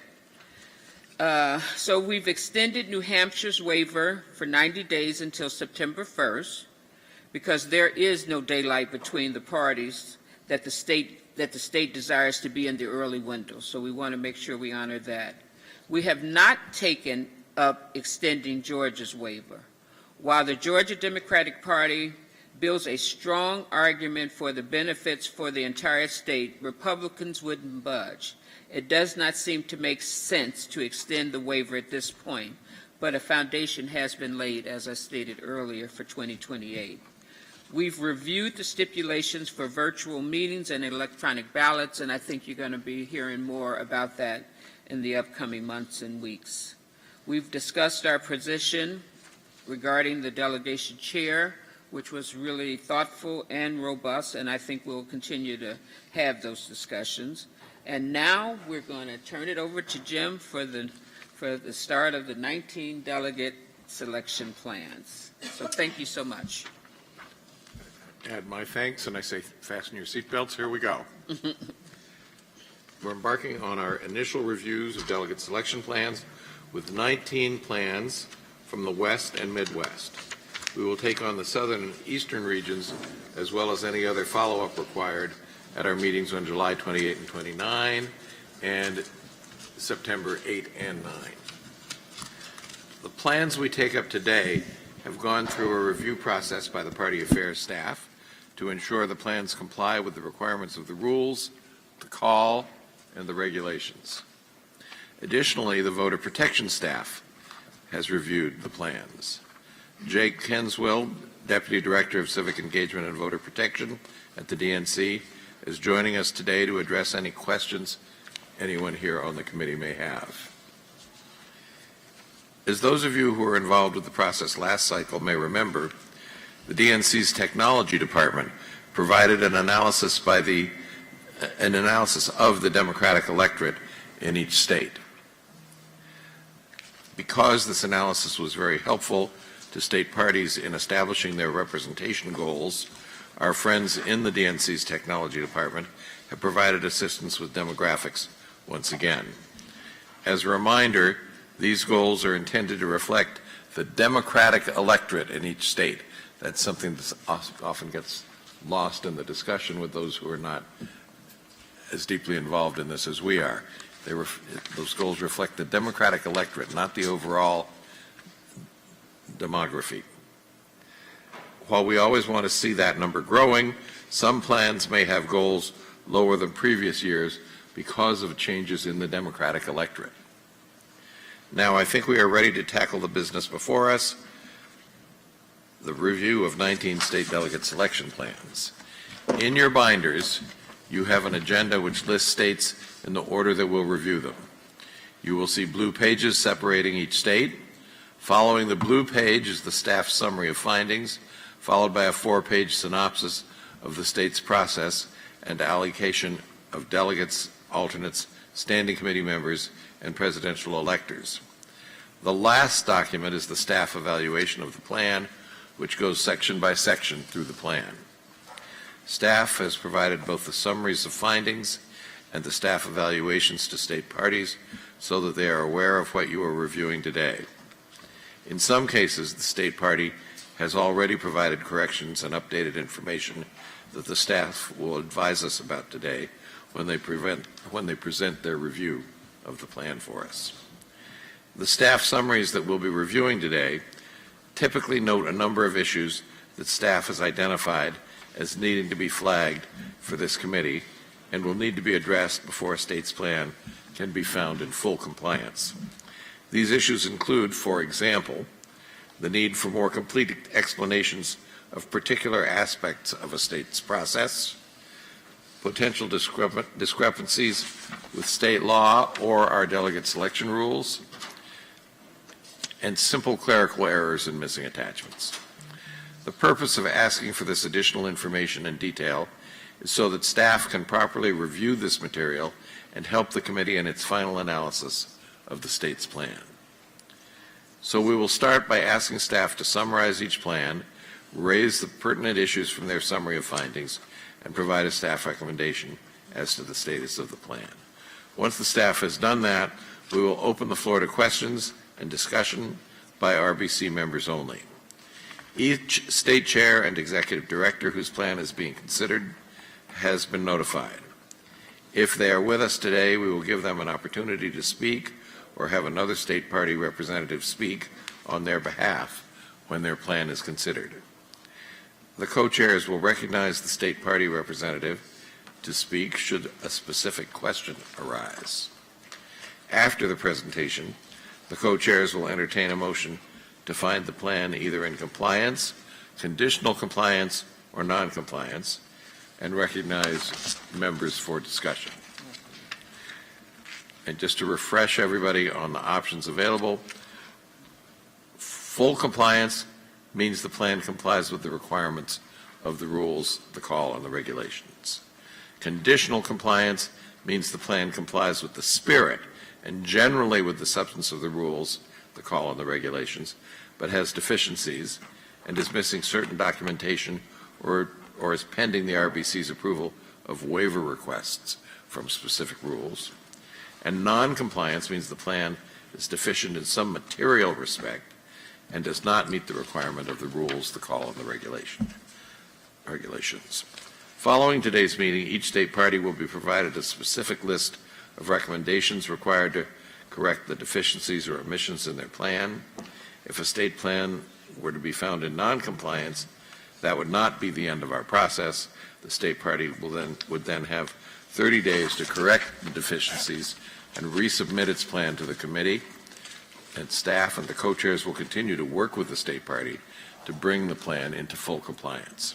So we've extended New Hampshire's waiver for 90 days until September 1st. because there is no daylight between the parties that the state desires to be in the early window. So we want to make sure we honor that. We have not taken up extending Georgia's waiver. While the Georgia Democratic Party builds a strong argument for the benefits for the entire state, Republicans wouldn't budge. It does not seem to make sense to extend the waiver at this point, but a foundation has been laid, as I stated earlier, for 2028. We've reviewed the stipulations for virtual meetings and electronic ballots, and I think you're going to be hearing more about that in the upcoming months and weeks. We've discussed our position regarding the delegation chair, which was really thoughtful and robust, and I think we'll continue to have those discussions. And now we're going to turn it over to Jim for the start of the 19 delegate selection plans. So thank you so much. Add my thanks, and I say fasten your seatbelts. Here we go. We're embarking on our initial reviews of delegate selection plans with 19 plans from the West and Midwest. We will take on the southern and eastern regions, as well as any other follow-up required at our meetings on July 28 and 29 and September 8 and 9. The plans we take up today have gone through a review process by the Party Affairs staff to ensure the plans comply with the requirements of the rules, the call, and the regulations. Additionally, the voter protection staff has reviewed the plans. Jake Kenswell, Deputy Director of Civic Engagement and Voter Protection at the DNC, is joining us today to address any questions anyone here on the committee may have. As those of you who were involved with the process last cycle may remember, the DNC's technology department provided an analysis of the Democratic electorate in each state. Because this analysis was very helpful to state parties in establishing their representation goals, our friends in the DNC's technology department have provided assistance with demographics once again. As a reminder, these goals are intended to reflect the Democratic electorate in each state. That's something that often gets lost in the discussion with those who are not as deeply involved in this as we are. Those goals reflect the Democratic electorate, not the overall demography. While we always want to see that number growing, some plans may have goals lower than previous years because of changes in the Democratic electorate. Now, I think we are ready to tackle the business before us, the review of 19 state delegate selection plans. In your binders, you have an agenda which lists states in the order that we'll review them. You will see blue pages separating each state. Following the blue page is the staff summary of findings, followed by a 4-page synopsis of the state's process and allocation of delegates, alternates, standing committee members, and presidential electors. The last document is the staff evaluation of the plan, which goes section by section through the plan. Staff has provided both the summaries of findings and the staff evaluations to state parties so that they are aware of what you are reviewing today. In some cases, the state party has already provided corrections and updated information that the staff will advise us about today when they present their review of the plan for us. The staff summaries that we'll be reviewing today typically note a number of issues that staff has identified as needing to be flagged for this committee and will need to be addressed before a state's plan can be found in full compliance. These issues include, for example, the need for more complete explanations of particular aspects of a state's process, potential discrepancies with state law or our delegate selection rules, and simple clerical errors and missing attachments. The purpose of asking for this additional information and detail is so that staff can properly review this material and help the committee in its final analysis of the state's plan. So we will start by asking staff to summarize each plan, raise the pertinent issues from their summary of findings, and provide a staff recommendation as to the status of the plan. Once the staff has done that, we will open the floor to questions and discussion by RBC members only. Each state chair and executive director whose plan is being considered has been notified. If they are with us today, we will give them an opportunity to speak or have another state party representative speak on their behalf when their plan is considered. The co-chairs will recognize the state party representative to speak should a specific question arise. After the presentation, the co-chairs will entertain a motion to find the plan either in compliance, conditional compliance, or non-compliance, and recognize members for discussion. And just to refresh everybody on the options available, full compliance means the plan complies with the requirements of the rules, the call, and the regulations. Conditional compliance means the plan complies with the spirit and generally with the substance of the rules, the call, and the regulations, but has deficiencies and is missing certain documentation or is pending the RBC's approval of waiver requests from specific rules. And non-compliance means the plan is deficient in some material respect and does not meet the requirement of the rules, the call, and the regulations. Following today's meeting, each state party will be provided a specific list of recommendations required to correct the deficiencies or omissions in their plan. If a state plan were to be found in non-compliance, that would not be the end of our process. The state party would then have 30 days to correct the deficiencies and resubmit its plan to the committee, and staff and the co-chairs will continue to work with the state party to bring the plan into full compliance.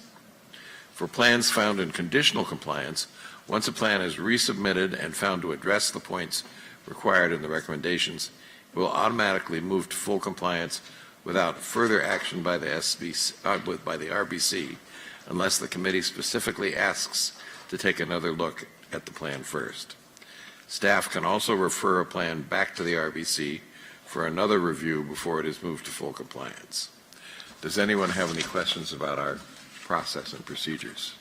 For plans found in conditional compliance, once a plan is resubmitted and found to address the points required in the recommendations, it will automatically move to full compliance without further action by the RBC, unless the committee specifically asks to take another look at the plan first. Staff can also refer a plan back to the RBC for another review before it is moved to full compliance. Does anyone have any questions about our process and procedures?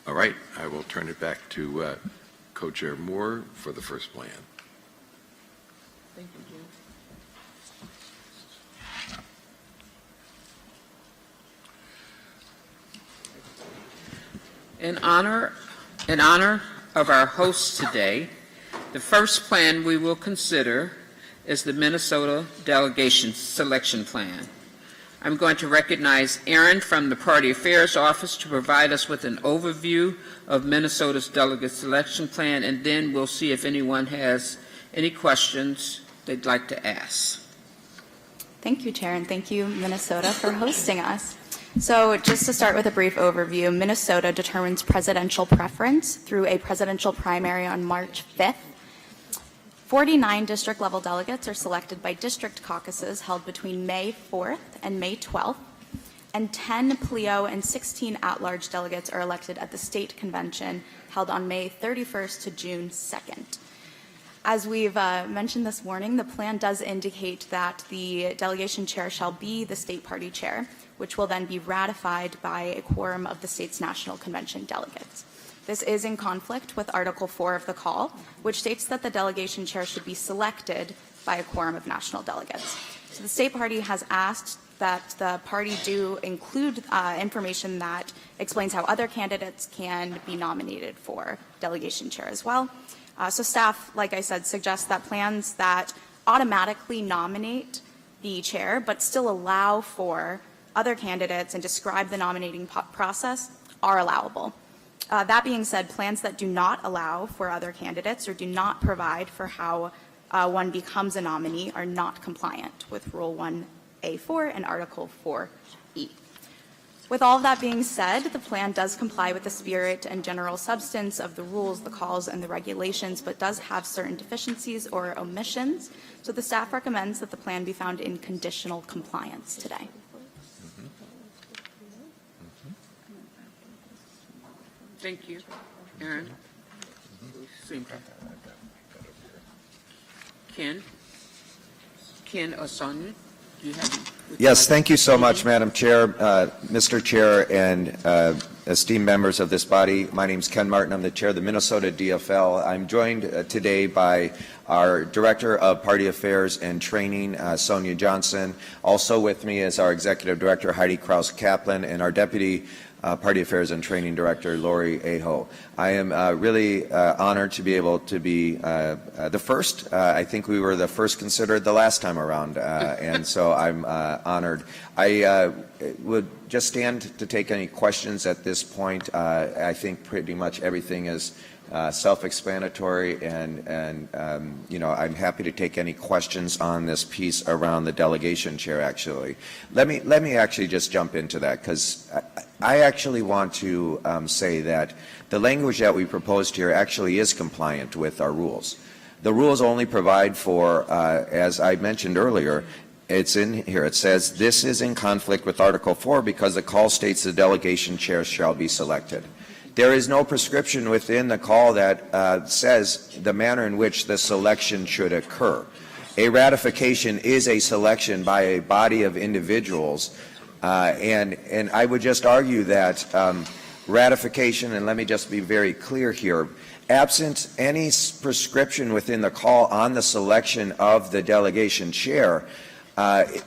All right, I will turn it back to Co-Chair Moore for the first plan. Thank you, Jim. In honor of our host today, the first plan we will consider is the Minnesota Delegation Selection Plan. I'm going to recognize Aaron from the Party Affairs Office to provide us with an overview of Minnesota's Delegate Selection Plan, and then we'll see if anyone has any questions they'd like to ask. Thank you, Chair, and thank you, Minnesota, for hosting us. So just to start with a brief overview, Minnesota determines presidential preference through a presidential primary on March 5th. 49 district-level delegates are selected by district caucuses held between May 4th and May 12th, and 10 PLEO and 16 at-large delegates are elected at the state convention held on May 31st to June 2nd. As we've mentioned this morning, the plan does indicate that the delegation chair shall be the state party chair, which will then be ratified by a quorum of the state's national convention delegates. This is in conflict with Article 4 of the call, which states that the delegation chair should be selected by a quorum of national delegates. So the state party has asked that the party do include information that explains how other candidates can be nominated for delegation chair as well. So staff, like I said, suggests that plans that automatically nominate the chair but still allow for other candidates and describe the nominating process are allowable. That being said, plans that do not allow for other candidates or do not provide for how one becomes a nominee are not compliant with Rule 1A4 and Article 4E. With all of that being said, the plan does comply with the spirit and general substance of the rules, the calls, and the regulations, but does have certain deficiencies or omissions. So the staff recommends that the plan be found in conditional compliance today. Thank you, Aaron. Ken or Sonia, do you have Yes, thank you so much, Madam Chair, Mr. Chair, and esteemed members of this body. My name is Ken Martin. I'm the chair of the Minnesota DFL. I'm joined today by our Director of Party Affairs and Training, Sonia Johnson. Also with me is our Executive Director, Heidi Krause-Kaplan, and our Deputy Party Affairs and Training Director, Lori Aho. I am really honored to be able to be the first. I think we were the first considered the last time around, and so I'm honored. I would just stand to take any questions at this point. I think pretty much everything is self-explanatory, and you know, I'm happy to take any questions on this piece around the delegation chair. Actually, let me actually just jump into that, because I actually want to say that the language that we proposed here actually is compliant with our rules. The rules only provide for, as I mentioned earlier, it's in here. It says this is in conflict with Article 4 because the call states the delegation chair shall be selected. There is no prescription within the call that says the manner in which the selection should occur. A ratification is a selection by a body of individuals, and I would just argue that ratification, and let me just be very clear here, absent any prescription within the call on the selection of the delegation chair,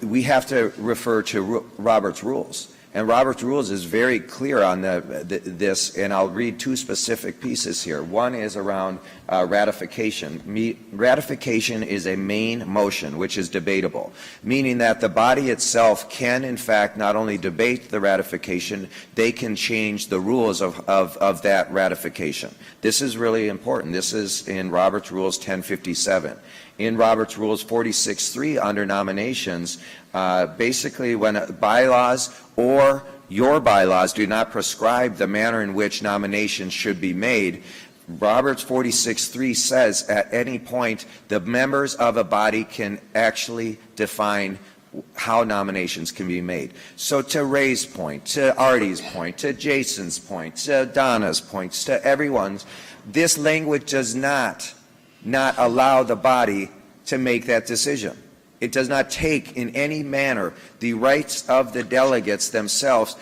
we have to refer to Robert's Rules. And Robert's Rules is very clear on this, and I'll read two specific pieces here. One is around ratification. Ratification is a main motion, which is debatable, meaning that the body itself can, in fact, not only debate the ratification, they can change the rules of that ratification. This is really important. This is in Robert's Rules 1057. In Robert's Rules 46.3 under nominations, basically when bylaws or your bylaws do not prescribe the manner in which nominations should be made, Robert's 46.3 says at any point the members of a body can actually define how nominations can be made. So to Ray's point, to Artie's point, to Jason's point, to Donna's points, to everyone's, this language does not allow the body to make that decision. It does not take in any manner the rights of the delegates themselves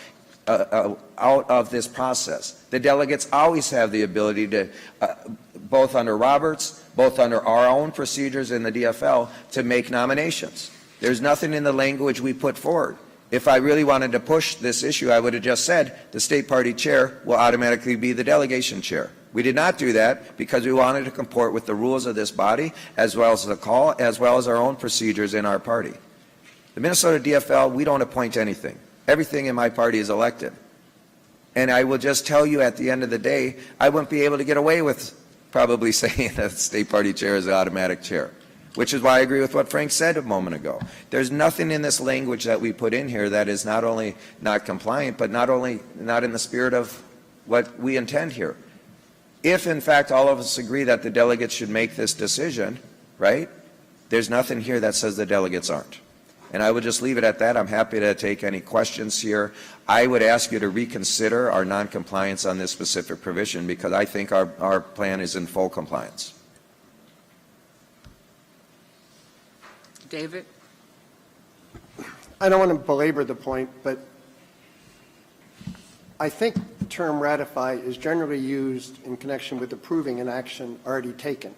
out of this process. The delegates always have the ability to, both under Roberts, both under our own procedures in the DFL, to make nominations. There's nothing in the language we put forward. If I really wanted to push this issue, I would have just said the state party chair will automatically be the delegation chair. We did not do that because we wanted to comport with the rules of this body, as well as the call, as well as our own procedures in our party. The Minnesota DFL, we don't appoint anything. Everything in my party is elected. And I will just tell you at the end of the day, I wouldn't be able to get away with probably saying that the state party chair is the automatic chair, which is why I agree with what Frank said a moment ago. There's nothing in this language that we put in here that is not only not compliant, but not in the spirit of what we intend here. If, in fact, all of us agree that the delegates should make this decision, right, there's nothing here that says the delegates aren't. And I would just leave it at that. I'm happy to take any questions here. I would ask you to reconsider our noncompliance on this specific provision, because I think our plan is in full compliance. David? I don't want to belabor the point, but I think the term ratify is generally used in connection with approving an action already taken,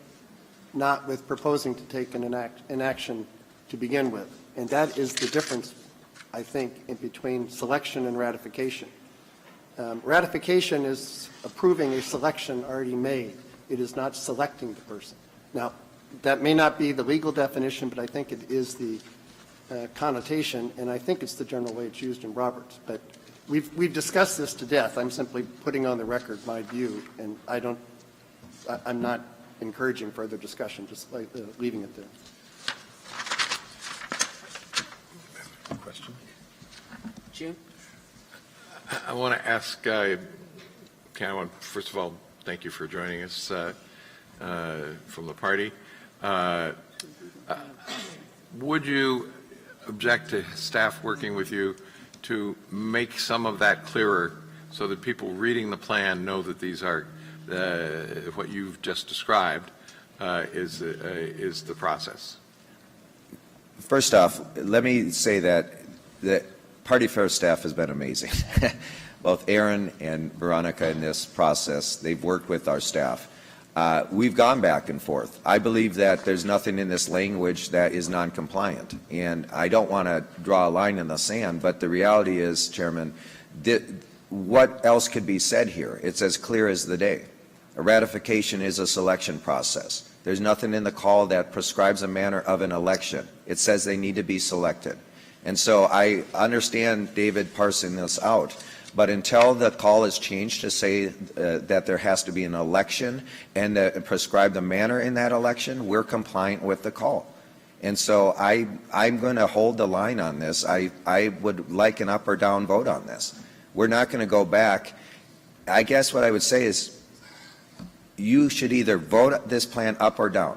not with proposing to take an action to begin with. And that is the difference, I think, in between selection and ratification. Ratification is approving a selection already made. It is not selecting the person. Now, that may not be the legal definition, but I think it is the connotation, and I think it's the general way it's used in Roberts. But we've discussed this to death. I'm simply putting on the record my view, and I'm not encouraging further discussion, just leaving it there. Question? Jim? I want to ask, first of all, thank you for joining us from the party. Would you object to staff working with you to make some of that clearer so that people reading the plan know that these are what you've just described is the process? First off, let me say that the Party Fair staff has been amazing. Both Aaron and Veronica in this process, they've worked with our staff. We've gone back and forth. I believe that there's nothing in this language that is non-compliant, and I don't want to draw a line in the sand, but the reality is, Chairman, what else could be said here? It's as clear as the day. A ratification is a selection process. There's nothing in the call that prescribes a manner of an election. It says they need to be selected. And so I understand David parsing this out, but until the call is changed to say that there has to be an election and prescribe the manner in that election, we're compliant with the call. And so I'm going to hold the line on this. I would like an up or down vote on this. We're not going to go back. I guess what I would say is you should either vote this plan up or down.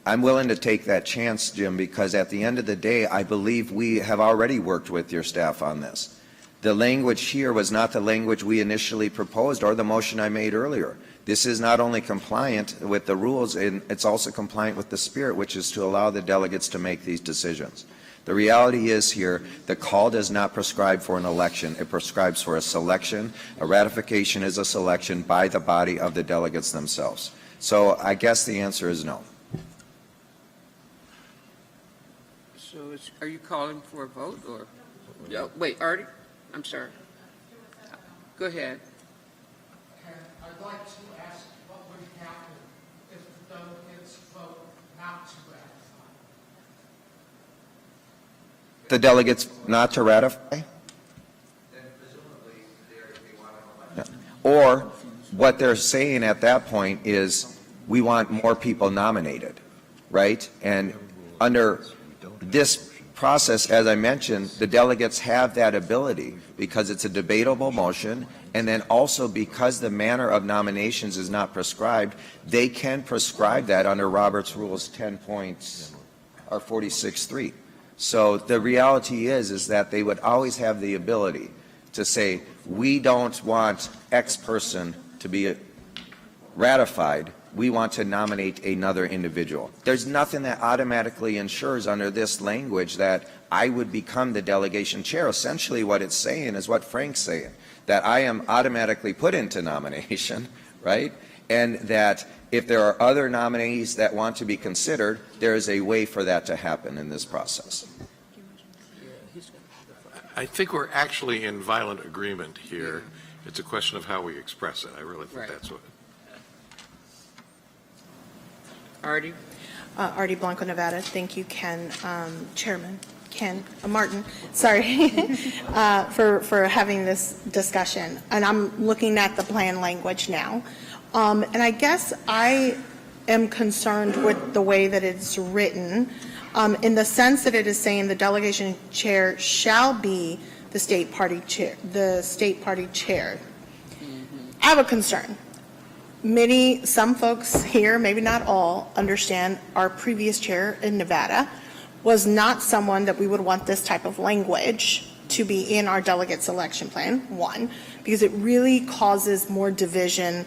I'm willing to take that chance, Jim, because at the end of the day, I believe we have already worked with your staff on this. The language here was not the language we initially proposed or the motion I made earlier. This is not only compliant with the rules, and it's also compliant with the spirit, which is to allow the delegates to make these decisions. The reality is here, the call does not prescribe for an election. It prescribes for a selection. A ratification is a selection by the body of the delegates themselves. So I guess the answer is no. So are you calling for a vote or? No, wait, Artie? I'm sorry. Go ahead. I'd like to ask what would happen if the delegates vote not to ratify? The delegates not to ratify? Then presumably or what they're saying at that point is we want more people nominated, right? And under this process, as I mentioned, the delegates have that ability because it's a debatable motion, and then also because the manner of nominations is not prescribed, they can prescribe that under Robert's Rules 10 points or 46.3. So the reality is that they would always have the ability to say, we don't want X person to be ratified. We want to nominate another individual. There's nothing that automatically ensures under this language that I would become the delegation chair. Essentially what it's saying is what Frank's saying, that I am automatically put into nomination, right? And that if there are other nominees that want to be considered, there is a way for that to happen in this process. I think we're actually in violent agreement here. It's a question of how we express it. I really think that's what. Artie? Artie Blanco, Nevada. Thank you, Ken, Chairman Ken Martin. Sorry for having this discussion. And I'm looking at the plan language now, and I guess I am concerned with the way that it's written, in the sense that it is saying the delegation chair shall be the state party chair. The state party chair. I have a concern. Some folks here, maybe not all, understand our previous chair in Nevada was not someone that we would want this type of language to be in our delegate selection plan, one, because it really causes more division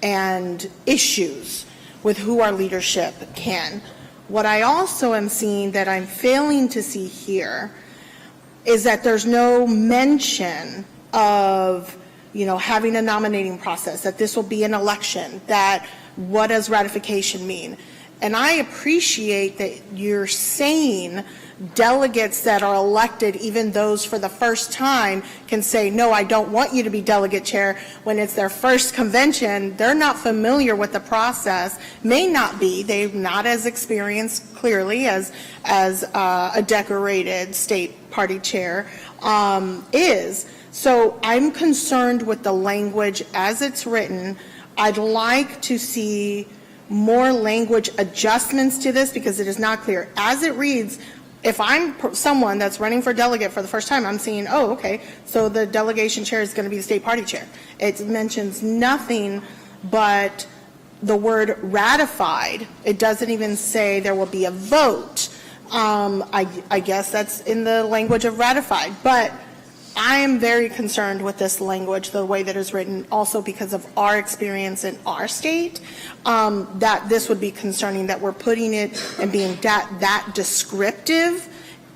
and issues with who our leadership can. What I also am seeing that I'm failing to see here is that there's no mention of having a nominating process, that this will be an election, that what does ratification mean? And I appreciate that you're saying delegates that are elected, even those for the first time, can say, no, I don't want you to be delegate chair. When it's their first convention, they're not familiar with the process, may not be, they're not as experienced clearly as a decorated state party chair is. So I'm concerned with the language as it's written. I'd like to see more language adjustments to this because it is not clear. As it reads, if I'm someone that's running for delegate for the first time, I'm seeing, oh, okay, so the delegation chair is going to be the state party chair. It mentions nothing but the word ratified. It doesn't even say there will be a vote. I guess that's in the language of ratified. But I am very concerned with this language, the way that it's written, also because of our experience in our state, that this would be concerning, that we're putting it and being that descriptive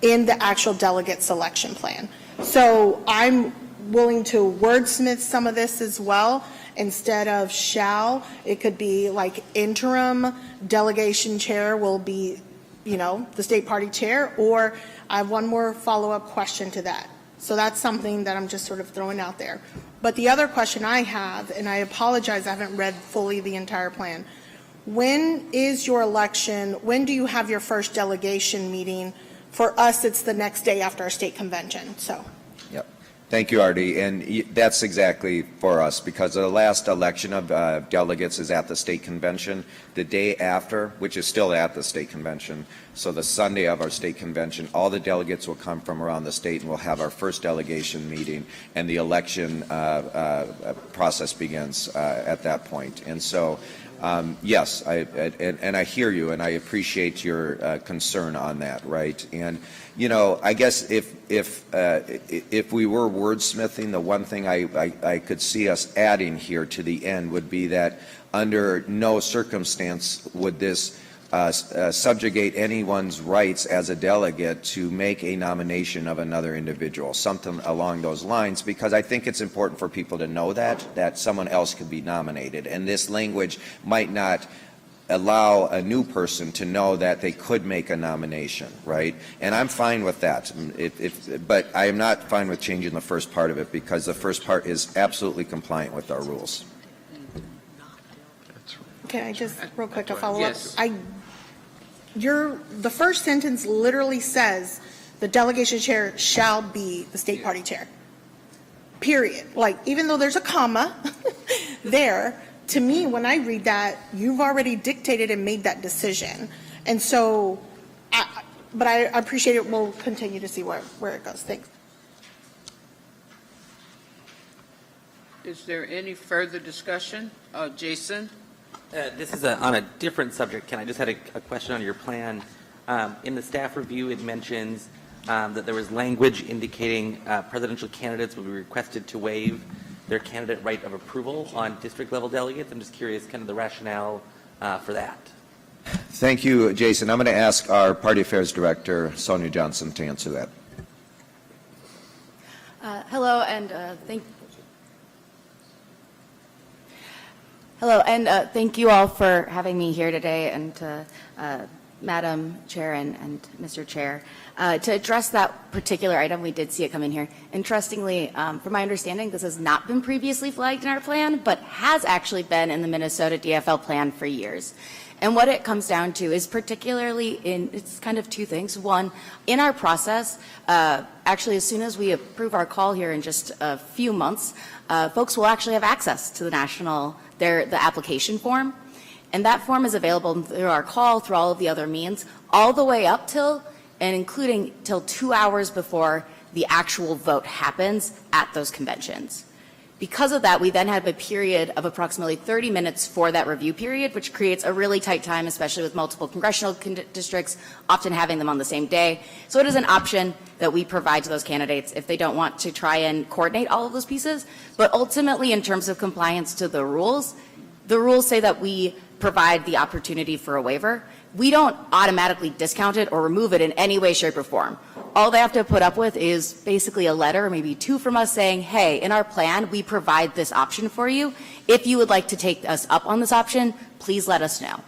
in the actual delegate selection plan. So I'm willing to wordsmith some of this as well. Instead of shall, it could be like interim delegation chair will be, the state party chair, or I have one more follow-up question to that. So that's something that I'm just sort of throwing out there. But the other question I have, and I apologize, I haven't read fully the entire plan. When is your election? When do you have your first delegation meeting? For us, it's the next day after our state convention. So. Yep. Thank you, Artie. And that's exactly for us, because the last election of delegates is at the state convention. The day after, which is still at the state convention, so the Sunday of our state convention, all the delegates will come from around the state, and we'll have our first delegation meeting, and the election process begins at that point. And so, yes, I hear you, and I appreciate your concern on that, right? And I guess if we were wordsmithing, the one thing I could see us adding here to the end would be that under no circumstance would this subjugate anyone's rights as a delegate to make a nomination of another individual, something along those lines, because I think it's important for people to know that someone else could be nominated. And this language might not allow a new person to know that they could make a nomination, right? And I'm fine with that. But I am not fine with changing the first part of it, because the first part is absolutely compliant with our rules. Can I just real quick a follow up? Yes. The first sentence literally says the delegation chair shall be the state party chair. Period. Like, even though there's a comma there, to me, when I read that, you've already dictated and made that decision. And so, but I appreciate it. We'll continue to see where it goes. Thanks. Is there any further discussion? Jason? This is on a different subject. Ken, I just had a question on your plan. In the staff review, it mentions that there was language indicating presidential candidates will be requested to waive their candidate right of approval on district-level delegates. I'm just curious, kind of the rationale for that. Thank you, Jason. I'm going to ask our Party Affairs Director, Sonia Johnson, to answer that. Hello, and thank you all for having me here today, and to Madam Chair and Mr. Chair. To address that particular item, we did see it come in here. Interestingly, from my understanding, this has not been previously flagged in our plan, but has actually been in the Minnesota DFL plan for years. And what it comes down to is particularly it's kind of two things. One, in our process, actually as soon as we approve our call here in just a few months, folks will actually have access to the application form. And that form is available through our call, through all of the other means, all the way up till and including till 2 hours before the actual vote happens at those conventions. Because of that, we then have a period of approximately 30 minutes for that review period, which creates a really tight time, especially with multiple congressional districts, often having them on the same day. So it is an option that we provide to those candidates if they don't want to try and coordinate all of those pieces. But ultimately, in terms of compliance to the rules say that we provide the opportunity for a waiver. We don't automatically discount it or remove it in any way, shape, or form. All they have to put up with is basically a letter, or maybe two from us, saying, hey, in our plan, we provide this option for you. If you would like to take us up on this option, please let us know.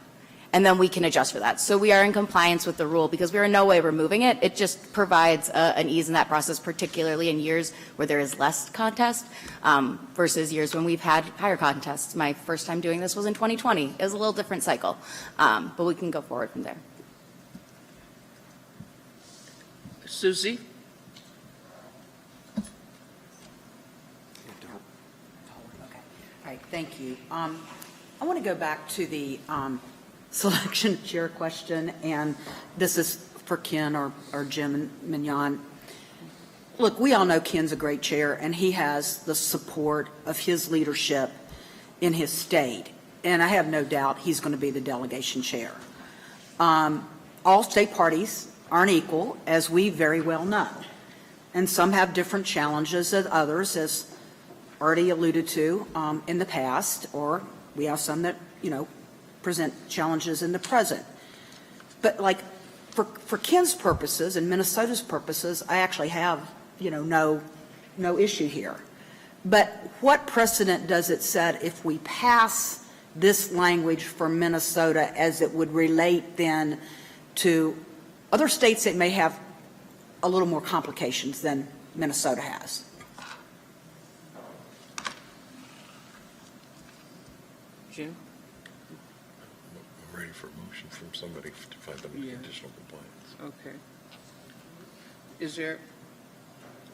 And then we can adjust for that. So we are in compliance with the rule because we are in no way removing it. It just provides an ease in that process, particularly in years where there is less contest versus years when we've had higher contests. My first time doing this was in 2020. It was a little different cycle, but we can go forward from there. Susie? All right, thank you. I want to go back to the selection chair question, and this is for Ken or Jim Mignon. Look, we all know Ken's a great chair, and he has the support of his leadership in his state, and I have no doubt he's going to be the delegation chair. All state parties aren't equal, as we very well know, and some have different challenges than others, as already alluded to in the past, or we have some that, present challenges in the present. But like for Ken's purposes and Minnesota's purposes, I actually have, no issue here. But what precedent does it set if we pass this language for Minnesota as it would relate then to other states that may have a little more complications than Minnesota has? Jim? I'm ready for a motion from somebody to find them in conditional compliance. Okay. Is there,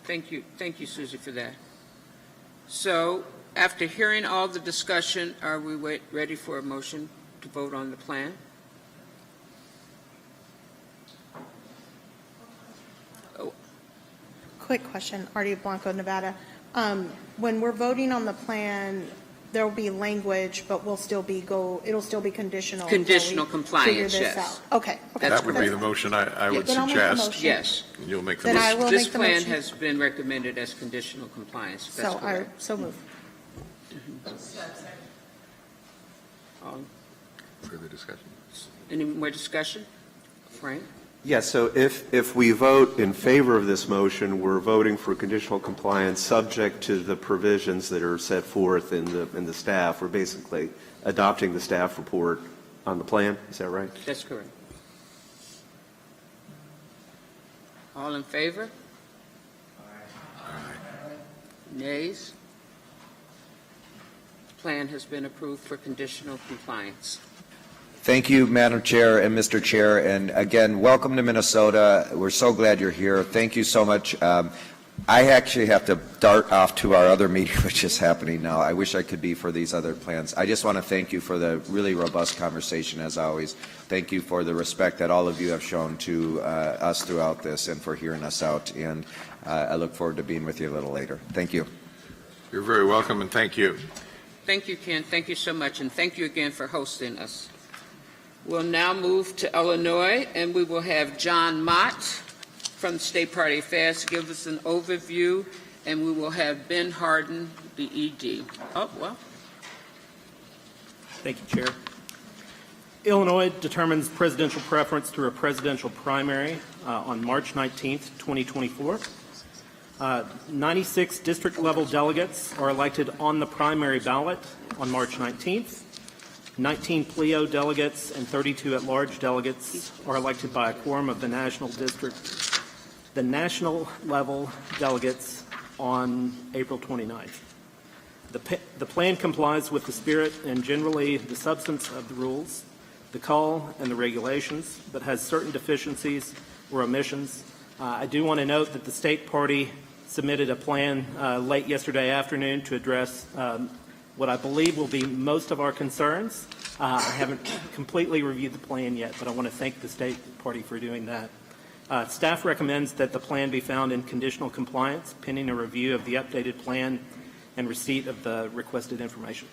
thank you, Susie, for that. So, after hearing all the discussion, are we ready for a motion to vote on the plan? Quick question, Artie Blanco, Nevada. When we're voting on the plan, there will be language, but it'll still be conditional. Conditional until we compliance, figure this yes. out. Okay. That would be the motion I would Then I'll make the suggest. motion. Yes. And you'll make the Then I motion. will This make the plan motion. has been recommended as conditional compliance. That's So correct. so move. Further discussion? Any more discussion? Frank? Yes, so if we vote in favor of this motion, we're voting for conditional compliance subject to the provisions that are set forth in the staff. We're basically adopting the staff report on the plan. Is that right? That's correct. All in favor? Nays? Plan has been approved for conditional compliance. Thank you, Madam Chair and Mr. Chair, and again, welcome to Minnesota. We're so glad you're here. Thank you so much. I actually have to dart off to our other meeting, which is happening now. I wish I could be for these other plans. I just want to thank you for the really robust conversation, as always. Thank you for the respect that all of you have shown to us throughout this and for hearing us out, and I look forward to being with you a little later. Thank you. You're very welcome, and thank you. Thank you, Ken. Thank you so much, and thank you again for hosting us. We'll now move to Illinois, and we will have John Mott from State Party Affairs to give us an overview, and we will have Ben Harden, the ED. Oh, well. Thank you, Chair. Illinois determines presidential preference through a presidential primary on March 19th, 2024. 96 district-level delegates are elected on the primary ballot on March 19th. 19 PLEO delegates and 32 at-large delegates are elected by a quorum of the national district, the national level delegates on April 29th. The plan complies with the spirit and generally the substance of the rules, the call, and the regulations, but has certain deficiencies or omissions. I do want to note that the state party submitted a plan late yesterday afternoon to address what I believe will be most of our concerns. I haven't completely reviewed the plan yet, but I want to thank the state party for doing that. Staff recommends that the plan be found in conditional compliance pending a review of the updated plan and receipt of the requested information.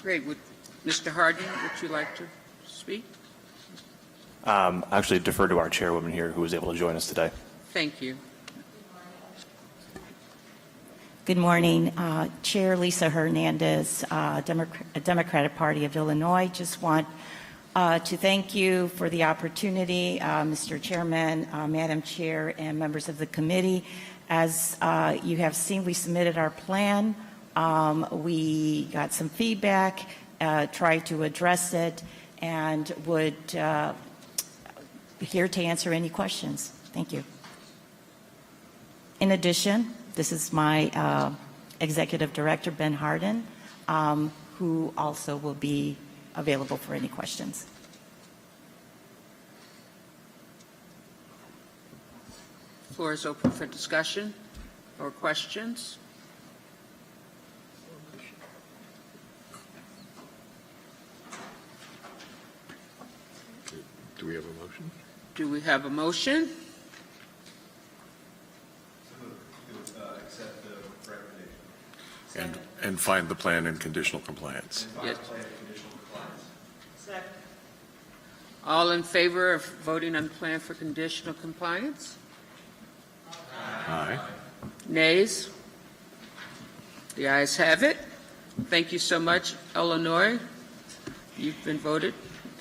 Great. Mr. Harden, would you like to speak? Actually defer to our chairwoman here who was able to join us today. Thank you. Good morning. Chair Lisa Hernandez, Democratic Party of Illinois. Just want to thank you for the opportunity, Mr. Chairman, Madam Chair, and members of the committee. As you have seen, we submitted our plan. We got some feedback, tried to address it, and would here to answer any questions. Thank you. In addition, this is my Executive Director, Ben Harden, who also will be available for any questions. The floor is open for discussion or questions. Do we have a motion? Do we have a motion? And find the plan in conditional compliance. Yes. All in favor of voting on the plan for conditional compliance? Aye. Nays? The ayes have it. Thank you so much, Illinois. You've been voted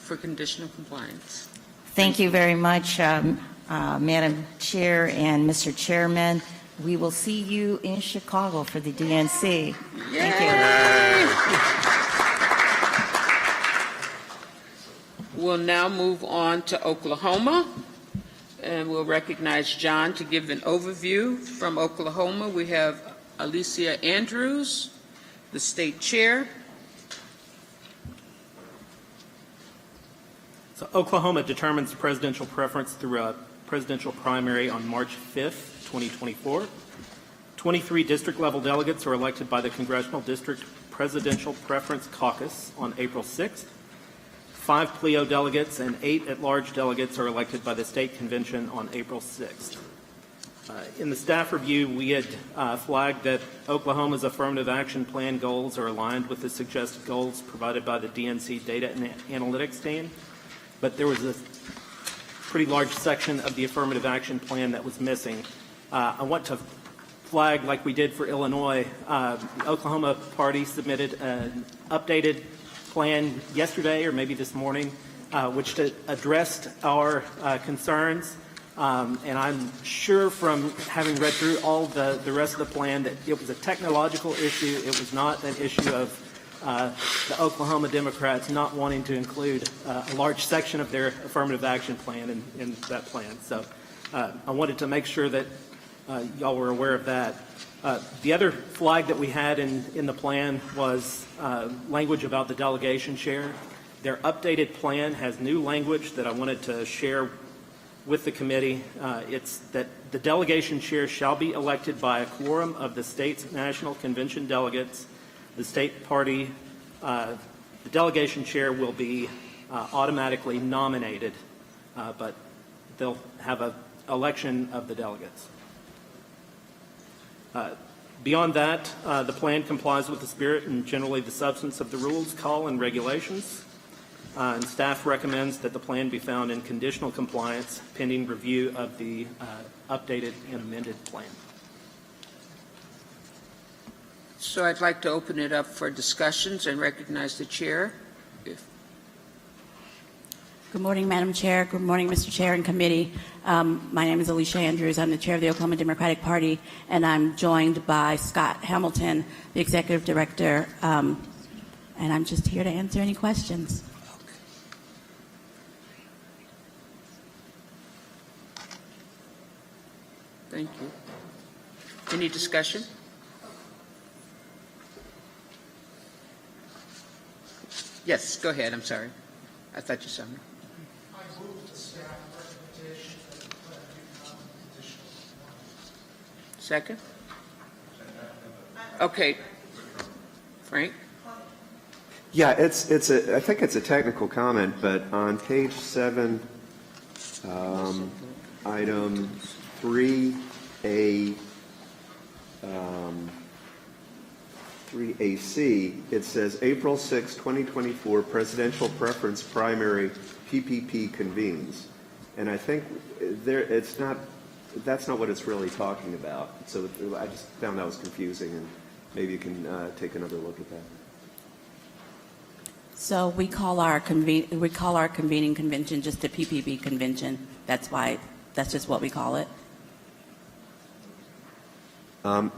for conditional compliance. Thank you very much, Madam Chair and Mr. Chairman. We will see you in Chicago for the DNC. Thank you. We'll now move on to Oklahoma, and we'll recognize John to give an overview from Oklahoma. We have Alicia Andrews, the state chair. So Oklahoma determines presidential preference through a presidential primary on March 5th, 2024. 23 district-level delegates are elected by the Congressional District Presidential Preference Caucus on April 6th. 5 PLEO delegates and 8 at-large delegates are elected by the State Convention on April 6th. In the staff review, we had flagged that Oklahoma's affirmative action plan goals are aligned with the suggested goals provided by the DNC data and analytics team, but there was a pretty large section of the affirmative action plan that was missing. I want to flag, like we did for Illinois, the Oklahoma party submitted an updated plan yesterday or maybe this morning, which addressed our concerns. And I'm sure from having read through all the rest of the plan that it was a technological issue. It was not an issue of the Oklahoma Democrats not wanting to include a large section of their affirmative action plan in that plan. So I wanted to make sure that y'all were aware of that. The other flag that we had in the plan was language about the delegation chair. Their updated plan has new language that I wanted to share with the committee. It's that the delegation chair shall be elected by a quorum of the state's national convention delegates. The state party, the delegation chair will be automatically nominated, but they'll have an election of the delegates. Beyond that, the plan complies with the spirit and generally the substance of the rules, call, and regulations. And staff recommends that the plan be found in conditional compliance pending review of the updated and amended plan. So I'd like to open it up for discussions and recognize the chair. Good morning, Madam Chair. Good morning, Mr. Chair and committee. My name is Alicia Andrews. I'm the chair of the Oklahoma Democratic Party, and I'm joined by Scott Hamilton, the executive director, and I'm just here to answer any questions. Thank you. Any discussion? Yes, go ahead. I'm sorry. I thought you saw me. I move the staff recommendation that the plan be found in conditional compliance. Second? Okay. Frank? Yeah, I think it's a technical comment, but on page 7, item 3A, 3AC, it says April 6, 2024, presidential preference primary PPP convenes. And I think that's not what it's really talking about. So I just found that was confusing, and maybe you can take another look at that. So we call our convening convention just a PPP convention. That's just what we call it.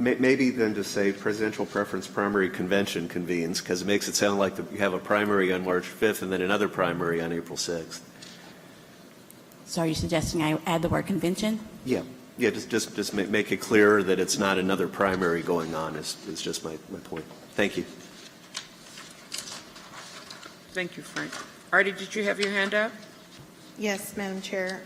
Maybe then to say presidential preference primary convention convenes, because it makes it sound like you have a primary on March 5th and then another primary on April 6th. So are you suggesting I add the word convention? Yeah, just make it clearer that it's not another primary going on is just my point. Thank you. Thank you, Frank. Artie, did you have your hand up? Yes, Madam Chair.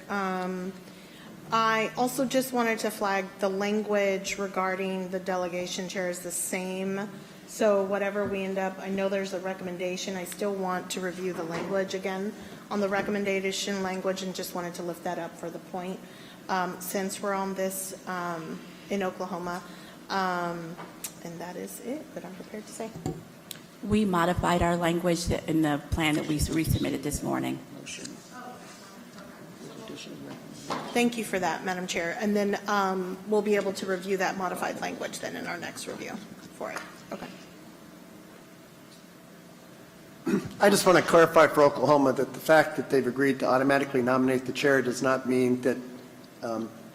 I also just wanted to flag the language regarding the delegation chair is the same. So whatever we end up, I know there's a recommendation. I still want to review the language again on the recommendation language and just wanted to lift that up for the point since we're on this in Oklahoma. And that is it that I'm prepared to say. We modified our language in the plan that we resubmitted this morning. Thank you for that, Madam Chair. And then we'll be able to review that modified language then in our next review for it. Okay. I just want to clarify for Oklahoma that the fact that they've agreed to automatically nominate the chair does not mean that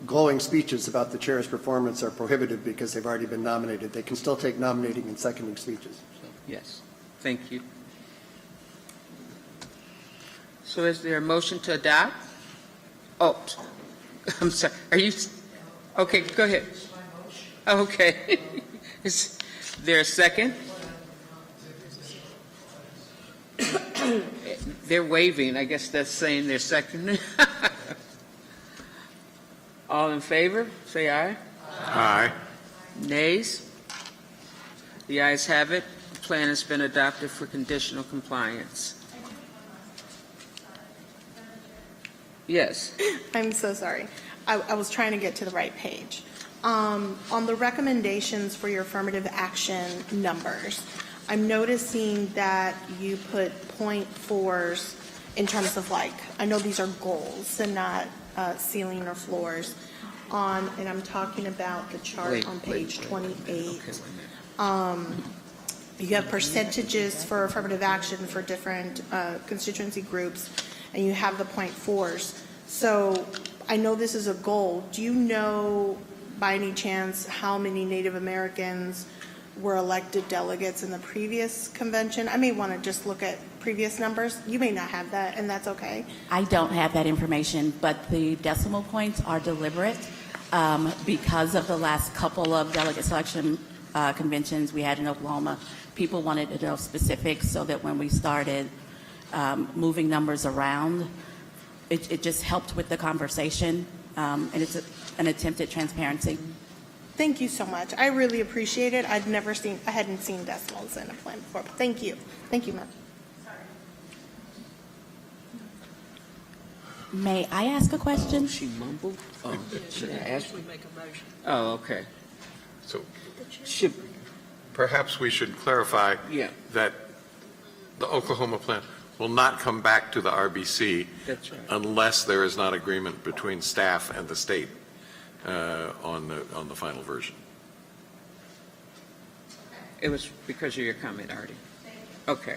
glowing speeches about the chair's performance are prohibited because they've already been nominated. They can still take nominating and seconding speeches. Yes, thank you. So is there a motion to adopt? Oh, I'm sorry, are you, okay, go ahead. Okay. Is there a second? They're waving, I guess that's saying they're second. All in favor, say aye. Aye. Nays? The ayes have it. The plan has been adopted for conditional compliance. Yes. I'm so sorry. I was trying to get to the right page. On the recommendations for your affirmative action numbers, I'm noticing that you put .4s in terms of I know these are goals and not ceiling or floors and I'm talking about the chart on page 28. You have percentages for affirmative action for different constituency groups, and you have the .4s. So I know this is a goal. Do you know by any chance how many Native Americans were elected delegates in the previous convention? I may want to just look at previous numbers. You may not have that, and that's okay. I don't have that information, but the decimal points are deliberate because of the last couple of delegate selection conventions we had in Oklahoma. People wanted to know specifics so that when we started moving numbers around, it just helped with the conversation, and it's an attempt at transparency. Thank you so much. I really appreciate it. I hadn't seen decimals in a plan before. But thank you. Thank you, ma'am. May I ask a question? She mumbled? Oh, should I ask? Oh, okay. So Should, perhaps we should clarify yeah, that the Oklahoma plan will not come back to the RBC that's right. unless there is not agreement between staff and the state on the final version. It was because of your comment, Artie. Okay.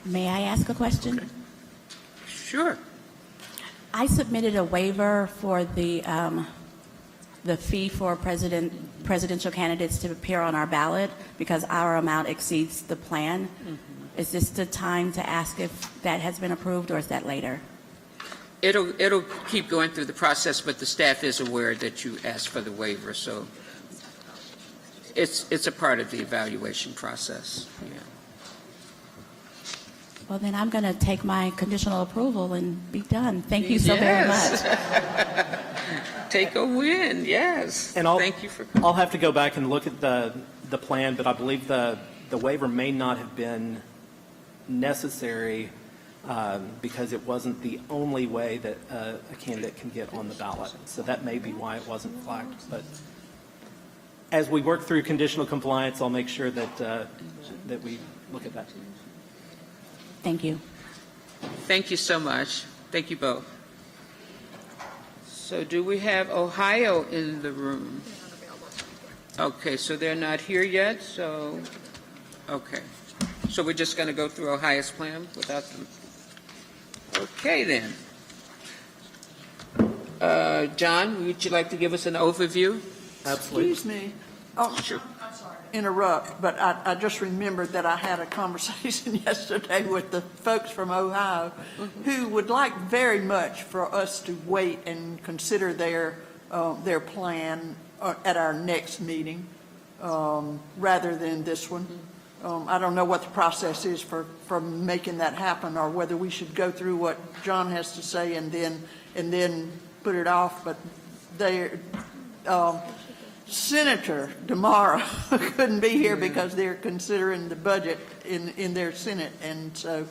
May I ask a question? Okay. Sure. I submitted a waiver for the fee for presidential candidates to appear on our ballot because our amount exceeds the plan. Mm-hmm. Is this the time to ask if that has been approved, or is that later? It'll keep going through the process, but the staff is aware that you asked for the waiver, so it's a part of the evaluation process. Yeah. Well, then I'm going to take my conditional approval and be done. Thank you so very much. Take a win, yes. And thank you for. I'll have to go back and look at the plan, but I believe the waiver may not have been necessary because it wasn't the only way that a candidate can get on the ballot. So that may be why it wasn't flagged. But as we work through conditional compliance, I'll make sure that that we look at that. Thank you. Thank you so much. Thank you both. So do we have Ohio in the room? Okay, so they're not here yet, so, okay. So we're just going to go through Ohio's plan without them? Okay, then. John, would you like to give us an overview? Absolutely. Excuse me. Oh, sure. Interrupt, but I just remembered that I had a conversation yesterday with the folks from Ohio who would like very much for us to wait and consider their plan at our next meeting rather than this one. I don't know what the process is for making that happen, or whether we should go through what John has to say and then put it off. But Senator DeMara couldn't be here because they're considering the budget in their Senate, and so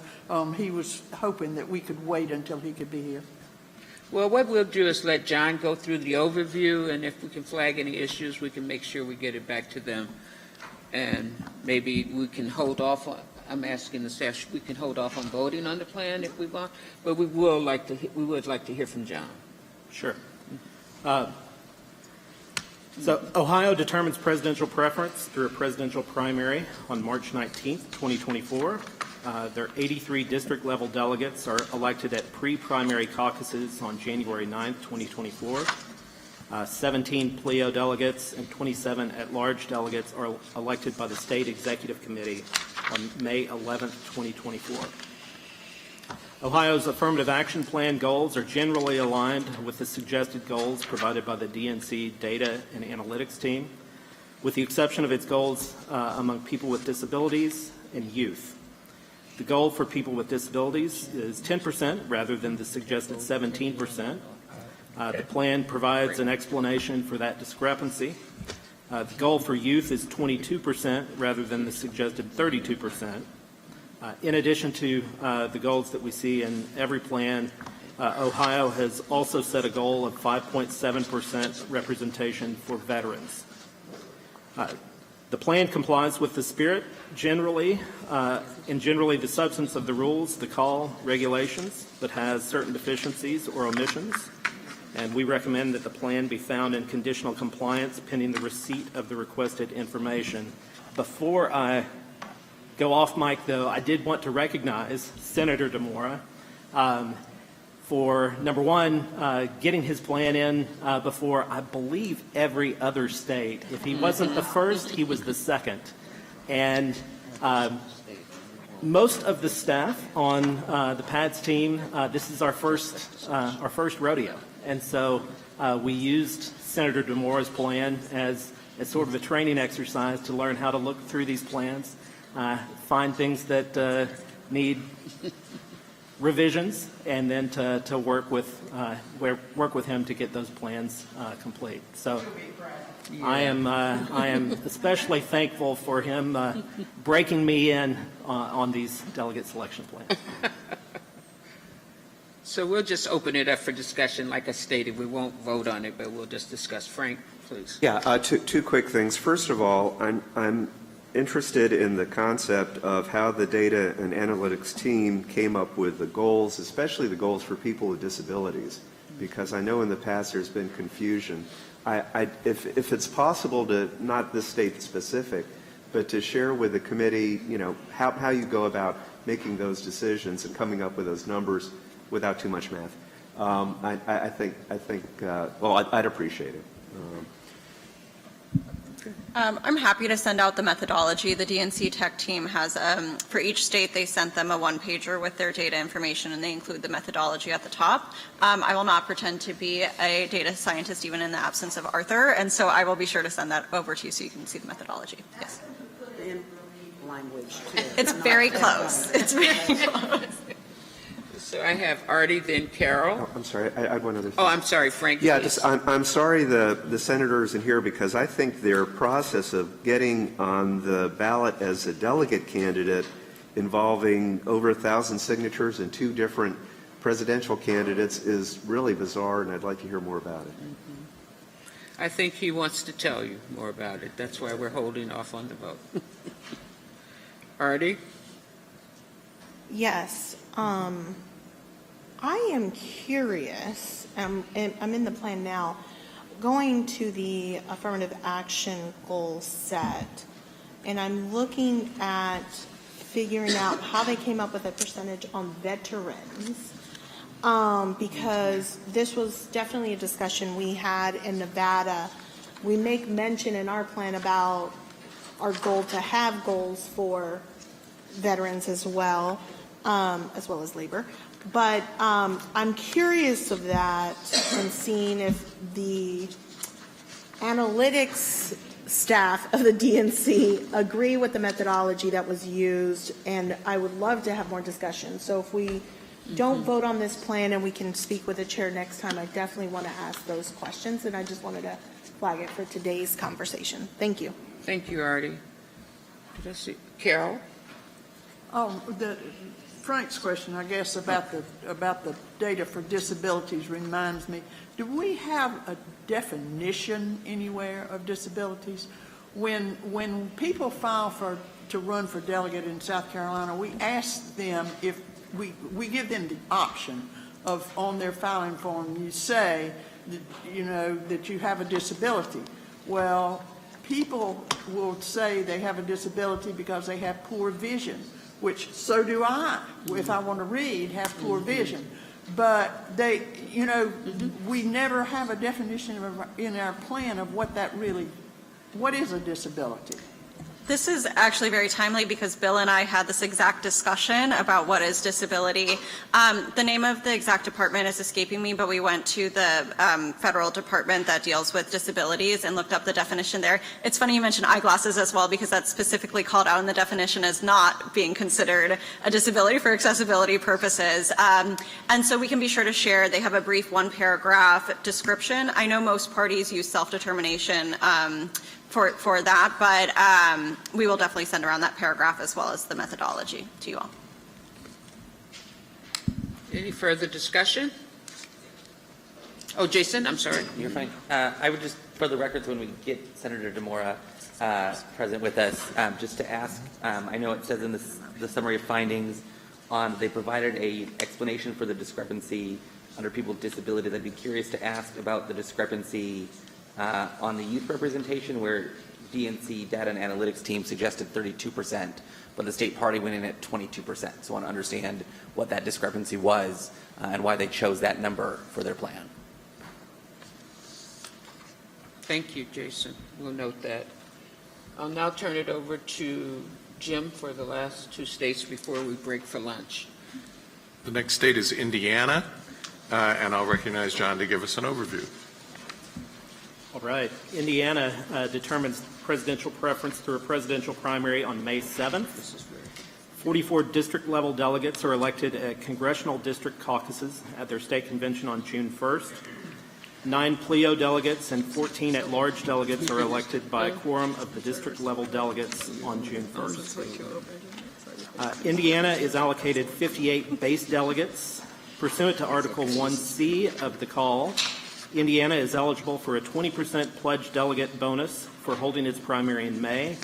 he was hoping that we could wait until he could be here. Well, what we'll do is let John go through the overview, and if we can flag any issues, we can make sure we get it back to them. And maybe we can hold off on, I'm asking the staff, we can hold off on voting on the plan if we want, but we would like to hear from John. Sure. So Ohio determines presidential preference through a presidential primary on March 19th, 2024. Their 83 district-level delegates are elected at pre-primary caucuses on January 9th, 2024. 17 PLEO delegates and 27 at-large delegates are elected by the State Executive Committee on May 11th, 2024. Ohio's affirmative action plan goals are generally aligned with the suggested goals provided by the DNC Data and Analytics team, with the exception of its goals among people with disabilities and youth. The goal for people with disabilities is 10% rather than the suggested 17%. The plan provides an explanation for that discrepancy. The goal for youth is 22% rather than the suggested 32%. In addition to the goals that we see in every plan, Ohio has also set a goal of 5.7% representation for veterans. The plan complies with the spirit generally the substance of the rules, the call, regulations, but has certain deficiencies or omissions. And we recommend that the plan be found in conditional compliance pending the receipt of the requested information. Before I go off mic, though, I did want to recognize Senator DeMora for, number one, getting his plan in before, I believe, every other state. If he wasn't the first, he was the second. And most of the staff on the PADS team, this is our first rodeo. And so we used Senator DeMora's plan as sort of a training exercise to learn how to look through these plans, find things that need revisions, and then to work with him to get those plans complete. So I am especially thankful for him breaking me in on these delegate selection plans. So we'll just open it up for discussion. Like I stated, we won't vote on it, but we'll just discuss. Frank, please. Yeah, two quick things. First of all, I'm interested in the concept of how the data and analytics team came up with the goals, especially the goals for people with disabilities, because I know in the past there's been confusion. If it's possible to, not this state specific, but to share with the committee, how you go about making those decisions and coming up with those numbers without too much math. I think, I'd appreciate it. I'm happy to send out the methodology. The DNC tech team has, for each state, they sent them a one-pager with their data information, and they include the methodology at the top. I will not pretend to be a data scientist even in the absence of Arthur, and so I will be sure to send that over to you so you can see the methodology. Yes. In language, too. It's very close. It's very close. So I have Artie, then Carol. Oh, I'm sorry, I had one other thing. Oh, I'm sorry, Frank. Yeah, please. I'm sorry the senator isn't here because I think their process of getting on the ballot as a delegate candidate involving over 1,000 signatures and 2 different presidential candidates is really bizarre, and I'd like to hear more about it. I think he wants to tell you more about it. That's why we're holding off on the vote. Artie? Yes. I am curious, and I'm in the plan now, going to the affirmative action goal set, and I'm looking at figuring out how they came up with a percentage on veterans, because this was definitely a discussion we had in Nevada. We make mention in our plan about our goal to have goals for veterans as well as labor. But I'm curious of that and seeing if the analytics staff of the DNC agree with the methodology that was used, and I would love to have more discussion. So if we don't vote on this plan and we can speak with the chair next time, I definitely want to ask those questions, and I just wanted to flag it for today's conversation. Thank you. Thank you, Artie. Did I see Carol? Frank's question, I guess, about the data for disabilities reminds me, do we have a definition anywhere of disabilities? When people file to run for delegate in South Carolina, we ask them if we give them the option of, on their filing form, you say that, that you have a disability. Well, people will say they have a disability because they have poor vision, which so do I, if I want to read, have poor vision. But they, you know, we never have a definition in our plan of what that really, what is a disability? This is actually very timely because Bill and I had this exact discussion about what is disability. The name of the exact department is escaping me, but we went to the federal department that deals with disabilities and looked up the definition there. It's funny you mentioned eyeglasses as well because that's specifically called out in the definition as not being considered a disability for accessibility purposes. And so we can be sure to share, they have a brief one-paragraph description. I know most parties use self-determination for that, but we will definitely send around that paragraph as well as the methodology to you all. Any further discussion? Oh, Jason, I'm sorry. You're fine. I would just, for the records, when we get Senator DeMora present with us, just to ask, I know it says in the summary of findings they provided a explanation for the discrepancy under people with disabilities. I'd be curious to ask about the discrepancy on the youth representation, where DNC data and analytics team suggested 32%, but the state party went in at 22%. So I want to understand what that discrepancy was and why they chose that number for their plan. Thank you, Jason. We'll note that. I'll now turn it over to Jim for the last two states before we break for lunch. The next state is Indiana, and I'll recognize John to give us an overview. All right. Indiana determines presidential preference through a presidential primary on May 7th. 44 district-level delegates are elected at congressional district caucuses at their state convention on June 1st. 9 PLEO delegates and 14 at-large delegates are elected by a quorum of the district-level delegates on June 1st. Indiana is allocated 58 base delegates. Pursuant to Article 1C of the call, Indiana is eligible for a 20% pledged delegate bonus for holding its primary in May.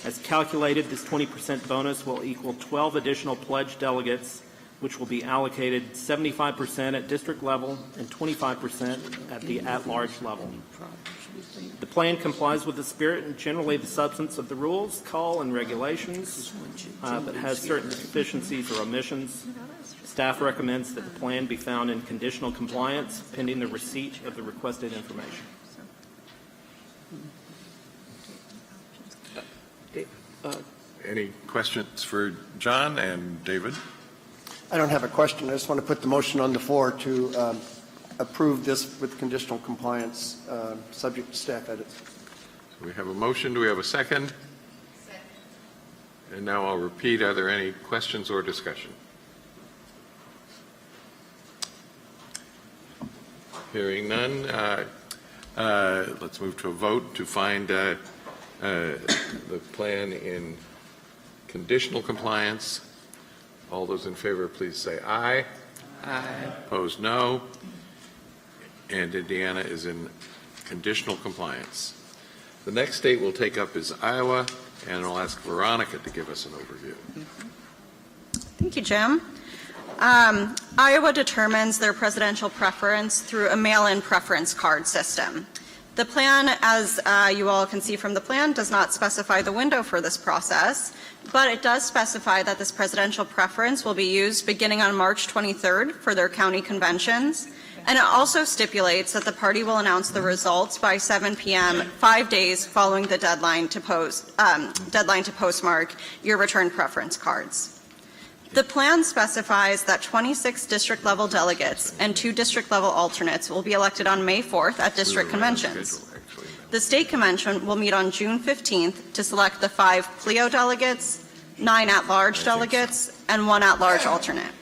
As calculated, this 20% bonus will equal 12 additional pledged delegates, which will be allocated 75% at district level and 25% at the at-large level. The plan complies with the spirit and generally the substance of the rules, call, and regulations, but has certain deficiencies or omissions. Staff recommends that the plan be found in conditional compliance pending the receipt of the requested information. Any questions for John and David? I don't have a question. I just want to put the motion on the floor to approve this with conditional compliance, subject to staff edits. So we have a motion. Do we have a second? Second. And now I'll repeat. Are there any questions or discussion? Hearing none, let's move to a vote to find the plan in conditional compliance. All those in favor, please say aye. Aye. Opposed, no. And Indiana is in conditional compliance. The next state we'll take up is Iowa, and I'll ask Veronica to give us an overview. Thank you, Jim. Iowa determines their presidential preference through a mail-in preference card system. The plan, as you all can see from the plan, does not specify the window for this process, but it does specify that this presidential preference will be used beginning on March 23rd for their county conventions, and it also stipulates that the party will announce the results by 7 p.m. 5 days following the deadline to postmark your return preference cards. The plan specifies that 26 district-level delegates and 2 district-level alternates will be elected on May 4th at district conventions. The state convention will meet on June 15th to select the 5 PLEO delegates, 9 at-large delegates, and 1 at-large alternate.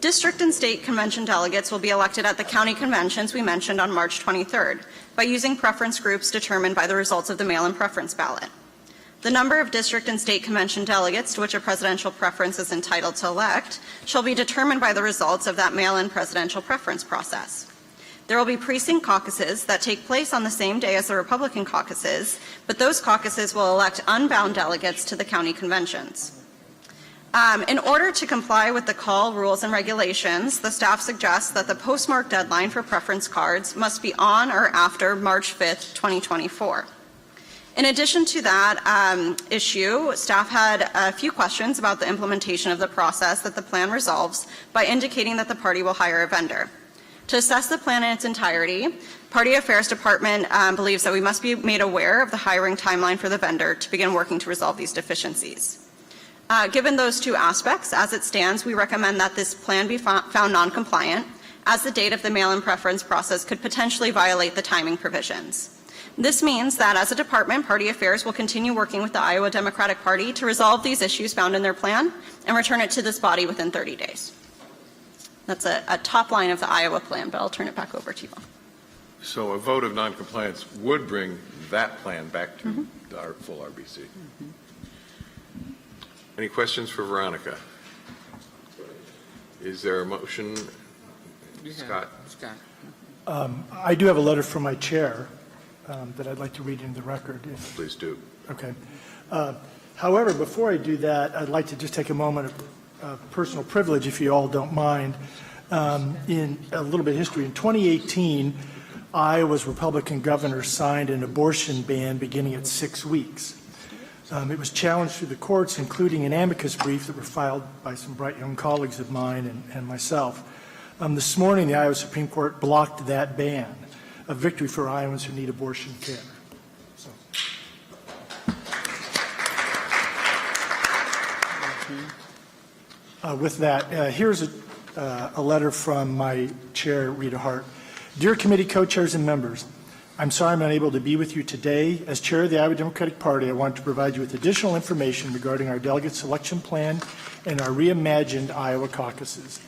District and state convention delegates will be elected at the county conventions we mentioned on March 23rd by using preference groups determined by the results of the mail-in preference ballot. The number of district and state convention delegates to which a presidential preference is entitled to elect shall be determined by the results of that mail-in presidential preference process. There will be precinct caucuses that take place on the same day as the Republican caucuses, but those caucuses will elect unbound delegates to the county conventions. In order to comply with the call rules and regulations, the staff suggests that the postmark deadline for preference cards must be on or after March 5th, 2024. In addition to that issue, staff had a few questions about the implementation of the process that the plan resolves by indicating that the party will hire a vendor. To assess the plan in its entirety, Party Affairs Department believes that we must be made aware of the hiring timeline for the vendor to begin working to resolve these deficiencies. Given those two aspects, as it stands, we recommend that this plan be found non-compliant, as the date of the mail-in preference process could potentially violate the timing provisions. This means that as a department, Party Affairs will continue working with the Iowa Democratic Party to resolve these issues found in their plan and return it to this body within 30 days. That's a top line of the Iowa plan, but I'll turn it back over to you all. So a vote of noncompliance would bring that plan back to our full RBC. Any questions for Veronica? Is there a motion? Scott? I do have a letter from my chair that I'd like to read into the record. Please do. Okay. However, before I do that, I'd like to just take a moment of personal privilege, if you all don't mind. In a little bit of history, in 2018, Iowa's Republican governor signed an abortion ban beginning at 6 weeks. It was challenged through the courts, including an amicus brief that were filed by some bright young colleagues of mine and myself. This morning, the Iowa Supreme Court blocked that ban, a victory for Iowans who need abortion care. With that, here's a letter from my chair, Rita Hart. Dear committee co-chairs and members, I'm sorry I'm unable to be with you today. As chair of the Iowa Democratic Party, I want to provide you with additional information regarding our delegate selection plan and our reimagined Iowa caucuses.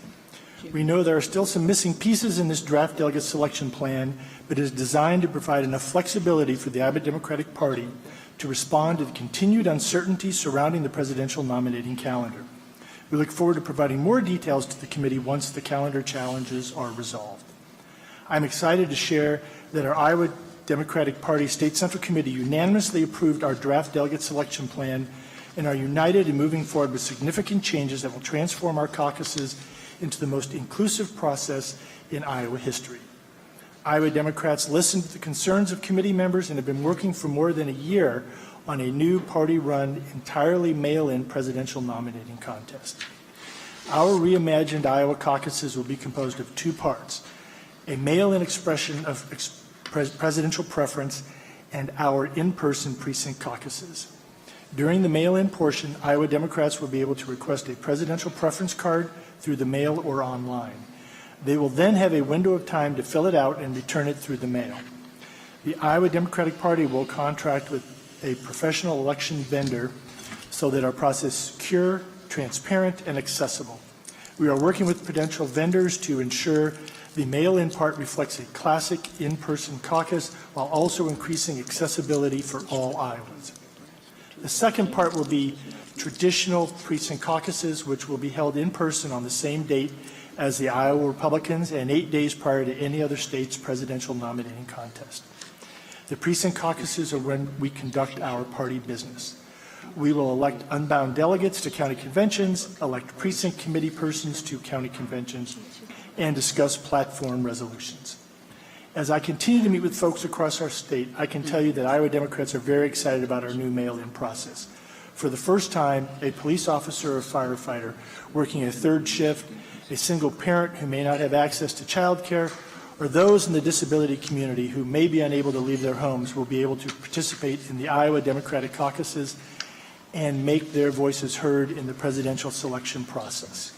We know there are still some missing pieces in this draft delegate selection plan, but it is designed to provide enough flexibility for the Iowa Democratic Party to respond to the continued uncertainty surrounding the presidential nominating calendar. We look forward to providing more details to the committee once the calendar challenges are resolved. I'm excited to share that our Iowa Democratic Party State Central Committee unanimously approved our draft delegate selection plan and are united in moving forward with significant changes that will transform our caucuses into the most inclusive process in Iowa history. Iowa Democrats listened to the concerns of committee members and have been working for more than a year on a new party-run, entirely mail-in presidential nominating contest. Our reimagined Iowa caucuses will be composed of two parts: a mail-in expression of presidential preference and our in-person precinct caucuses. During the mail-in portion, Iowa Democrats will be able to request a presidential preference card through the mail or online. They will then have a window of time to fill it out and return it through the mail. The Iowa Democratic Party will contract with a professional election vendor so that our process is secure, transparent, and accessible. We are working with potential vendors to ensure the mail-in part reflects a classic in-person caucus while also increasing accessibility for all Iowans. The second part will be traditional precinct caucuses, which will be held in person on the same date as the Iowa Republicans and 8 days prior to any other state's presidential nominating contest. The precinct caucuses are when we conduct our party business. We will elect unbound delegates to county conventions, elect precinct committee persons to county conventions, and discuss platform resolutions. As I continue to meet with folks across our state, I can tell you that Iowa Democrats are very excited about our new mail-in process. For the first time, a police officer or firefighter working a third shift, a single parent who may not have access to child care, or those in the disability community who may be unable to leave their homes will be able to participate in the Iowa Democratic caucuses and make their voices heard in the presidential selection process.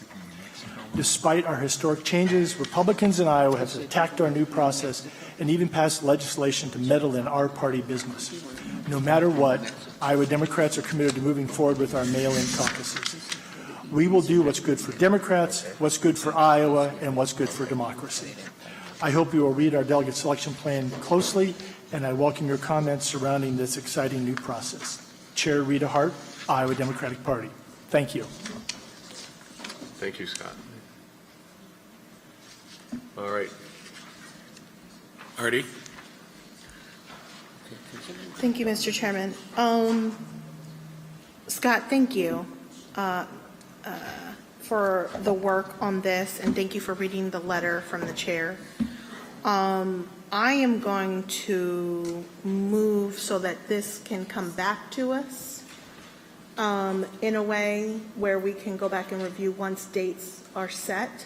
Despite our historic changes, Republicans in Iowa have attacked our new process and even passed legislation to meddle in our party business. No matter what, Iowa Democrats are committed to moving forward with our mail-in caucuses. We will do what's good for Democrats, what's good for Iowa, and what's good for democracy. I hope you will read our delegate selection plan closely, and I welcome your comments surrounding this exciting new process. Chair Rita Hart, Iowa Democratic Party. Thank you. Thank you, Scott. All right. Artie? Thank you, Mr. Chairman. Scott, thank you. for the work on this, and thank you for reading the letter from the chair. I am going to move so that this can come back to us in a way where we can go back and review once dates are set.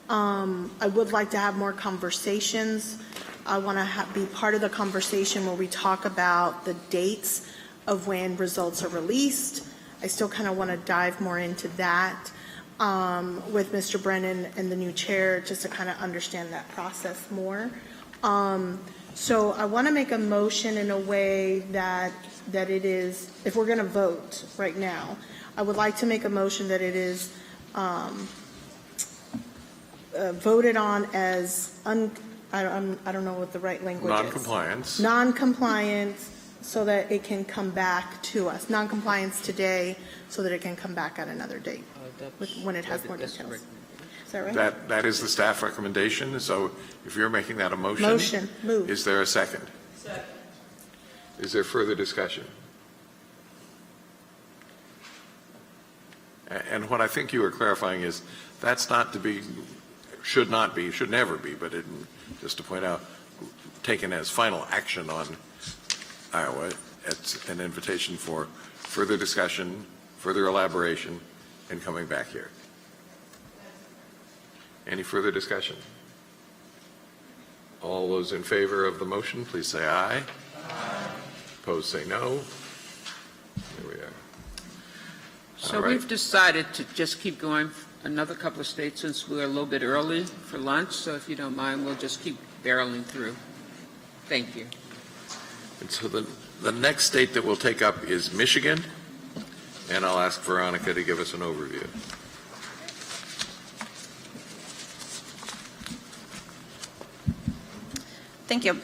I would like to have more conversations. I want to be part of the conversation where we talk about the dates of when results are released. I still kind of want to dive more into that with Mr. Brennan and the new chair, just to kind of understand that process more. So I want to make a motion in a way that it is, if we're going to vote right now, I would like to make a motion that it is voted on as, I don't know what the right language Non-compliance. is. Non-compliance, so that it can come back to us. Non-compliance today, so that it can come back at another date when it has more details. Is that right? That is the staff recommendation. So if you're making that a motion. Move. Is there a second? Second. Is there further discussion? And what I think you were clarifying is that's not to be, should not be, should never be, but just to point out, taken as final action on Iowa. It's an invitation for further discussion, further elaboration, and coming back here. Any further discussion? All those in favor of the motion, please say aye. Aye. Opposed, say no. Here we are. So we've decided to just keep going another couple of states since we're a little bit early for lunch. So if you don't mind, we'll just keep barreling through. Thank you. And so the next state that we'll take up is Michigan, and I'll ask Veronica to give us an overview. Thank you.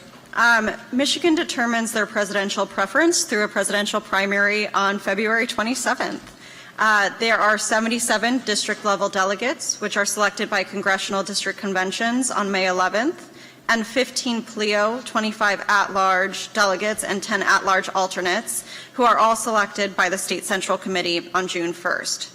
Michigan determines their presidential preference through a presidential primary on February 27th. There are 77 district-level delegates, which are selected by congressional district conventions on May 11th, and 15 PLEO, 25 at-large delegates, and 10 at-large alternates, who are all selected by the State Central Committee on June 1st.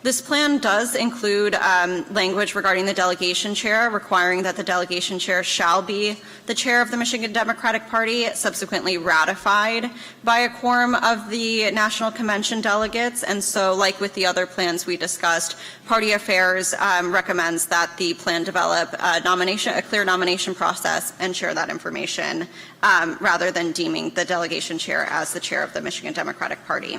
This plan does include language regarding the delegation chair, requiring that the delegation chair shall be the chair of the Michigan Democratic Party, subsequently ratified by a quorum of the National Convention delegates. And so, like with the other plans we discussed, Party Affairs recommends that the plan develop a clear nomination process and share that information, rather than deeming the delegation chair as the chair of the Michigan Democratic Party.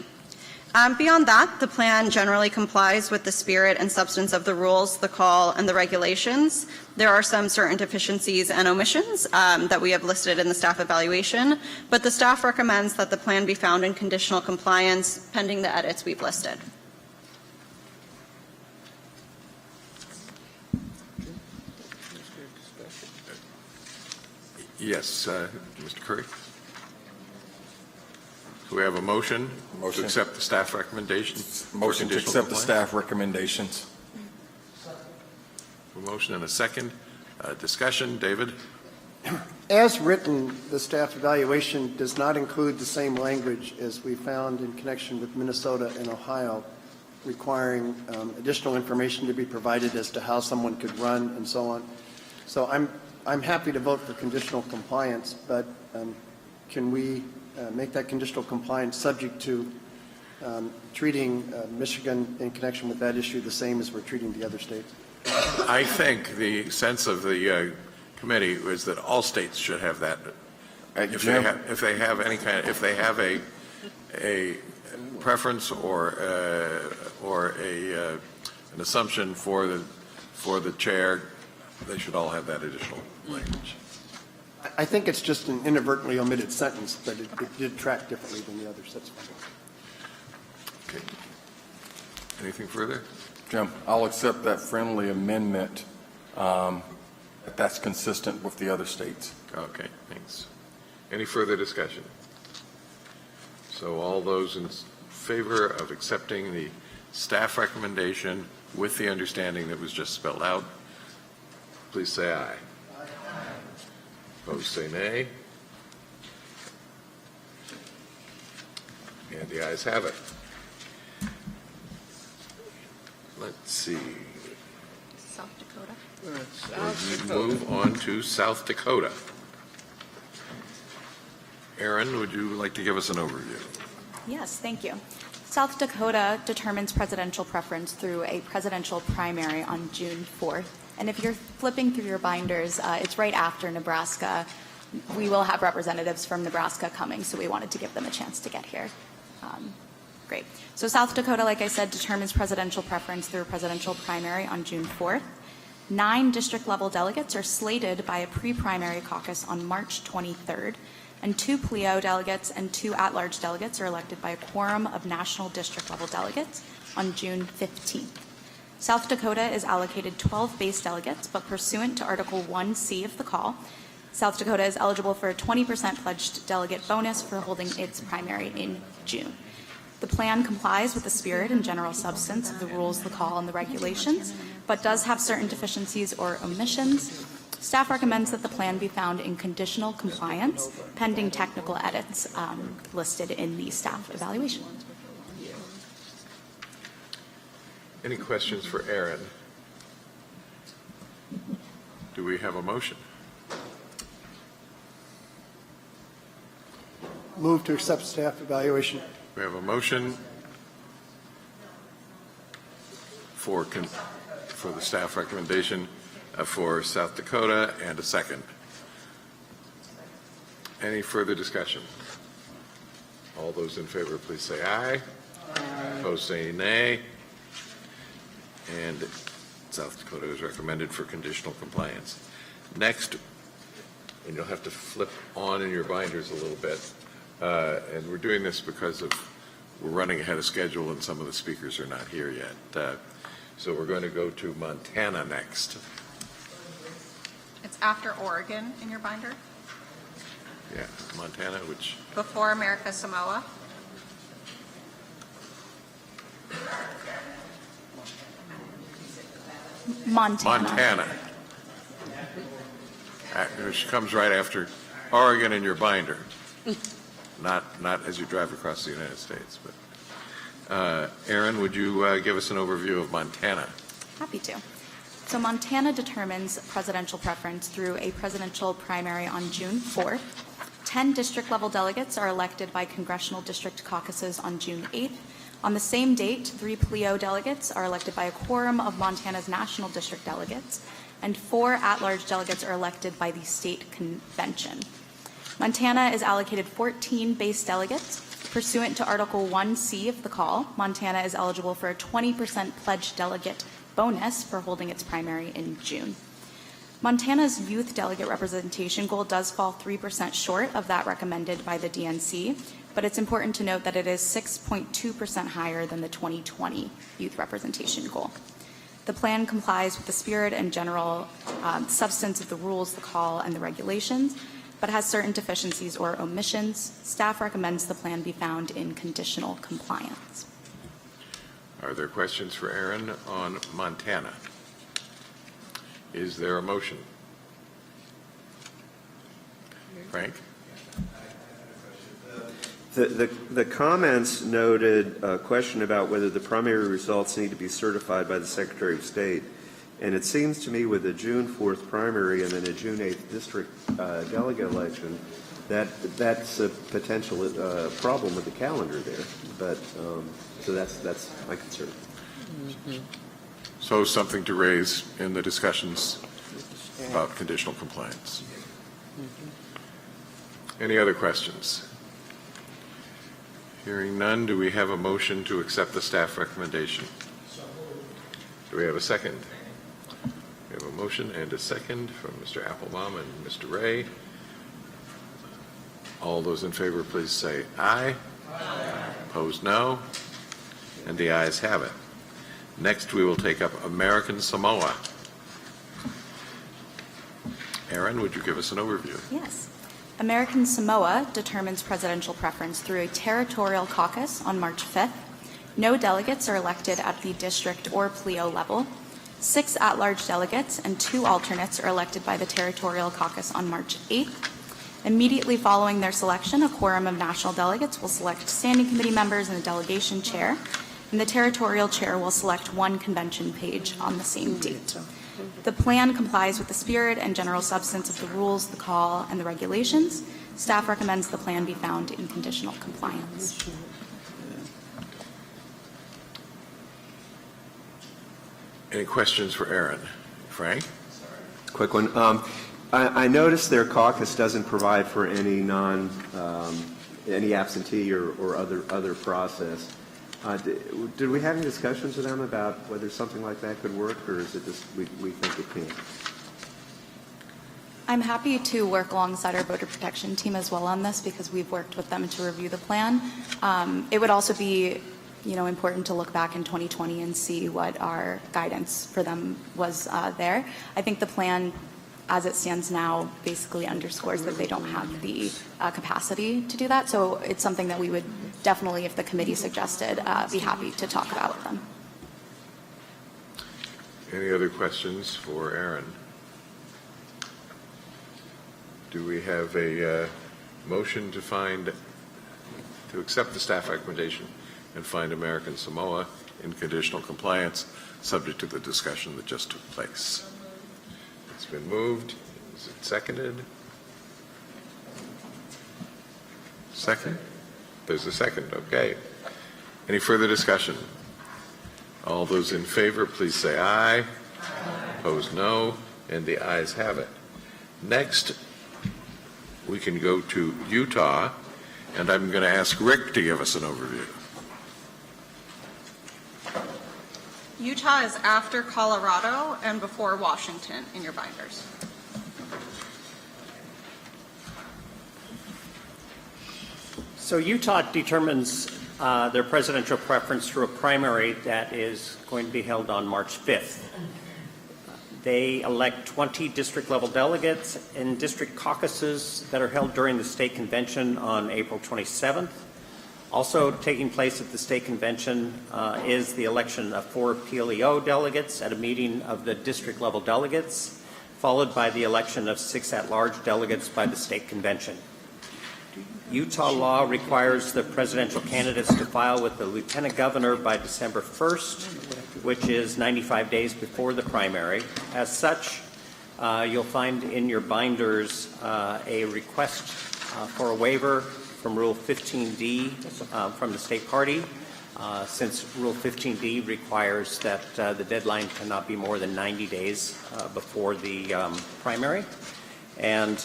Beyond that, the plan generally complies with the spirit and substance of the rules, the call, and the regulations. There are some certain deficiencies and omissions that we have listed in the staff evaluation, but the staff recommends that the plan be found in conditional compliance pending the edits we've listed. Yes, Mr. Curry. Do we have a motion to accept the staff recommendations? Motion to accept the staff recommendations. A motion and a second. Discussion. David? As written, the staff evaluation does not include the same language as we found in connection with Minnesota and Ohio, requiring additional information to be provided as to how someone could run and so on. So I'm happy to vote for conditional compliance, but can we make that conditional compliance subject to treating Michigan in connection with that issue the same as we're treating the other states? I think the sense of the committee is that all states should have that. If they have any kind of, if they have a preference or an assumption for the chair, they should all have that additional language. I think it's just an inadvertently omitted sentence, but it did track differently than the others. That's fine. Okay. Anything further? Jim, I'll accept that friendly amendment if that's consistent with the other states. Okay, thanks. Any further discussion? So all those in favor of accepting the staff recommendation with the understanding that was just spelled out, please say aye. Opposed, say nay. And the ayes have it. let's see. South Dakota. We'll move on to South Dakota. Aaron, would you like to give us an overview? Yes, thank you. South Dakota determines presidential preference through a presidential primary on June 4th. And if you're flipping through your binders, it's right after Nebraska. We will have representatives from Nebraska coming, so we wanted to give them a chance to get here. Great. So South Dakota, like I said, determines presidential preference through a presidential primary on June 4th. 9 district-level delegates are slated by a pre-primary caucus on March 23rd, and 2 PLEO delegates and 2 at-large delegates are elected by a quorum of national district-level delegates on June 15th. South Dakota is allocated 12 base delegates, but pursuant to Article 1C of the call, South Dakota is eligible for a 20% pledged delegate bonus for holding its primary in June. The plan complies with the spirit and general substance of the rules, the call, and the regulations, but does have certain deficiencies or omissions. Staff recommends that the plan be found in conditional compliance, pending technical edits listed in the staff evaluation. Any questions for Aaron? Do we have a motion? Move to accept staff evaluation. We have a motion for the staff recommendation for South Dakota and a second. Any further discussion? All those in favor, please say aye. Opposed, say nay. And South Dakota is recommended for conditional compliance. Next, and you'll have to flip on in your binders a little bit, and we're doing this because we're running ahead of schedule and some of the speakers are not here yet. So we're going to go to Montana next. It's after Oregon in your binder, Yeah, Montana, which, before America Samoa. Montana. Which comes right after Oregon in your binder. Not as you drive across the United States. But Aaron, would you give us an overview of Montana? Happy to. So Montana determines presidential preference through a presidential primary on June 4th. 10 district-level delegates are elected by congressional district caucuses on June 8th. On the same date, 3 PLEO delegates are elected by a quorum of Montana's national district delegates, and 4 at-large delegates are elected by the state convention. Montana is allocated 14 base delegates. Pursuant to Article 1C of the call, Montana is eligible for a 20% pledged delegate bonus for holding its primary in June. Montana's youth delegate representation goal does fall 3% short of that recommended by the DNC, but it's important to note that it is 6.2% higher than the 2020 youth representation goal. The plan complies with the spirit and general substance of the rules, the call, and the regulations, but has certain deficiencies or omissions. Staff recommends the plan be found in conditional compliance. Are there questions for Aaron on Montana? Is there a motion? Frank? The comments noted a question about whether the primary results need to be certified by the Secretary of State. And it seems to me with a June 4th primary and then a June 8th district delegate election, that's a potential problem with the calendar there. But so that's my concern. Mm-hmm. So something to raise in the discussions about conditional compliance. Mm-hmm. Any other questions? Hearing none, do we have a motion to accept the staff recommendation? Do we have a second? We have a motion and a second from Mr. Applebaum and Mr. Ray. All those in favor, please say aye. Aye. Opposed, no. And the ayes have it. Next, we will take up American Samoa. Aaron, would you give us an overview? Yes. American Samoa determines presidential preference through a territorial caucus on March 5th. No delegates are elected at the district or PLEO level. 6 at-large delegates and 2 alternates are elected by the territorial caucus on March 8th. Immediately following their selection, a quorum of national delegates will select standing committee members and a delegation chair. and the territorial chair will select one convention page on the same date. The plan complies with the spirit and general substance of the rules, the call, and the regulations. Staff recommends the plan be found in conditional compliance. Any questions for Aaron? Frank? Quick one. I noticed their caucus doesn't provide for any any absentee or other process. Did we have any discussions with them about whether something like that could work, or is it just we think it can't? I'm happy to work alongside our voter protection team as well on this because we've worked with them to review the plan. It would also be, important to look back in 2020 and see what our guidance for them was there. I think the plan, as it stands now, basically underscores that they don't have the capacity to do that. So it's something that we would definitely, if the committee suggested, be happy to talk about with them. Any other questions for Aaron? Do we have a motion to accept the staff recommendation and find American Samoa in conditional compliance, subject to the discussion that just took place? It's been moved. Is it seconded? Second? There's a second. Okay. Any further discussion? All those in favor, please say aye. Aye. Opposed, no. And the ayes have it. Next, we can go to Utah, and I'm going to ask Rick to give us an overview. Utah is after Colorado and before Washington in your binders. So Utah determines their presidential preference through a primary that is going to be held on March 5th. They elect 20 district-level delegates in district caucuses that are held during the state convention on April 27th. Also taking place at the state convention is the election of 4 PLEO delegates at a meeting of the district-level delegates, followed by the election of 6 at-large delegates by the state convention. Utah law requires the presidential candidates to file with the lieutenant governor by December 1st, which is 95 days before the primary. As such, you'll find in your binders a request for a waiver from Rule 15D from the state party, since Rule 15D requires that the deadline cannot be more than 90 days before the primary. And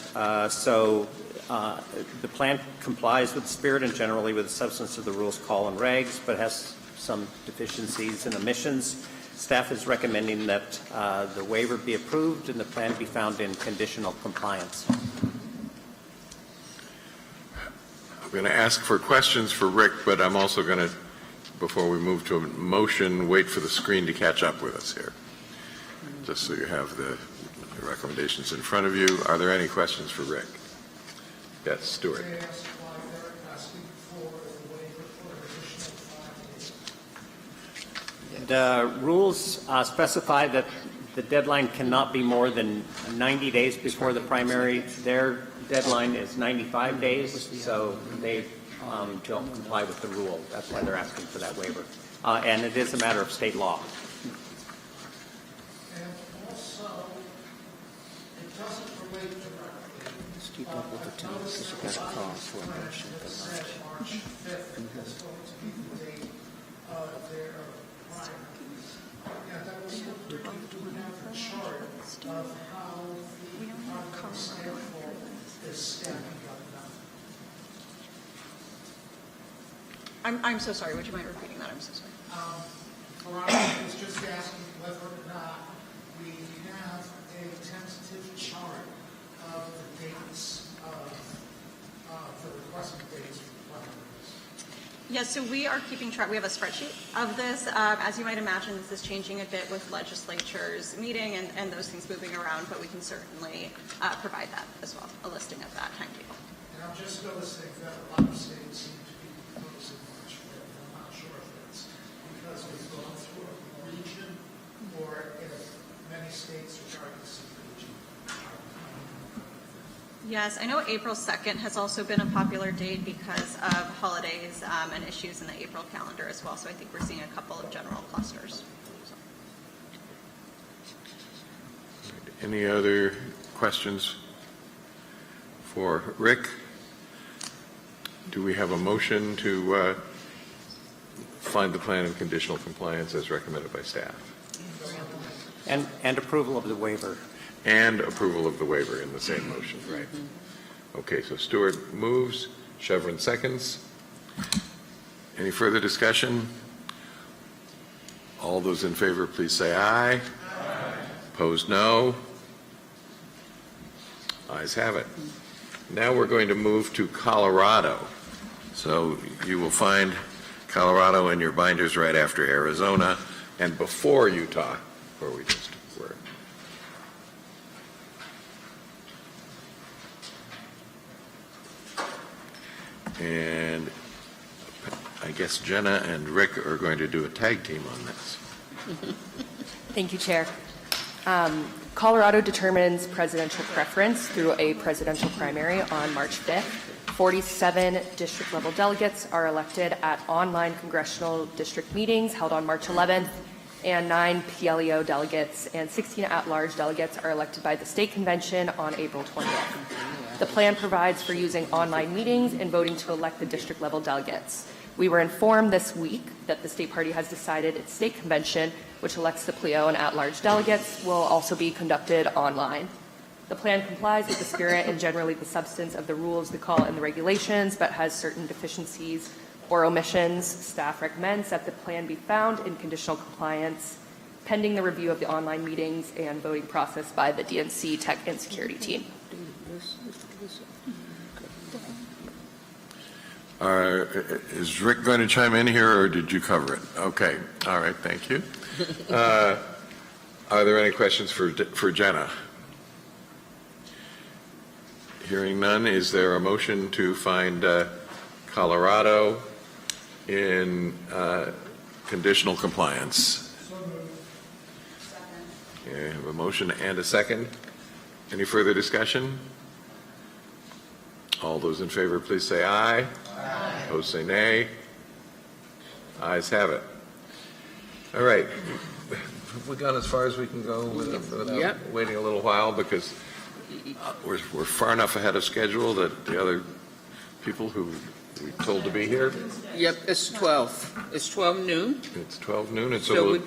so the plan complies with the spirit and generally with the substance of the rules, call, and regs, but has some deficiencies and omissions. Staff is recommending that the waiver be approved and the plan be found in conditional compliance. I'm going to ask for questions for Rick, but I'm also going to, before we move to a motion, wait for the screen to catch up with us here, just so you have the recommendations in front of you. Are there any questions for Rick? Yes, Stuart. The rules specify that the deadline cannot be more than 90 days before the primary. Their deadline is 95 days, so they don't comply with the rule. That's why they're asking for that waiver. And it is a matter of state law. And also, it doesn't relate directly. Let's keep up with the time because you've got a call for a motion for lunch. March 5th is going to be the date of their primaries. Yeah, that was still do have a chart of how the primary schedule is stacking up now. I'm so sorry. Would you mind repeating that? I'm so sorry. Veronica was just asking whether or not we have a tentative chart of the dates of the requested dates for the primaries. Yes, so we are keeping track. We have a spreadsheet of this. As you might imagine, this is changing a bit with legislatures meeting and those things moving around, but we can certainly provide that as well, a listing of that timetable. And I'm just noticing that a lot of states seem to be proposing March 5th. I'm not sure if it's because we've gone through a region or if many states are trying to see the region. Yes, I know April 2nd has also been a popular date because of holidays and issues in the April calendar as well. So I think we're seeing a couple of general clusters. Any other questions for Rick? Do we have a motion to find the plan in conditional compliance as recommended by staff? And approval of the waiver. And approval of the waiver in the same motion, right? Okay, so Stewart moves, Chevron seconds. Any further discussion? All those in favor, please say aye. Aye. Opposed, no. Ayes have it. Now we're going to move to Colorado. So you will find Colorado in your binders right after Arizona and before Utah, where we just were. And I guess Jenna and Rick are going to do a tag team on this. Thank you, Chair. Colorado determines presidential preference through a presidential primary on March 5th. 47 district-level delegates are elected at online congressional district meetings held on March 11th, and 9 PLEO delegates and 16 at-large delegates are elected by the state convention on April 20th. The plan provides for using online meetings and voting to elect the district-level delegates. We were informed this week that the state party has decided its state convention, which elects the PLEO and at-large delegates, will also be conducted online. The plan complies with the spirit and generally the substance of the rules, the call, and the regulations, but has certain deficiencies or omissions. Staff recommends that the plan be found in conditional compliance pending the review of the online meetings and voting process by the DNC Tech and Security team. Is Rick going to chime in here, or did you cover it? Okay. All right. Thank you. Are there any questions for Jenna? Hearing none, is there a motion to find Colorado in conditional compliance? Okay, I have a motion and a second. Any further discussion? All those in favor, please say aye. Aye. Opposed, say nay. Ayes have it. All right. Have we gone as far as we can go without waiting a little while, because we're far enough ahead of schedule that the other people who we told to be here. Yep, it's 12. It's 12 noon. It's 12 noon, and so we'll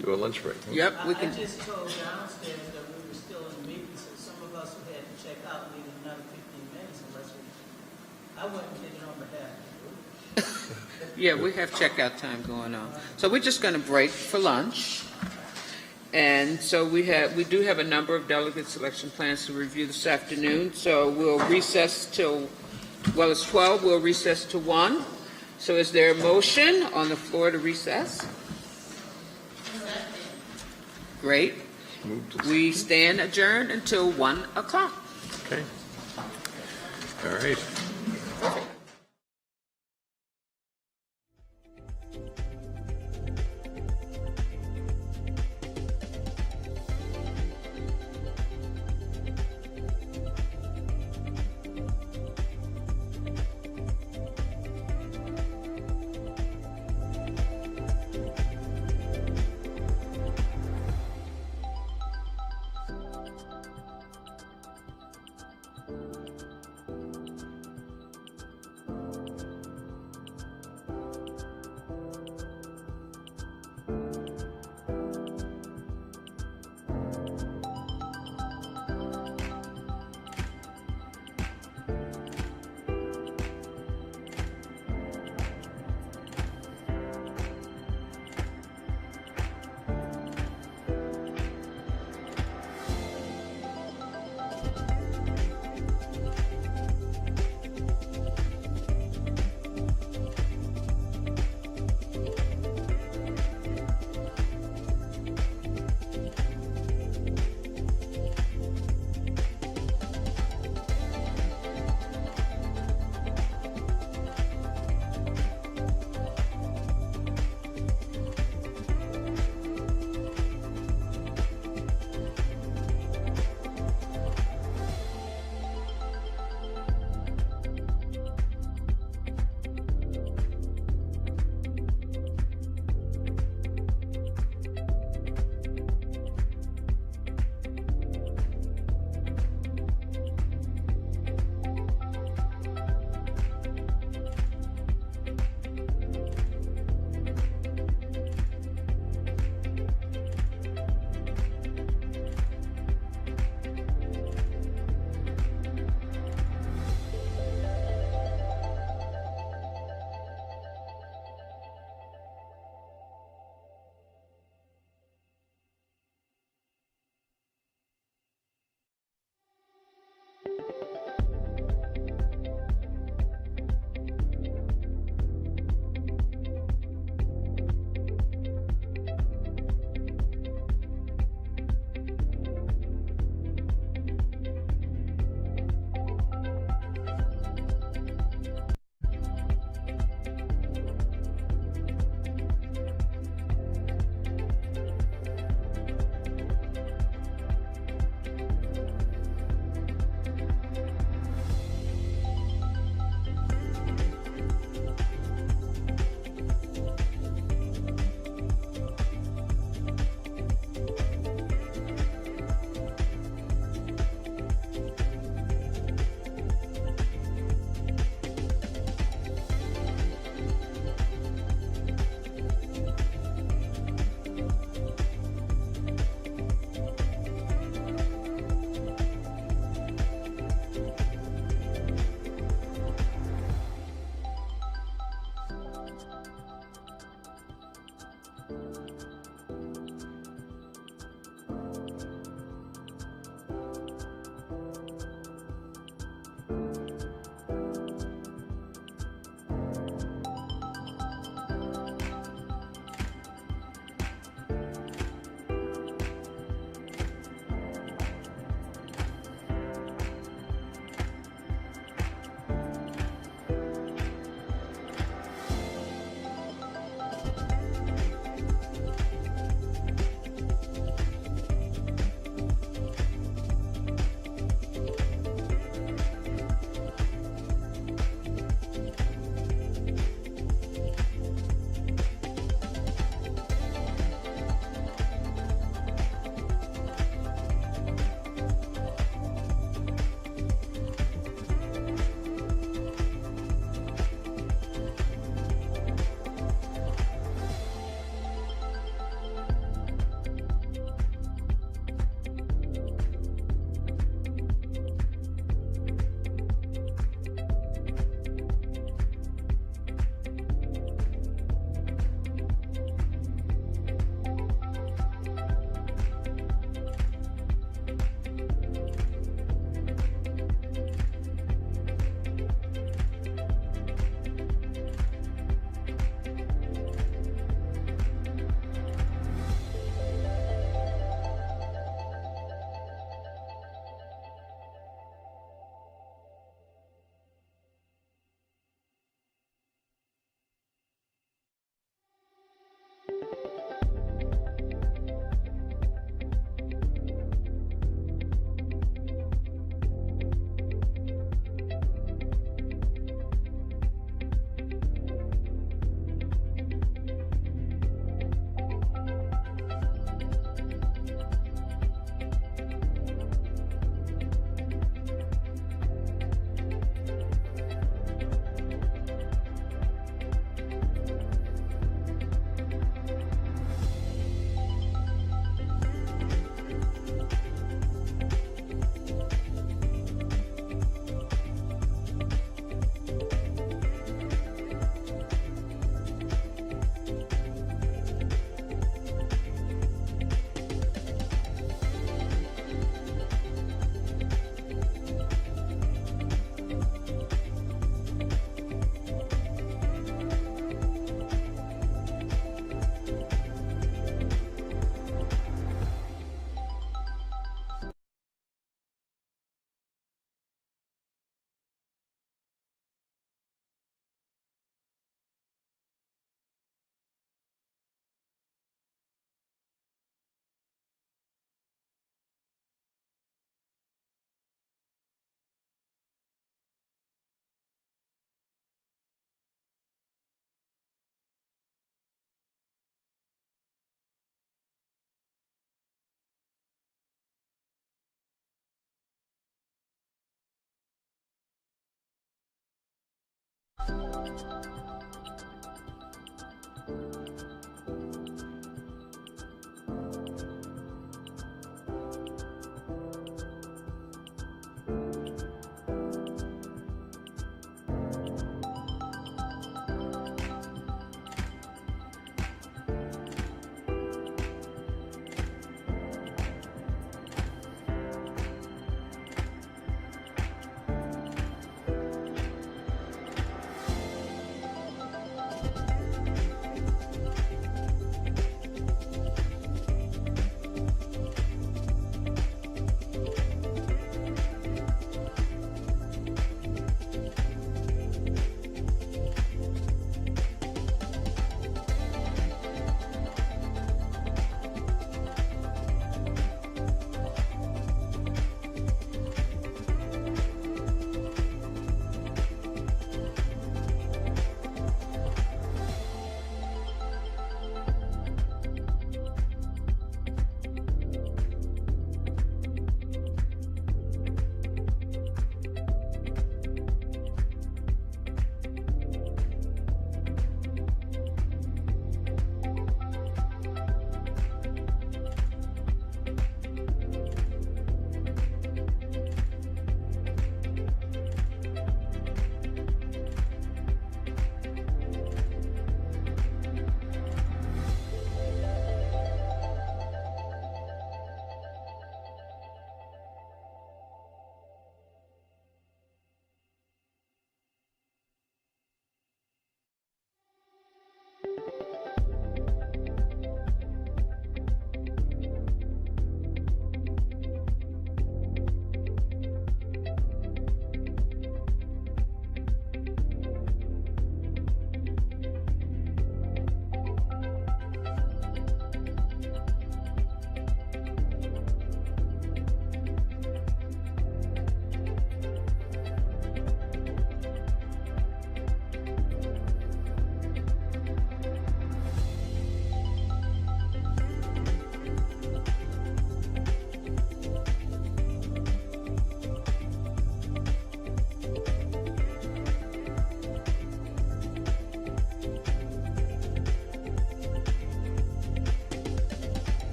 do a lunch break. Yep, we can. I just told downstairs that we were still in the meeting, so some of us had to check out needed another 15 minutes unless I wouldn't get it on behalf. Yeah, we have checkout time going on. So we're just going to break for lunch. And so we do have a number of delegate selection plans to review this afternoon. So we'll recess till, well, it's 12. We'll recess to 1. So is there a motion on the floor to recess? Great. We stand adjourned until 1 o'clock. Okay. All right.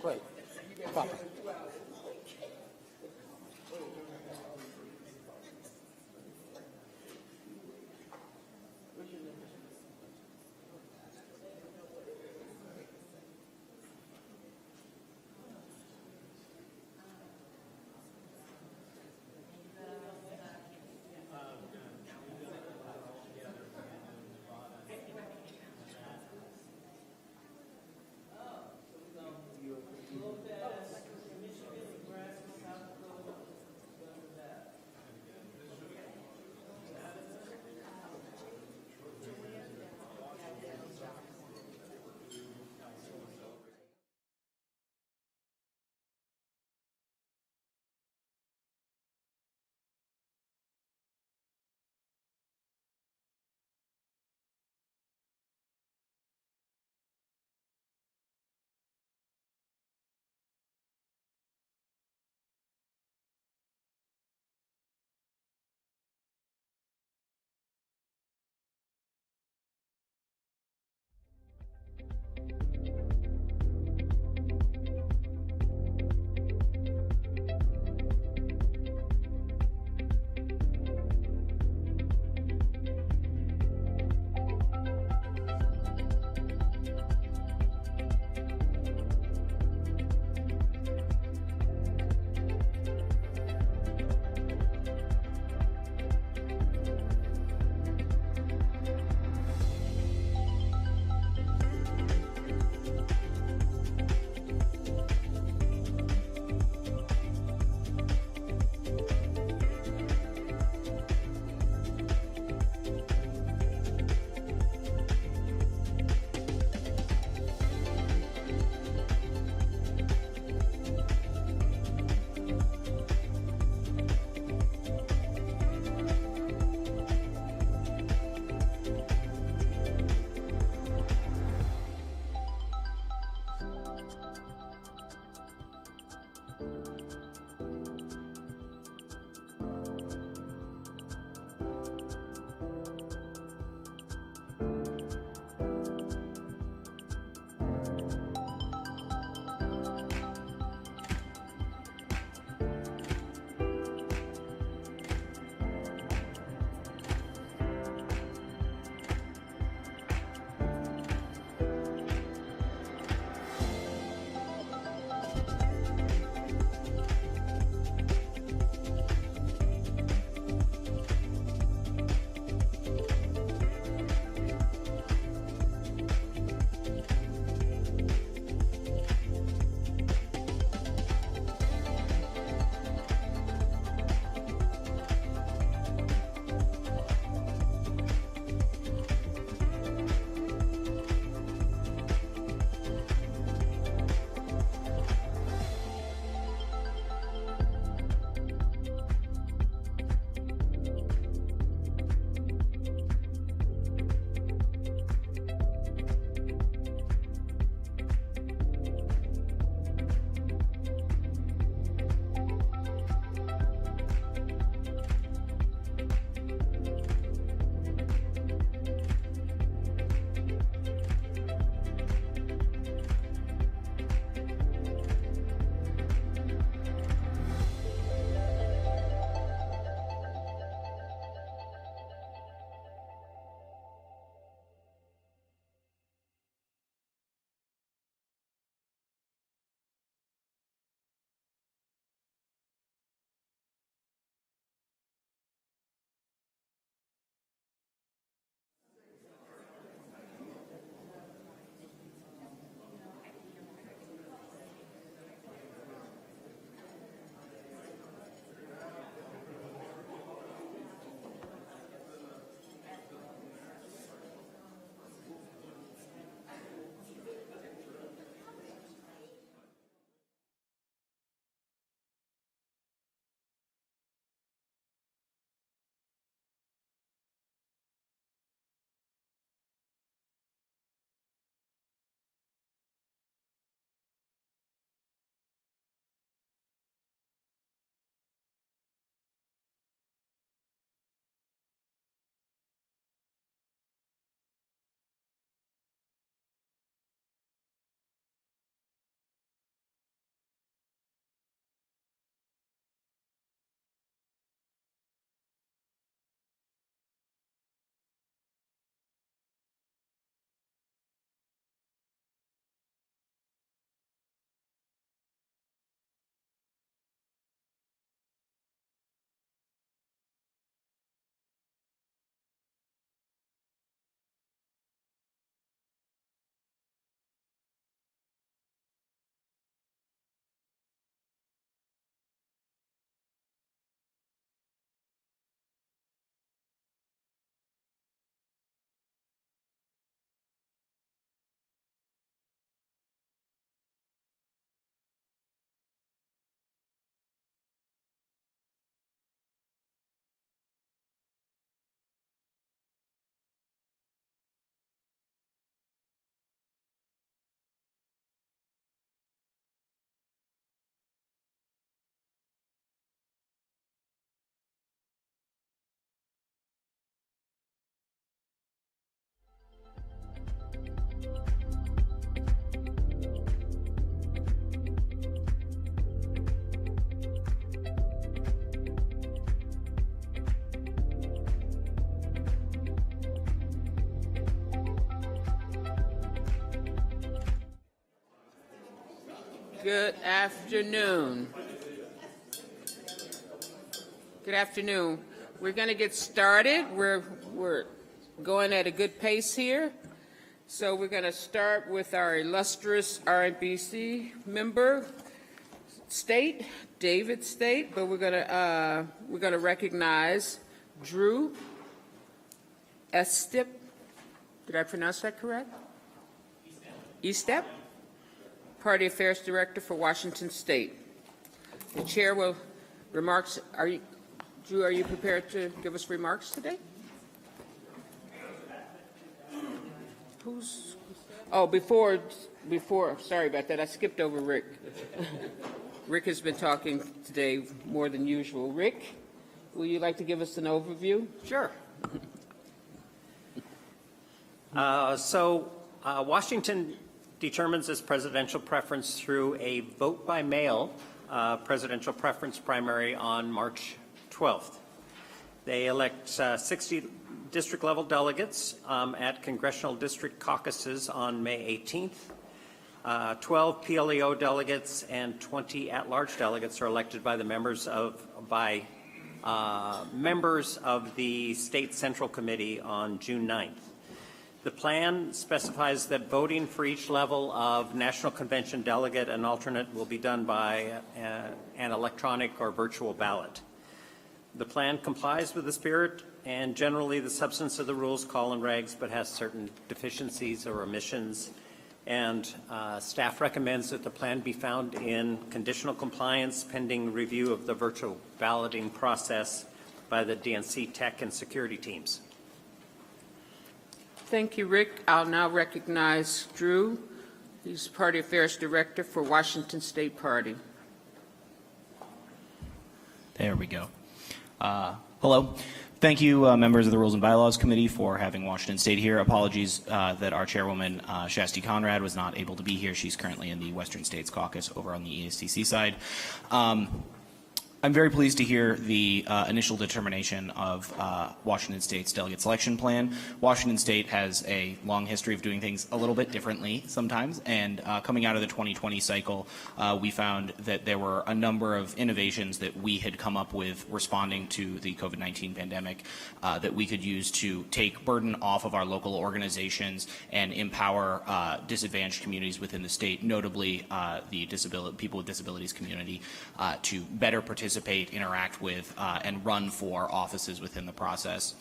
Great. Papa. Good afternoon. Good afternoon. We're going to get started. We're going at a good pace here. So we're going to start with our illustrious RNBC member, State, David State, but we're going to recognize Drew Estep. Did I pronounce that correct? Estep, Party Affairs Director for Washington State. The chair will remarks. Drew, are you prepared to give us remarks today? Before, sorry about that. I skipped over Rick. Rick has been talking today more than usual. Rick, will you like to give us an overview? Sure. Washington determines its presidential preference through a vote-by-mail presidential preference primary on March 12th. They elect 60 district-level delegates at congressional district caucuses on May 18th. 12 PLEO delegates and 20 at-large delegates are elected by the members of the State Central Committee on June 9th. The plan specifies that voting for each level of National Convention delegate and alternate will be done by an electronic or virtual ballot. The plan complies with the spirit and generally the substance of the rules, call and regs, but has certain deficiencies or omissions. And staff recommends that the plan be found in conditional compliance pending review of the virtual balloting process by the DNC tech and security teams. Thank you, Rick. I'll now recognize Drew. He's Party Affairs Director for Washington State Party. There we go. Hello. Thank you, members of the Rules and Bylaws Committee, for having Washington State here. Apologies that our chairwoman, Shasti Conrad, was not able to be here. She's currently in the Western States Caucus over on the ESTC side. I'm very pleased to hear the initial determination of Washington State's delegate selection plan. Washington State has a long history of doing things a little bit differently sometimes, and coming out of the 2020 cycle, we found that there were a number of innovations that we had come up with responding to the COVID-19 pandemic that we could use to take burden off of our local organizations and empower disadvantaged communities within the state, notably the people with disabilities community, to better participate, interact with, and run for offices within the process.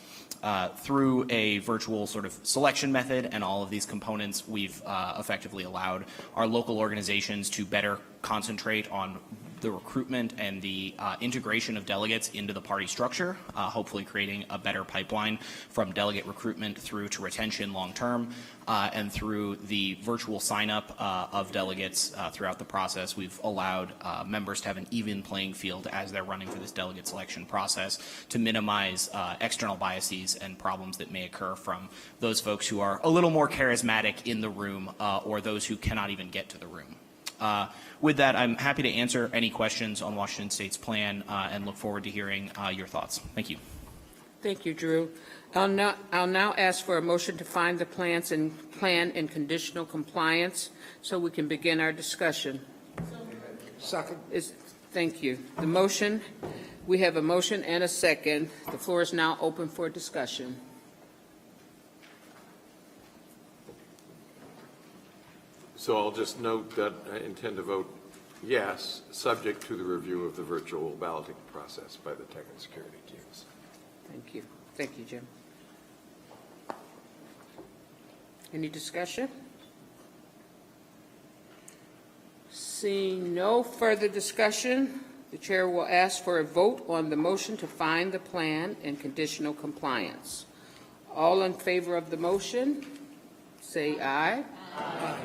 Through a virtual sort of selection method and all of these components, we've effectively allowed our local organizations to better concentrate on the recruitment and the integration of delegates into the party structure, hopefully creating a better pipeline from delegate recruitment through to retention long term, and through the virtual sign-up of delegates throughout the process. We've allowed members to have an even playing field as they're running for this delegate selection process to minimize external biases and problems that may occur from those folks who are a little more charismatic in the room or those who cannot even get to the room. With that, I'm happy to answer any questions on Washington State's plan and look forward to hearing your thoughts. Thank you. Thank you, Drew. I'll now ask for a motion to find the plan in conditional compliance so we can begin our discussion. Second. Thank you. The motion, we have a motion and a second. The floor is now open for discussion. So I'll just note that I intend to vote yes, subject to the review of the virtual balloting process by the tech and security teams. Thank you. Thank you, Jim. Any discussion? Seeing no further discussion, the chair will ask for a vote on the motion to find the plan in conditional compliance. All in favor of the motion, say aye. Aye.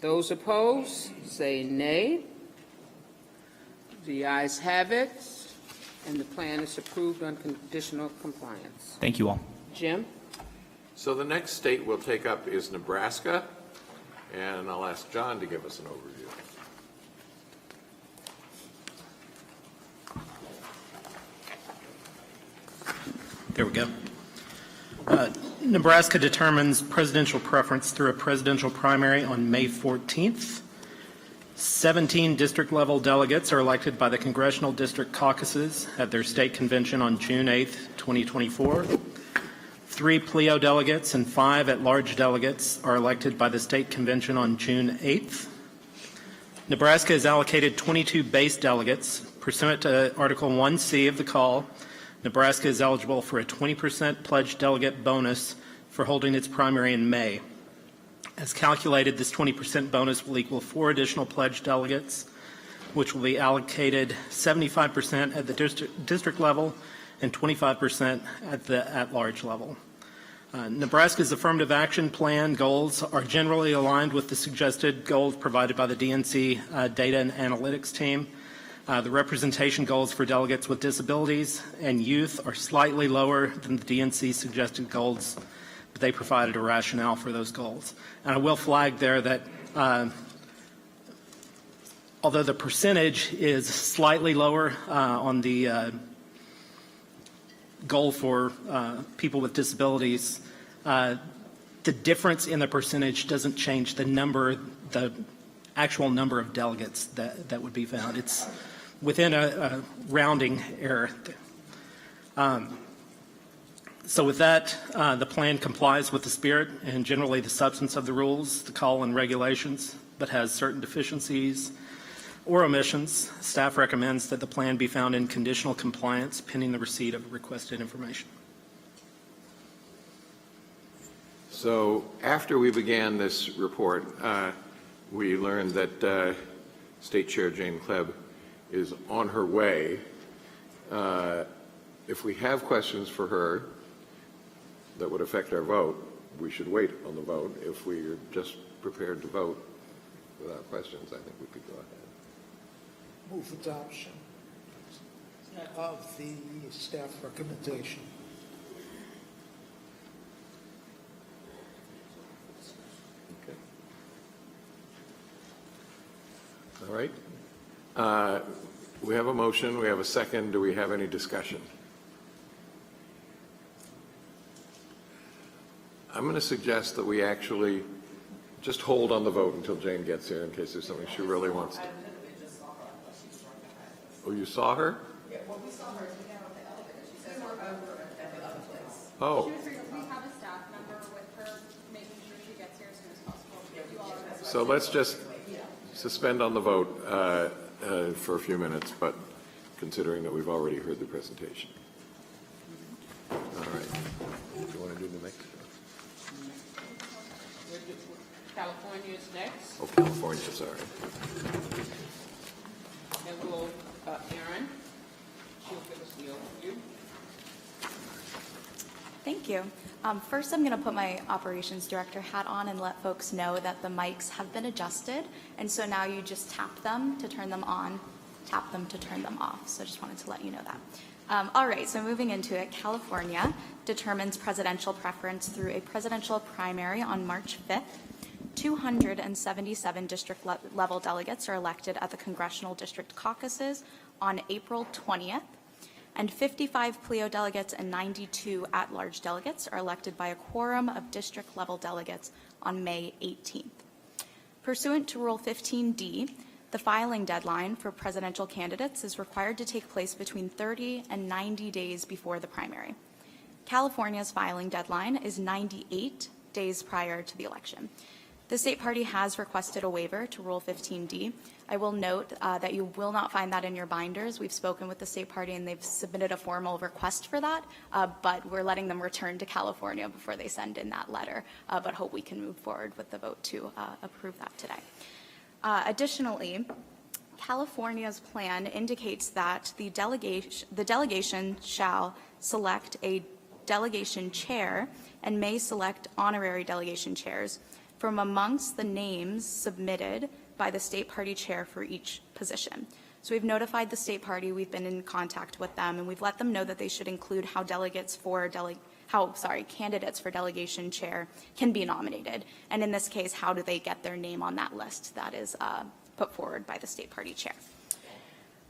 Those opposed, say nay. The ayes have it, and the plan is approved on conditional compliance. Thank you all. Jim? So the next state we'll take up is Nebraska, and I'll ask John to give us an overview. There we go. Nebraska determines presidential preference through a presidential primary on May 14th. 17 district-level delegates are elected by the Congressional District Caucuses at their state convention on June 8, 2024. 3 PLEO delegates and 5 at-large delegates are elected by the state convention on June 8th. Nebraska is allocated 22 base delegates. Pursuant to Article 1C of the call, Nebraska is eligible for a 20% pledged delegate bonus for holding its primary in May. As calculated, this 20% bonus will equal 4 additional pledged delegates, which will be allocated 75% at the district level and 25% at the at-large level. Nebraska's affirmative action plan goals are generally aligned with the suggested goals provided by the DNC data and analytics team. The representation goals for delegates with disabilities and youth are slightly lower than the DNC suggested goals, but they provided a rationale for those goals. And I will flag there that although the percentage is slightly lower on the goal for people with disabilities, the difference in the percentage doesn't change the actual number of delegates that would be found. It's within a rounding error. So with that, the plan complies with the spirit and generally the substance of the rules, the call, and regulations, but has certain deficiencies or omissions. Staff recommends that the plan be found in conditional compliance pending the receipt of requested information. So after we began this report, we learned that State Chair Jane Klebb is on her way. If we have questions for her that would affect our vote, we should wait on the vote. If we are just prepared to vote without questions, I think we could go ahead. Move adoption of the staff recommendation. Okay. All right. We have a motion. We have a second. Do we have any discussion? I'm going to suggest that we actually just hold on the vote until Jane gets here in case there's something she really wants to. Oh, you saw her? Yeah, well, we saw her together with the elevator. She said we're over at the other place. Oh. We have a staff member with her, making sure she gets here as soon as possible. So let's just suspend on the vote for a few minutes, but considering that we've already heard the presentation. All right. Do you want to do New Mexico? California is next. Oh, California, sorry. And we'll, Erin, she'll give us the overview. Thank you. First, I'm going to put my operations director hat on and let folks know that the mics have been adjusted, and so now you just tap them to turn them on, tap them to turn them off. So I just wanted to let you know that. All right, so moving into it, California determines presidential preference through a presidential primary on March 5th. 277 district-level delegates are elected at the Congressional District Caucuses on April 20th, and 55 PLEO delegates and 92 at-large delegates are elected by a quorum of district-level delegates on May 18th. Pursuant to Rule 15D, the filing deadline for presidential candidates is required to take place between 30 and 90 days before the primary. California's filing deadline is 98 days prior to the election. The state party has requested a waiver to Rule 15D. I will note that you will not find that in your binders. We've spoken with the state party and they've submitted a formal request for that, but we're letting them return to California before they send in that letter, but hope we can move forward with the vote to approve that today. Additionally, California's plan indicates that the delegation shall select a delegation chair and may select honorary delegation chairs from amongst the names submitted by the state party chair for each position. So we've notified the state party, we've been in contact with them, and we've let them know that they should include how candidates for delegation chair can be nominated. And in this case, how do they get their name on that list that is put forward by the state party chair.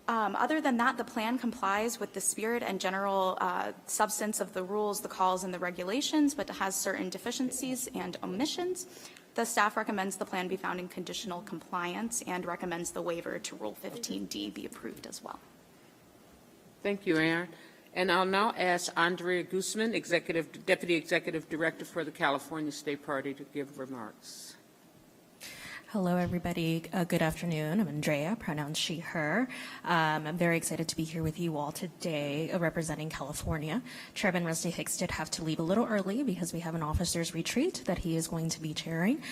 Other than that, the plan complies with the spirit and general substance of the rules, the calls, and the regulations, but has certain deficiencies and omissions. The staff recommends the plan be found in conditional compliance and recommends the waiver to Rule 15D be approved as well. Thank you, Aaron. And I'll now ask Andrea Guzman, Deputy Executive Director for the California State Party, to give remarks. Hello, everybody. Good afternoon. I'm Andrea, pronouns she, her. I'm very excited to be here with you all today representing California. Chairman Rusty Hicks did have to leave a little early because we have an officers retreat that he is going to be chairing,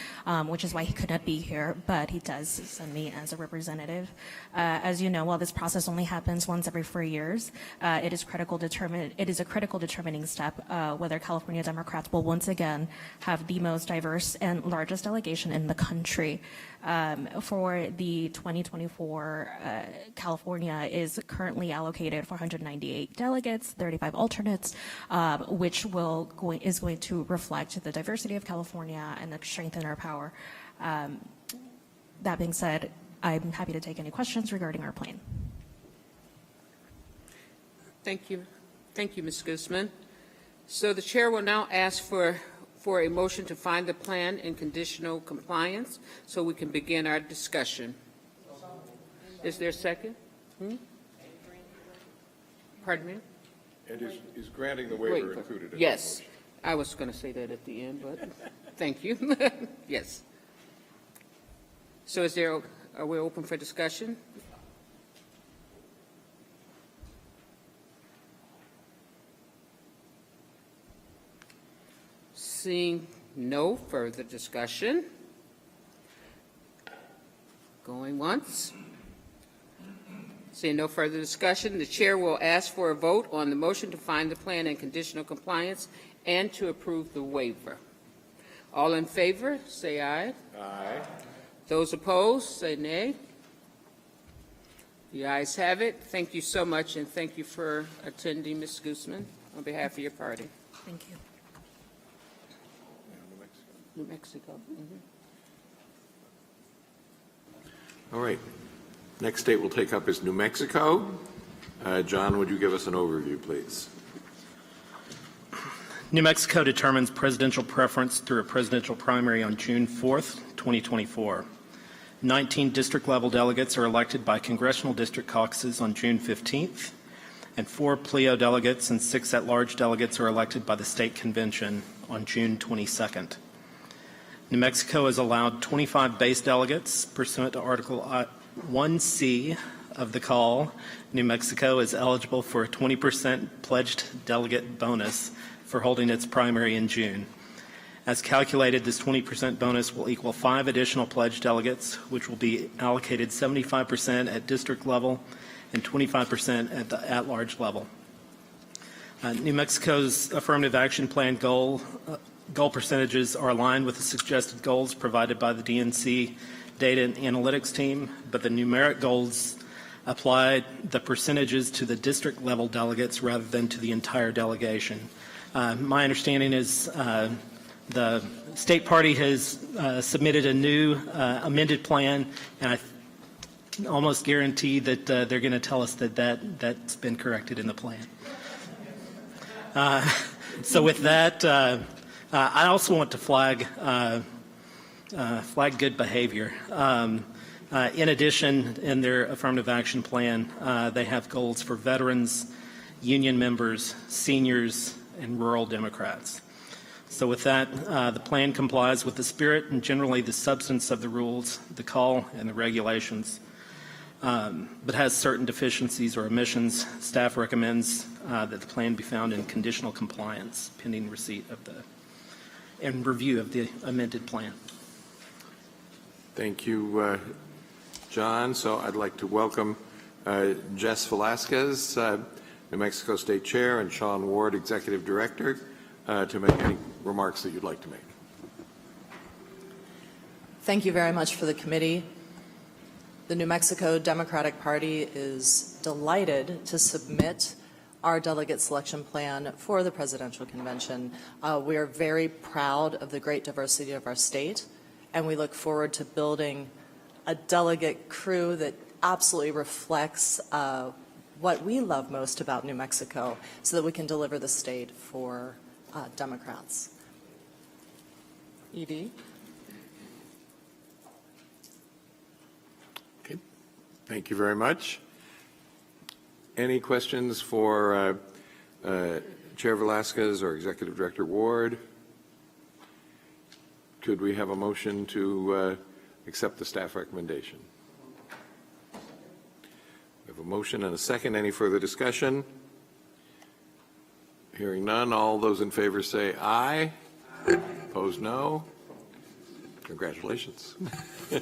which is why he could not be here, but he does send me as a representative. As you know, while this process only happens once every 4 years, it is a critical determining step whether California Democrats will once again have the most diverse and largest delegation in the country. For the 2024, California is currently allocated 498 delegates, 35 alternates, which is going to reflect the diversity of California and strengthen our power. That being said, I'm happy to take any questions regarding our plan. Thank you. Thank you, Ms. Guzman. So the chair will now ask for a motion to find the plan in conditional compliance so we can begin our discussion. Is there a second? Pardon me? And is granting the waiver included in Yes. I was going to say that at the end, but thank you. Yes. So are we open for discussion? Seeing no further discussion. Going once. Seeing no further discussion, the chair will ask for a vote on the motion to find the plan in conditional compliance and to approve the waiver. All in favor, say aye. Aye. Those opposed, say nay. The ayes have it. Thank you so much, and thank you for attending, Ms. Guzman, on behalf of your party. Thank you. New Mexico. All right. Next state we'll take up is New Mexico. John, would you give us an overview, please? New Mexico determines presidential preference through a presidential primary on June 4th, 2024. 19 district-level delegates are elected by congressional district caucuses on June 15th, and 4 PLEO delegates and 6 at-large delegates are elected by the state convention on June 22nd. New Mexico has allowed 25 base delegates pursuant to Article 1C of the call. New Mexico is eligible for a 20% pledged delegate bonus for holding its primary in June. As calculated, this 20% bonus will equal 5 additional pledged delegates, which will be allocated 75% at district level and 25% at the at-large level. New Mexico's affirmative action plan goal percentages are aligned with the suggested goals provided by the DNC data and analytics team, but the numeric goals apply the percentages to the district level delegates rather than to the entire delegation. My understanding is the state party has submitted a new amended plan, and I almost guarantee that they're going to tell us that's been corrected in the plan. So with that, I also want to flag good behavior. In addition, in their affirmative action plan, they have goals for veterans, union members, seniors, and rural Democrats. So with that, the plan complies with the spirit and generally the substance of the rules, the call, and the regulations, but has certain deficiencies or omissions. Staff recommends that the plan be found in conditional compliance pending receipt of and review of the amended plan. Thank you, John. So I'd like to welcome Jess Velasquez, New Mexico State Chair, and Sean Ward, Executive Director, to make any remarks that you'd like to make. Thank you very much for the committee. The New Mexico Democratic Party is delighted to submit our delegate selection plan for the presidential convention. We are very proud of the great diversity of our state, and we look forward to building a delegate crew that absolutely reflects what we love most about New Mexico so that we can deliver the state for Democrats. Edie? Thank you very much. Any questions for Chair Velasquez or Executive Director Ward? Could we have a motion to accept the staff recommendation? We have a motion and a second. Any further discussion? Hearing none, all those in favor say aye. Opposed, no. Congratulations. The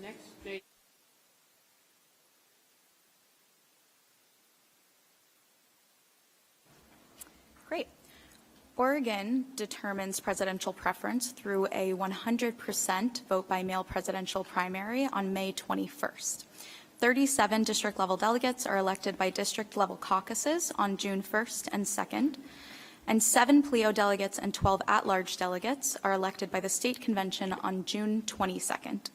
next date. Great. Oregon determines presidential preference through a 100% vote by mail presidential primary on May 21st. 37 district-level delegates are elected by district-level caucuses on June 1st and 2nd, and 7 PLEO delegates and 12 at-large delegates are elected by the state convention on June 22nd.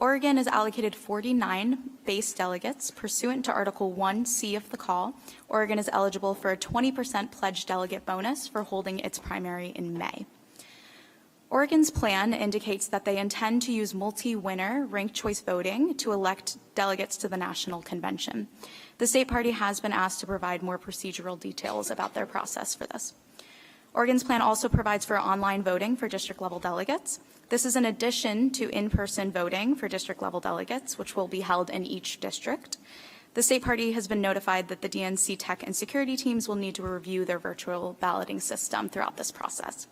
Oregon is allocated 49 base delegates. Pursuant to Article 1C of the call, Oregon is eligible for a 20% pledged delegate bonus for holding its primary in May. Oregon's plan indicates that they intend to use multi-winner ranked choice voting to elect delegates to the national convention. The state party has been asked to provide more procedural details about their process for this. Oregon's plan also provides for online voting for district-level delegates. This is in addition to in-person voting for district-level delegates, which will be held in each district. The state party has been notified that the DNC tech and security teams will need to review their virtual balloting system throughout this process.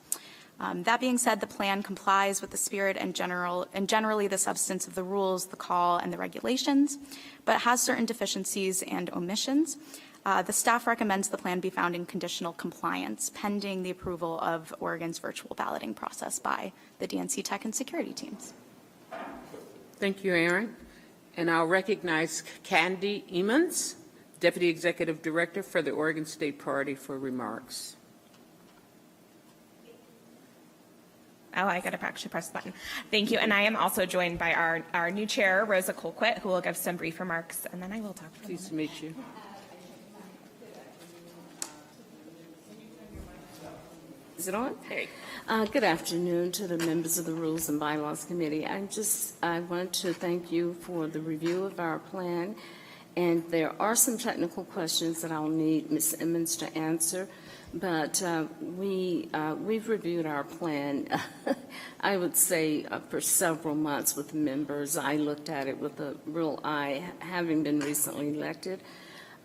That being said, the plan complies with the spirit and generally the substance of the rules, the call, and the regulations, but has certain deficiencies and omissions. The staff recommends the plan be found in conditional compliance pending the approval of Oregon's virtual balloting process by the DNC tech and security teams. Thank you, Aaron. And I'll recognize Candy Emmons, Deputy Executive Director for the Oregon State Party, for remarks. Oh, I got to actually press the button. Thank you. And I am also joined by our new chair, Rosa Colquitt, who will give some brief remarks, and then I will talk. Pleased to meet you. Is it on? Good afternoon to the members of the Rules and Bylaws Committee. I want to thank you for the review of our plan, and there are some technical questions that I'll need Ms. Emmons to answer. But we've reviewed our plan, I would say, for several months with members. I looked at it with a real eye, having been recently elected,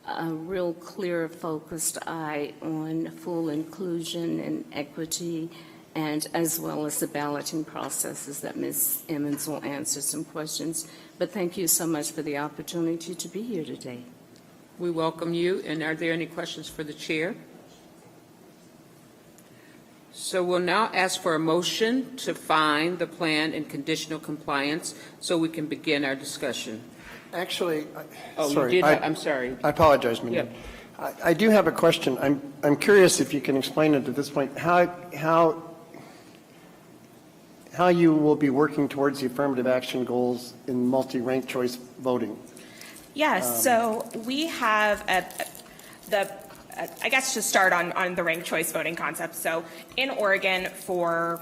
a real clear, focused eye on full inclusion and equity, and as well as the balloting processes that Ms. Emmons will answer some questions. But thank you so much for the opportunity to be here today. We welcome you. And are there any questions for the chair? So we'll now ask for a motion to find the plan in conditional compliance so we can begin our discussion. Actually, sorry. I'm sorry. I apologize, Mindy. Yeah. I do have a question. I'm curious if you can explain it at this point, how you will be working towards the affirmative action goals in multi-ranked choice voting. Yes, so we have I guess to start on the ranked choice voting concept. So in Oregon for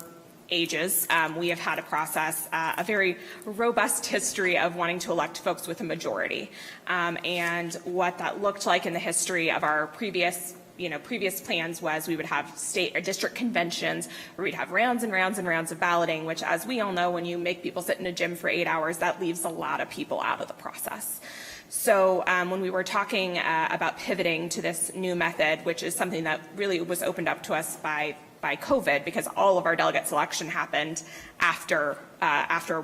ages, we have had a process, a very robust history of wanting to elect folks with a majority. And what that looked like in the history of our previous plans was we would have state or district conventions where we'd have rounds and rounds and rounds of balloting, which, as we all know, when you make people sit in a gym for 8 hours, that leaves a lot of people out of the process. So when we were talking about pivoting to this new method, which is something that really was opened up to us by COVID, because all of our delegate selection happened after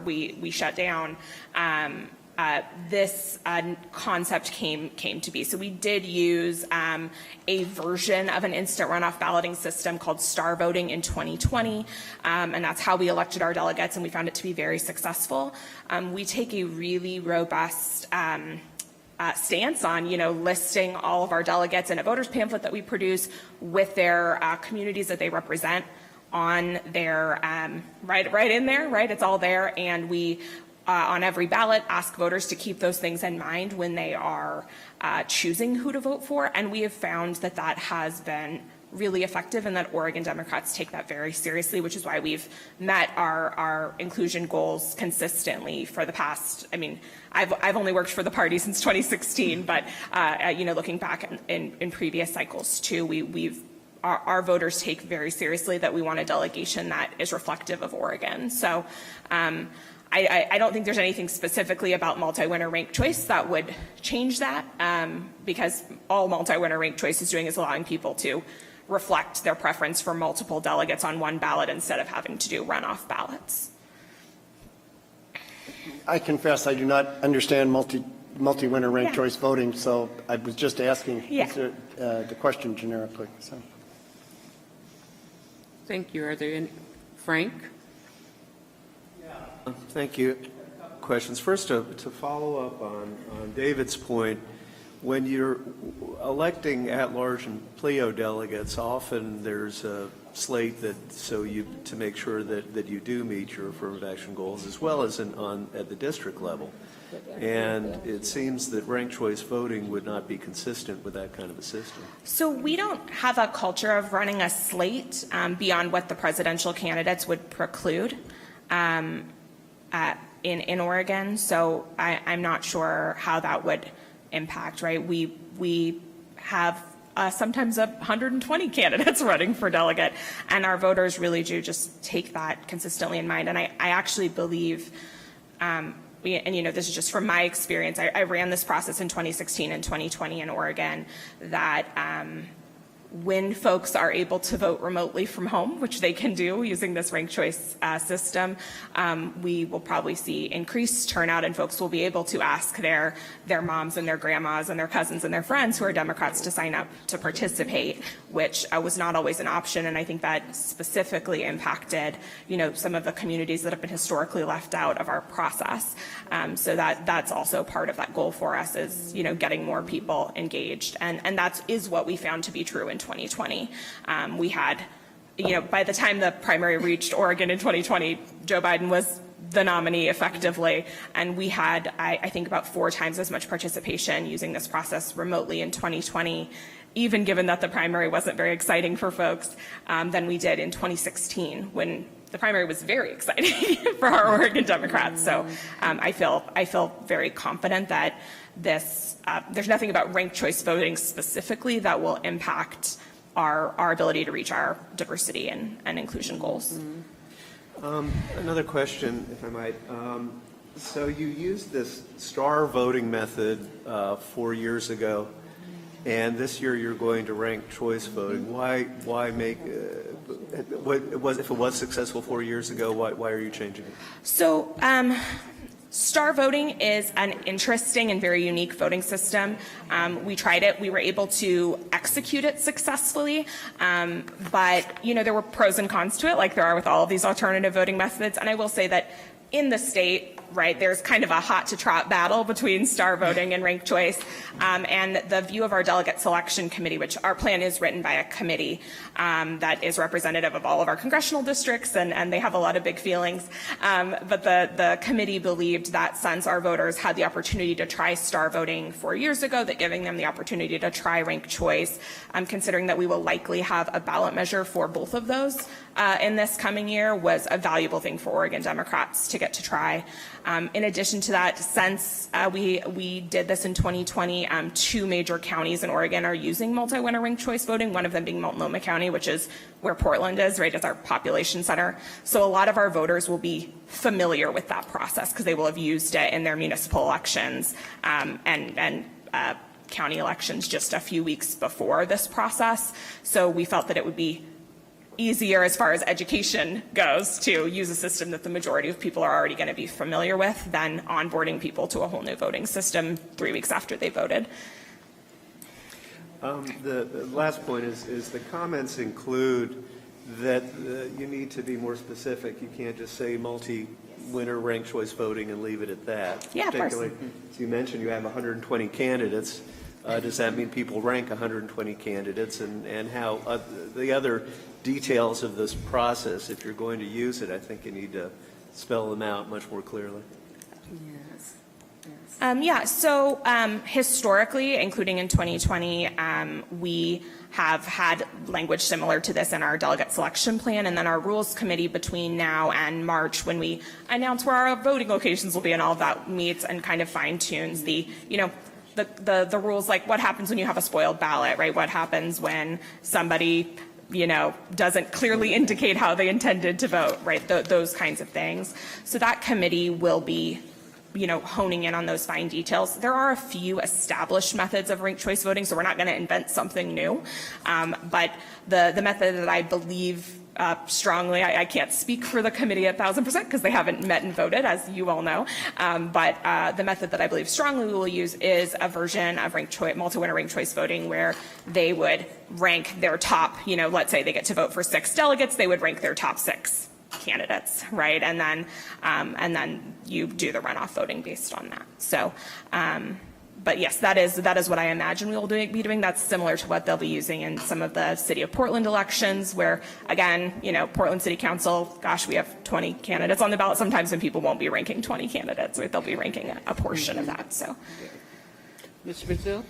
we shut down, this concept came to be. So we did use a version of an instant runoff balloting system called star voting in 2020, and that's how we elected our delegates, and we found it to be very successful. We take a really robust stance on, listing all of our delegates in a voter's pamphlet that we produce with their communities that they represent on their, right in there, right? It's all there. And we, on every ballot, ask voters to keep those things in mind when they are choosing who to vote for. And we have found that that has been really effective and that Oregon Democrats take that very seriously, which is why we've met our inclusion goals consistently for the past, I mean, I've only worked for the party since 2016, but looking back in previous cycles too, our voters take very seriously that we want a delegation that is reflective of Oregon. So I don't think there's anything specifically about multi-winner ranked choice that would change that, because all multi-winner ranked choice is doing is allowing people to reflect their preference for multiple delegates on one ballot instead of having to do runoff ballots. I confess I do not understand multi-winner ranked choice voting, so I was just asking the question generically. So. Thank you. Are there any? Frank? Thank you. Questions. First, to follow up on David's point, when you're electing at-large and PLEO delegates, often there's a slate to make sure that you do meet your affirmative action goals, as well as at the district level. And it seems that ranked choice voting would not be consistent with that kind of a system. So we don't have a culture of running a slate beyond what the presidential candidates would preclude in Oregon. So I'm not sure how that would impact, right? We have sometimes 120 candidates running for delegate, and our voters really do just take that consistently in mind. And I actually believe, this is just from my experience, I ran this process in 2016 and 2020 in Oregon, that when folks are able to vote remotely from home, which they can do using this ranked choice system, we will probably see increased turnout, and folks will be able to ask their moms and their grandmas and their cousins and their friends who are Democrats to sign up to participate, which was not always an option. And I think that specifically impacted, some of the communities that have been historically left out of our process. So that's also part of that goal for us is, getting more people engaged. And that is what we found to be true in 2020. We had, by the time the primary reached Oregon in 2020, Joe Biden was the nominee effectively, and we had, I think, about 4 times as much participation using this process remotely in 2020, even given that the primary wasn't very exciting for folks, than we did in 2016, when the primary was very exciting for our Oregon Democrats. So I feel very confident that there's nothing about ranked choice voting specifically that will impact our ability to reach our diversity and inclusion goals. Another question, if I might. So you used this star voting method 4 years ago, and this year you're going to ranked choice voting. Why make if it was successful 4 years ago? Why are you changing it? So. Star voting is an interesting and very unique voting system. We tried it. We were able to execute it successfully, but there were pros and cons to it, like there are with all of these alternative voting methods. And I will say that in the state, right, there's kind of a hot to trot battle between star voting and ranked choice. And the view of our delegate selection committee, which our plan is written by a committee that is representative of all of our congressional districts, and they have a lot of big feelings. But the committee believed that since our voters had the opportunity to try star voting 4 years ago, that giving them the opportunity to try ranked choice, considering that we will likely have a ballot measure for both of those in this coming year, was a valuable thing for Oregon Democrats to get to try. In addition to that, since we did this in 2020, 2 major counties in Oregon are using multi-winner ranked choice voting, one of them being Multnomah County, which is where Portland is, right, as our population center. So a lot of our voters will be familiar with that process because they will have used it in their municipal elections and county elections just a few weeks before this process. So we felt that it would be easier as far as education goes to use a system that the majority of people are already going to be familiar with than onboarding people to a whole new voting system 3 weeks after they voted. The last point is the comments include that you need to be more specific. You can't just say multi-winner ranked choice voting and leave it at that. Yeah, particularly, as you mentioned, you have 120 candidates. Does that mean people rank 120 candidates, and how the other details of this process, if you're going to use it, I think you need to spell them out much more clearly. Yes. Historically, including in 2020, we have had language similar to this in our delegate selection plan, and then our rules committee between now and March, when we announce where our voting locations will be and all of that, meets and kind of fine tunes the rules, like what happens when you have a spoiled ballot, right? What happens when somebody doesn't clearly indicate how they intended to vote, right? Those kinds of things. So that committee will be honing in on those fine details. There are a few established methods of ranked choice voting, so we're not going to invent something new. But the method that I believe strongly, I can't speak for the committee 1,000% because they haven't met and voted, as you all know. But the method that I believe strongly we will use is a version of ranked choice, multi-winner ranked choice voting, where they would rank their top, let's say they get to vote for 6 delegates, they would rank their top 6 candidates, right? And then you do the runoff voting based on that. So, but yes, that is what I imagine we will be doing. That's similar to what they'll be using in some of the City of Portland elections, where again, Portland City Council, gosh, we have 20 candidates on the ballot. Sometimes when people won't be ranking 20 candidates, right? They'll be ranking a portion of that. So, Mr. Brazil?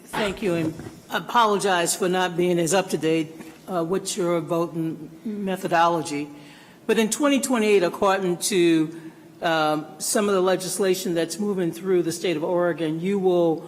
Thank you, and I apologize for not being as up to date with your voting methodology. But in 2028, according to some of the legislation that's moving through the state of Oregon, you will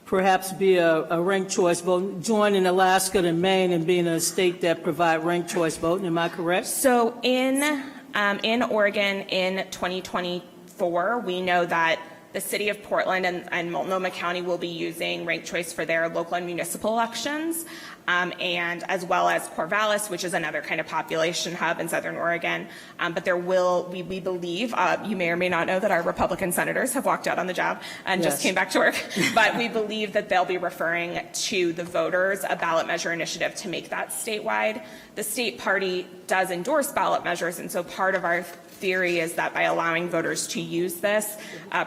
perhaps be a ranked choice vote, joining Alaska and Maine and being a state that provide ranked choice voting. Am I correct? So in Oregon in 2024, we know that the City of Portland and Multnomah County will be using ranked choice for their local and municipal elections, and as well as Corvallis, which is another kind of population hub in Southern Oregon. But there will, we believe, you may or may not know that our Republican senators have walked out on the job and just came back to work, but we believe that they'll be referring to the voters a ballot measure initiative to make that statewide. The state party does endorse ballot measures, and so part of our theory is that by allowing voters to use this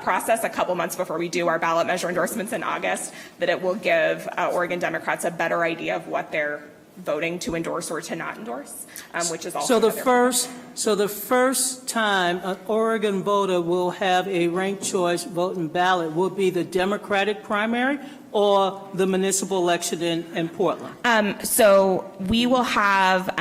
process a couple months before we do our ballot measure endorsements in August, that it will give Oregon Democrats a better idea of what they're voting to endorse or to not endorse, which is also so the first time an Oregon voter will have a ranked choice voting ballot will be the Democratic primary or the municipal election in Portland. So we will have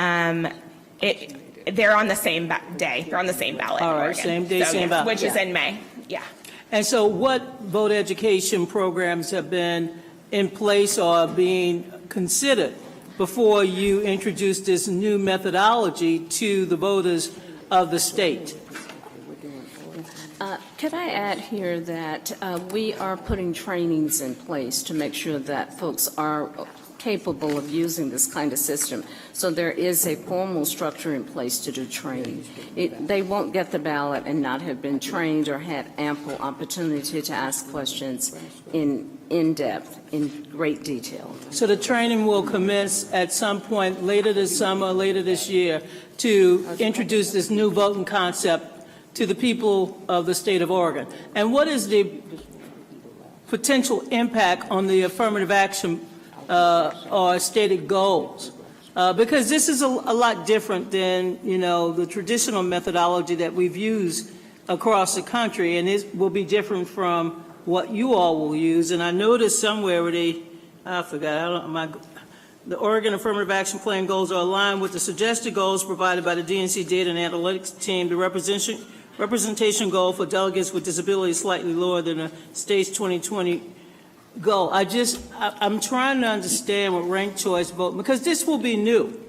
it. They're on the same day. They're on the same ballot. All right, same day, same ballot. Which is in May. Yeah. And so what voter education programs have been in place or being considered before you introduce this new methodology to the voters of the state? Could I add here that we are putting trainings in place to make sure that folks are capable of using this kind of system. So there is a formal structure in place to do training. They won't get the ballot and not have been trained or had ample opportunity to ask questions in depth, in great detail. So the training will commence at some point later this summer, later this year, to introduce this new voting concept to the people of the state of Oregon. And what is the potential impact on the affirmative action or stated goals? Because this is a lot different than, the traditional methodology that we've used across the country, and it will be different from what you all will use. And I noticed somewhere where the Oregon Affirmative Action Plan goals are aligned with the suggested goals provided by the DNC Data and Analytics team. The representation goal for delegates with disabilities is slightly lower than the state's 2020 goal. I'm trying to understand what ranked choice vote, because this will be new.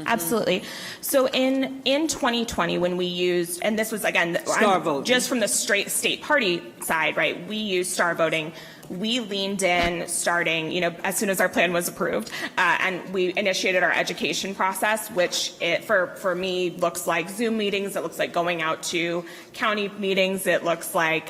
Absolutely. So in 2020, when we used, and this was again star voting, just from the straight state party side, right? We used star voting. We leaned in starting, as soon as our plan was approved, and we initiated our education process, which for me looks like Zoom meetings. It looks like going out to county meetings. It looks like,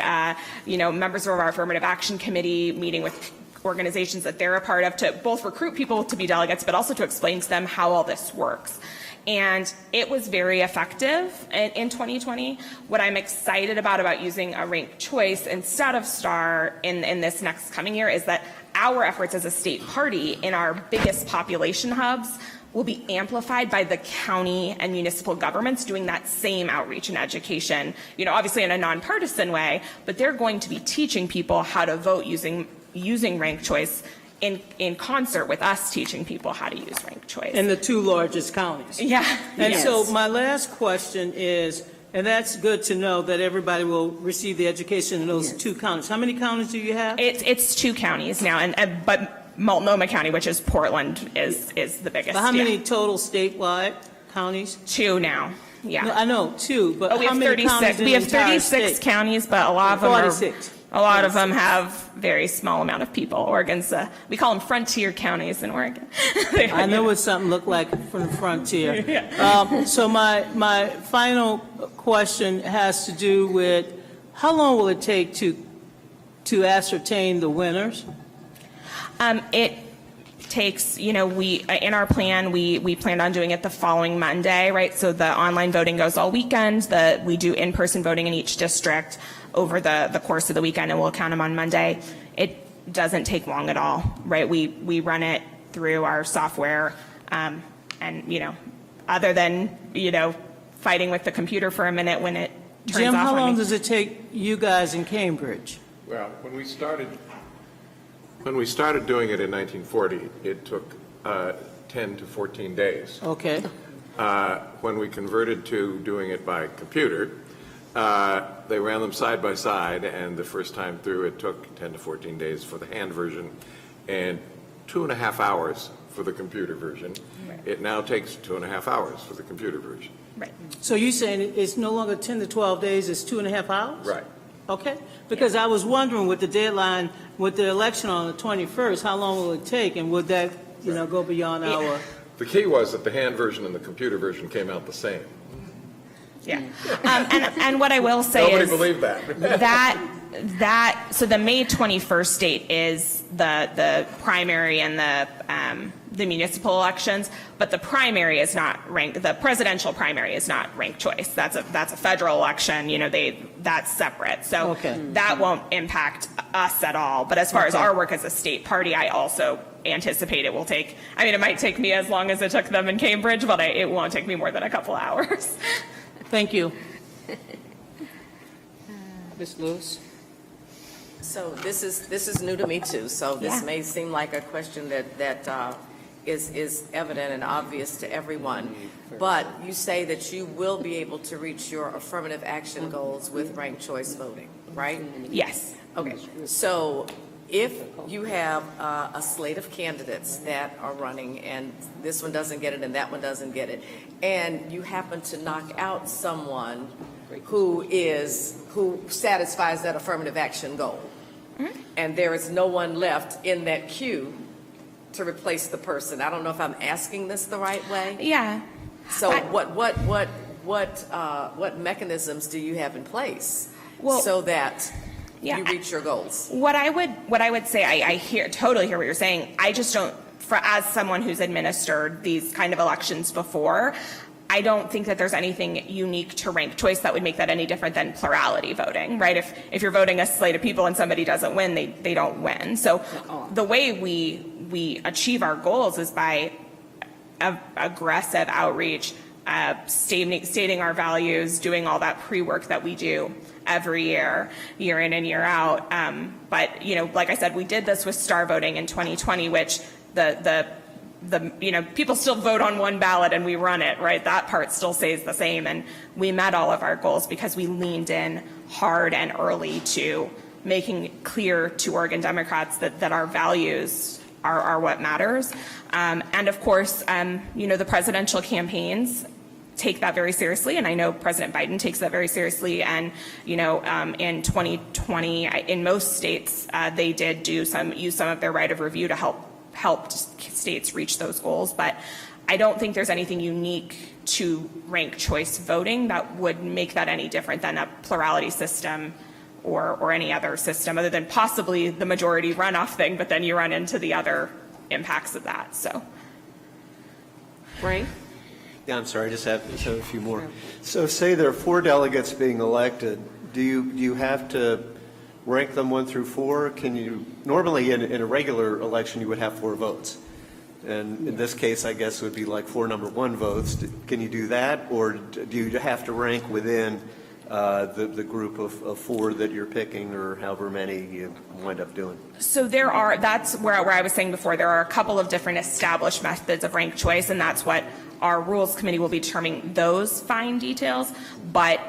members of our affirmative action committee meeting with organizations that they're a part of to both recruit people to be delegates, but also to explain to them how all this works. And it was very effective in 2020. What I'm excited about using a ranked choice instead of star in this next coming year is that our efforts as a state party in our biggest population hubs will be amplified by the county and municipal governments doing that same outreach and education, obviously in a nonpartisan way, but they're going to be teaching people how to vote using ranked choice in concert with us teaching people how to use ranked choice. In the two largest counties. Yeah. And Yes. so my last question is, and that's good to know that everybody will receive the education in those two counties. How many counties do you have? It's 2 counties now, but Multnomah County, which is Portland, is the biggest. But how many total statewide counties? 2 now. Yeah. No, I know, 2, but we how have many 36. counties in We the have entire 36 state? counties, but a lot of them 46. have very small amount of people. Oregon's we call them frontier counties in Oregon. I know what something looked like from the frontier. Yeah. So my final question has to do with how long will it take to ascertain the winners? It takes, we in our plan we planned on doing it the following Monday, right? So the online voting goes all weekend. We do in-person voting in each district over the course of the weekend, and we'll count them on Monday. It doesn't take long at all, right? We run it through our software, and other than fighting with the computer for a minute when it turns Jim, off how on long me. does it take you guys in Cambridge? Well, when we started doing it in 1940, it took 10 to 14 days. Okay. When we converted to doing it by computer, they ran them side by side, and the first time through it took 10 to 14 days for the hand version and 2.5 hours for the computer version. Right. It now takes 2.5 hours for the computer version. Right. So you're saying it's no longer 10 to 12 days, it's 2.5 hours? Right. Okay, because I was wondering with the deadline, with the election on the 21st, how long will it take, and would that, go beyond our? The key was that the hand version and the computer version came out the same. Yeah. And what I will say Nobody is believed that. so the May 21st date is the primary and the municipal elections, but the primary is not ranked. The presidential primary is not ranked choice. That's a federal election. That's separate. So that won't impact us at all. But as far as our work as a state party, I also anticipate it will take. I mean, it might take me as long as it took them in Cambridge, but it won't take me more than a couple hours. Thank you. Ms. Lewis? So this is new to me too. So this may seem like a question that is evident and obvious to everyone. But you say that you will be able to reach your affirmative action goals with ranked choice voting, right? Yes. Okay. So if you have a slate of candidates that are running and this one doesn't get it and that one doesn't get it, and you happen to knock out someone who satisfies that affirmative action goal, and there is no one left in that queue to replace the person. I don't know if I'm asking this the right way. Yeah. So what mechanisms do you have in place so that you reach your goals? What I would say, I totally hear what you're saying. I just don't, as someone who's administered these kind of elections before, I don't think that there's anything unique to ranked choice that would make that any different than plurality voting, right? If you're voting a slate of people and somebody doesn't win, they don't win. So the way we achieve our goals is by aggressive outreach, stating our values, doing all that pre-work that we do every year in and year out. But like I said, we did this with star voting in 2020, which the people still vote on one ballot and we run it, right? That part still stays the same, and we met all of our goals because we leaned in hard and early to making clear to Oregon Democrats that our values are what matters. And of course, the presidential campaigns take that very seriously, and I know President Biden takes that very seriously. And in 2020, in most states, they did use some of their right of review to help states reach those goals. But I don't think there's anything unique to ranked choice voting that would make that any different than a plurality system or any other system, other than possibly the majority runoff thing, but then you run into the other impacts of that. So, Frank? Yeah, I'm sorry, I just have a few more. So say there are 4 delegates being elected. Do you have to rank them 1 through 4? Can you, normally in a regular election, you would have 4 votes. And in this case, I guess it would be like 4 number 1 votes. Can you do that? Or do you have to rank within the group of 4 that you're picking, or however many you wind up doing? So that's where I was saying before, there are a couple of different established methods of ranked choice, and that's what our Rules Committee will be determining those fine details. But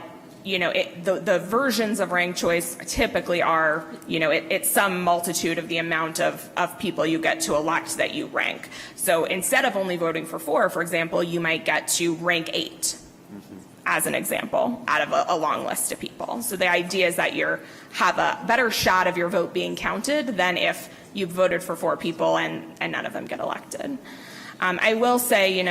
the versions of ranked choice typically are, it's some multitude of the amount of people you get to elect that you rank. So instead of only voting for 4, for example, you might get to rank 8, as an example, out of a long list of people. So the idea is that you have a better shot of your vote being counted than if you voted for 4 people and none of them get elected. I will say,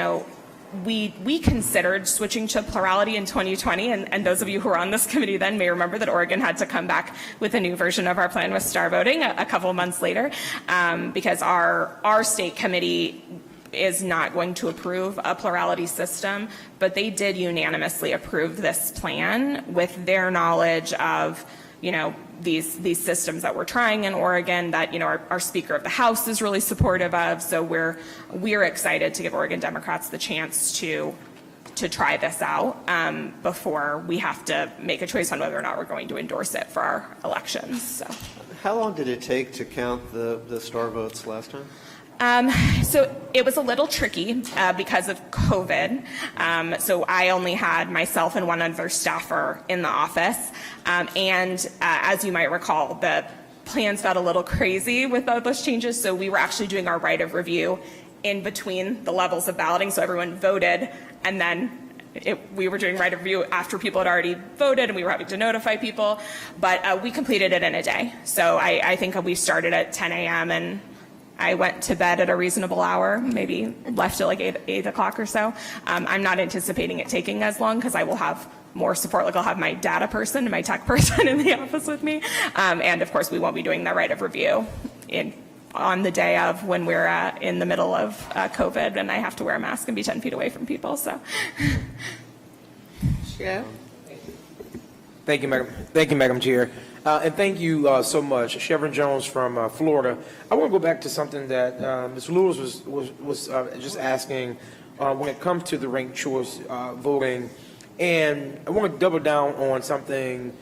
we considered switching to plurality in 2020, and those of you who were on this committee then may remember that Oregon had to come back with a new version of our plan with star voting a couple of months later, because our state committee is not going to approve a plurality system, but they did unanimously approve this plan with their knowledge of these systems that we're trying in Oregon, that our Speaker of the House is really supportive of. So we're excited to give Oregon Democrats the chance to try this out before we have to make a choice on whether or not we're going to endorse it for our elections. So, how long did it take to count the star votes last time? So it was a little tricky because of COVID. So I only had myself and one other staffer in the office. And as you might recall, the plans got a little crazy with all those changes. So we were actually doing our right of review in between the levels of balloting. So everyone voted, and then we were doing right of review after people had already voted, and we were having to notify people. But we completed it in a day. So I think we started at 10 a.m. and I went to bed at a reasonable hour, maybe left at like 8 o'clock or so. I'm not anticipating it taking as long because I will have more support. Like I'll have my data person and my tech person in the office with me. And of course, we won't be doing the right of review on the day of when we're in the middle of COVID and I have to wear a mask and be 10 feet away from people. So. Yeah. Thank you, Madam Chair. And thank you so much, Chevron Jones from Florida. I want to go back to something that Mr. Lewis was just asking when it comes to the ranked choice voting, and I want to double down on something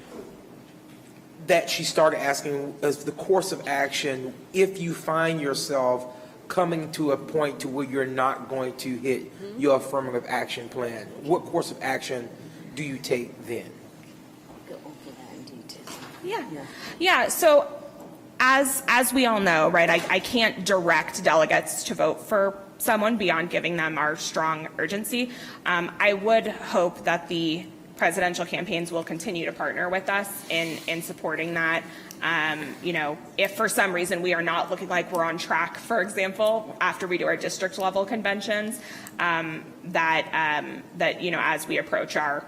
that she started asking as the course of action. If you find yourself coming to a point to where you're not going to hit your affirmative action plan, what course of action do you take then? Yeah. So as we all know, right, I can't direct delegates to vote for someone beyond giving them our strong urgency. I would hope that the presidential campaigns will continue to partner with us in supporting that. If for some reason we are not looking like we're on track, for example, after we do our district level conventions, as we approach our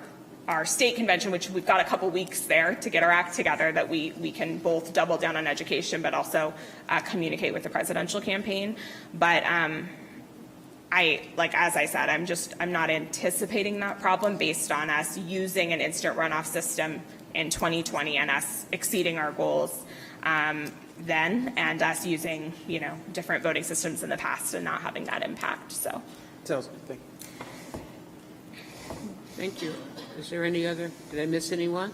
state convention, which we've got a couple weeks there to get our act together, that we can both double down on education but also communicate with the presidential campaign. But as I said, I'm not anticipating that problem based on us using an instant runoff system in 2020 and us exceeding our goals then, and us using different voting systems in the past and not having that impact. So sounds good. Thank you. Is there any other? Did I miss anyone?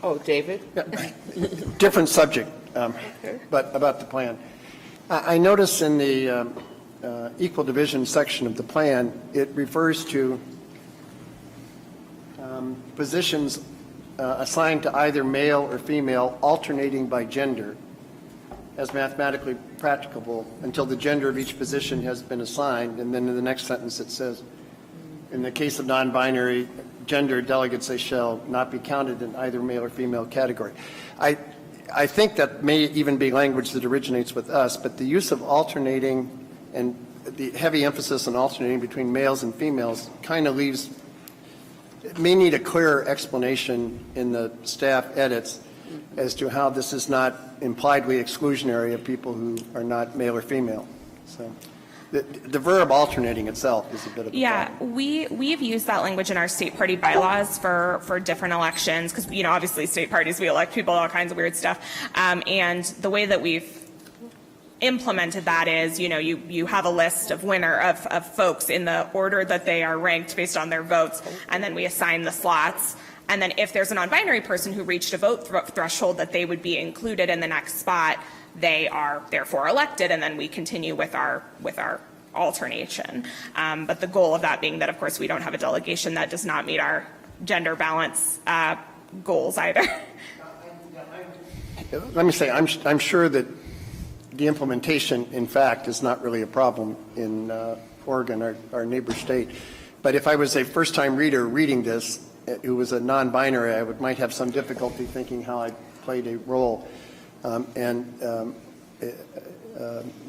Oh, David? Different subject, but about the plan. I notice in the equal division section of the plan, it refers to positions assigned to either male or female alternating by gender as mathematically practicable until the gender of each position has been assigned. And then in the next sentence it says, in the case of non-binary gender delegates, they shall not be counted in either male or female category. I think that may even be language that originates with us, but the use of alternating and the heavy emphasis on alternating between males and females kind of leaves, it may need a clearer explanation in the staff edits as to how this is not impliedly exclusionary of people who are not male or female. So. the verb alternating itself is a bit of a Yeah, problem. we've used that language in our state party bylaws for different elections, because, you know, obviously state parties, we elect people, all kinds of weird stuff. And the way that we've implemented that is, you know, you have a list of of folks in the order that they are ranked based on their votes, and then we assign the slots. And then if there's a non-binary person who reached a vote threshold that they would be included in the next spot, they are therefore elected, and then we continue with our alternation. But the goal of that being that, of course, we don't have a delegation that does not meet our gender balance goals either. Let me say, I'm sure that the implementation, in fact, is not really a problem in Oregon, our neighbor state. But if I was a first-time reader reading this, who was a non-binary, I might have some difficulty thinking how I played a role.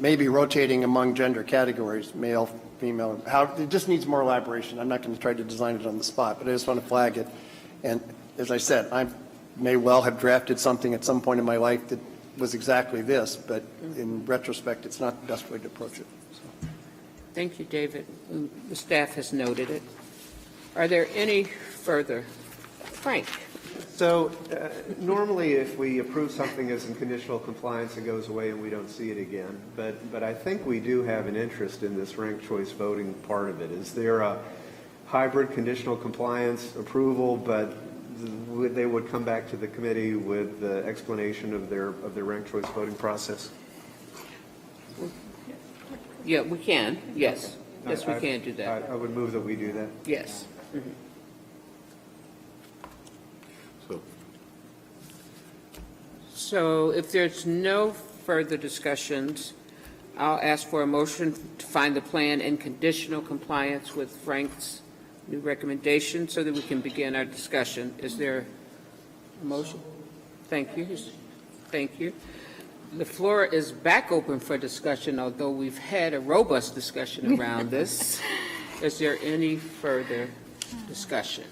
Maybe rotating among gender categories, male, female. It just needs more elaboration. I'm not going to try to design it on the spot, but I just want to flag it. And as I said, I may well have drafted something at some point in my life that was exactly this, but in retrospect, it's not the best way to approach it. So. Thank you, David. The staff has noted it. Are there any further? Frank. So normally if we approve something as in conditional compliance, it goes away and we don't see it again. But I think we do have an interest in this ranked choice voting part of it. Is there a hybrid conditional compliance approval, but they would come back to the committee with the explanation of their ranked choice voting process? Yeah, we can. Yes. Yes, we can do that. I would move that we do that. Yes. Mm-hmm. So if there's no further discussions, I'll ask for a motion to find the plan in conditional compliance with Frank's new recommendation so that we can begin our discussion. Is there a motion? Thank you. Thank you. The floor is back open for discussion, although we've had a robust discussion around this. Is there any further discussion?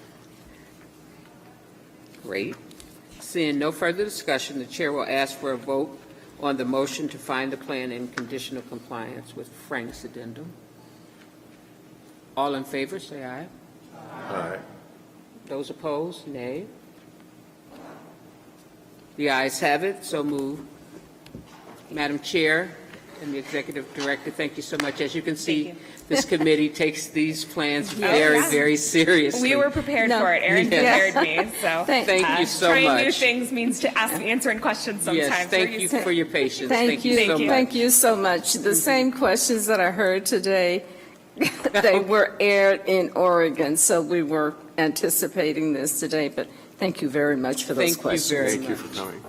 Great. Seeing no further discussion, the chair will ask for a vote on the motion to find the plan in conditional compliance with Frank's addendum. All in favor, say aye. Aye. Those opposed, nay. The ayes have it, so moved. Madam Chair and the Executive Director, thank you so much. As you can see, this committee takes these plans very, very seriously. We were prepared for it. Erin prepared me. So thank you so trying much. new things means answering questions sometimes. Yes, thank you for your patience. Thank you so much. Thank you so much. The same questions that I heard today, they were aired in Oregon, so we were anticipating this today, but thank you very much for those questions. Thank you for coming.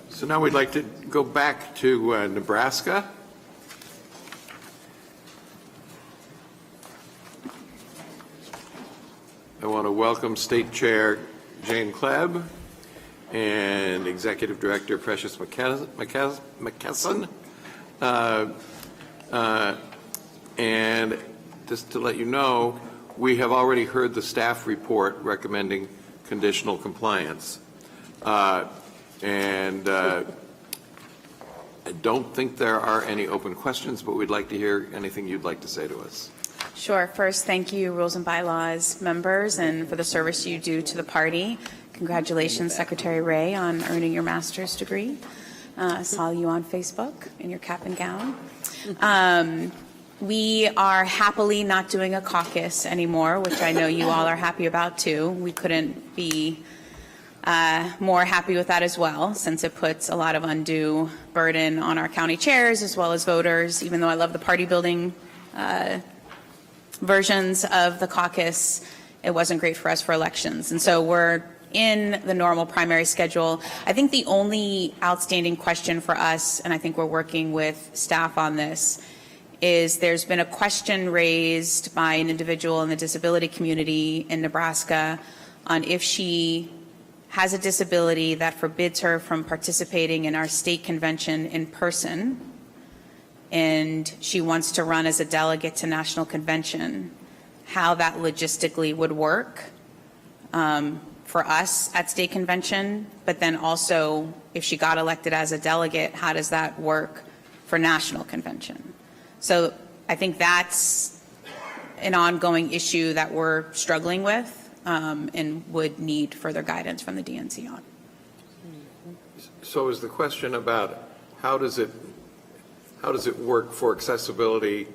So now we'd like to go back to Nebraska. I want to welcome State Chair Jane Klebb and Executive Director Precious McKesson. And just to let you know, we have already heard the staff report recommending conditional compliance. And I don't think there are any open questions, but we'd like to hear anything you'd like to say to us. Sure. First, thank you, Rules and Bylaws members, and for the service you do to the party. Congratulations, Secretary Ray, on earning your master's degree. Saw you on Facebook in your cap and gown. We are happily not doing a caucus anymore, which I know you all are happy about too. We couldn't be more happy with that as well, since it puts a lot of undue burden on our county chairs as well as voters. Even though I love the party building versions of the caucus, it wasn't great for us for elections. And so we're in the normal primary schedule. I think the only outstanding question for us, and I think we're working with staff on this, is there's been a question raised by an individual in the disability community in Nebraska on if she has a disability that forbids her from participating in our state convention in person, and she wants to run as a delegate to national convention, how that logistically would work for us at state convention, but then also if she got elected as a delegate, how does that work for national convention? So I think that's an ongoing issue that we're struggling with and would need further guidance from the DNC on. So is the question about how does it work for accessibility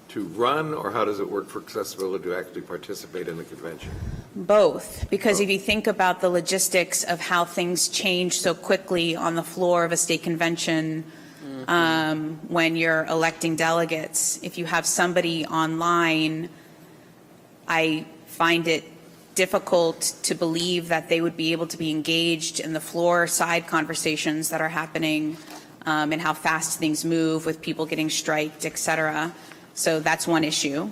to run, or how does it work for accessibility to actually participate in the convention? Both, because if you think about the logistics of how things change so quickly on the floor of a state convention, when you're electing delegates, if you have somebody online, I find it difficult to believe that they would be able to be engaged in the floor side conversations that are happening and how fast things move with people getting striked, et cetera. So that's one issue.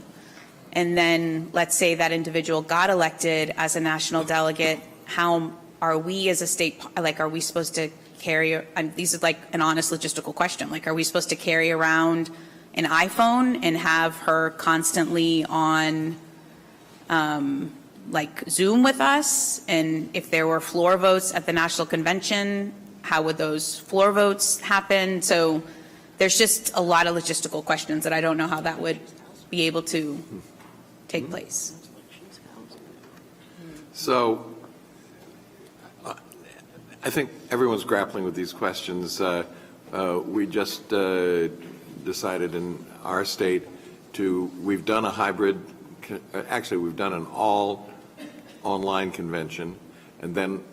And then let's say that individual got elected as a national delegate. How are we as a state, like, are we supposed to carry, these is like an honest logistical question, like, are we supposed to carry around an iPhone and have her constantly on like Zoom with us? And if there were floor votes at the national convention, how would those floor votes happen? So there's just a lot of logistical questions that I don't know how that would be able to take place. So I think everyone's grappling with these questions. We just decided in our state we've done a hybrid, actually we've done an all online convention, and then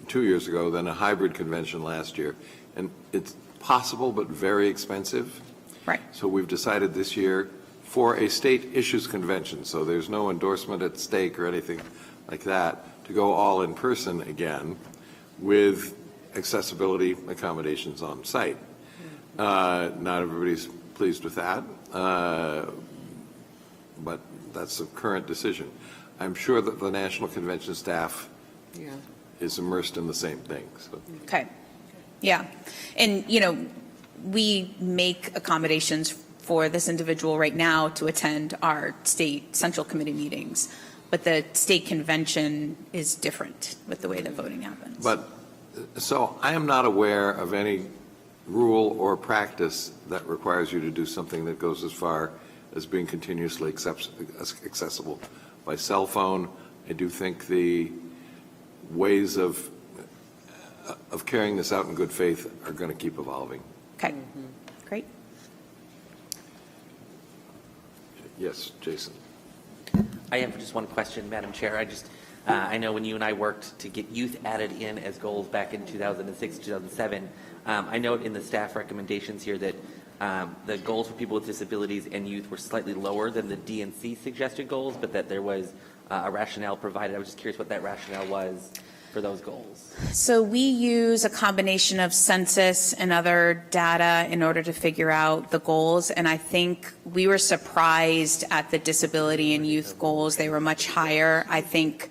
2 years ago, then a hybrid convention last year. And it's possible but very expensive. Right. So we've decided this year for a state issues convention, so there's no endorsement at stake or anything like that, to go all in person again with accessibility accommodations on site. Not everybody's pleased with that, but that's the current decision. I'm sure that the National Convention staff is immersed in the same thing. So. Okay. Yeah. And, you know, we make accommodations for this individual right now to attend our state central committee meetings, but the state convention is different with the way that voting happens. But so I am not aware of any rule or practice that requires you to do something that goes as far as being continuously accessible by cell phone. I do think the ways of carrying this out in good faith are going to keep evolving. Okay. Great. Yes, Jason. I have just one question, Madam Chair. I know when you and I worked to get youth added in as goals back in 2006, 2007, I note in the staff recommendations here that the goals for people with disabilities and youth were slightly lower than the DNC suggested goals, but that there was a rationale provided. I was just curious what that rationale was for those goals. So we use a combination of census and other data in order to figure out the goals, and I think we were surprised at the disability and youth goals. They were much higher. I think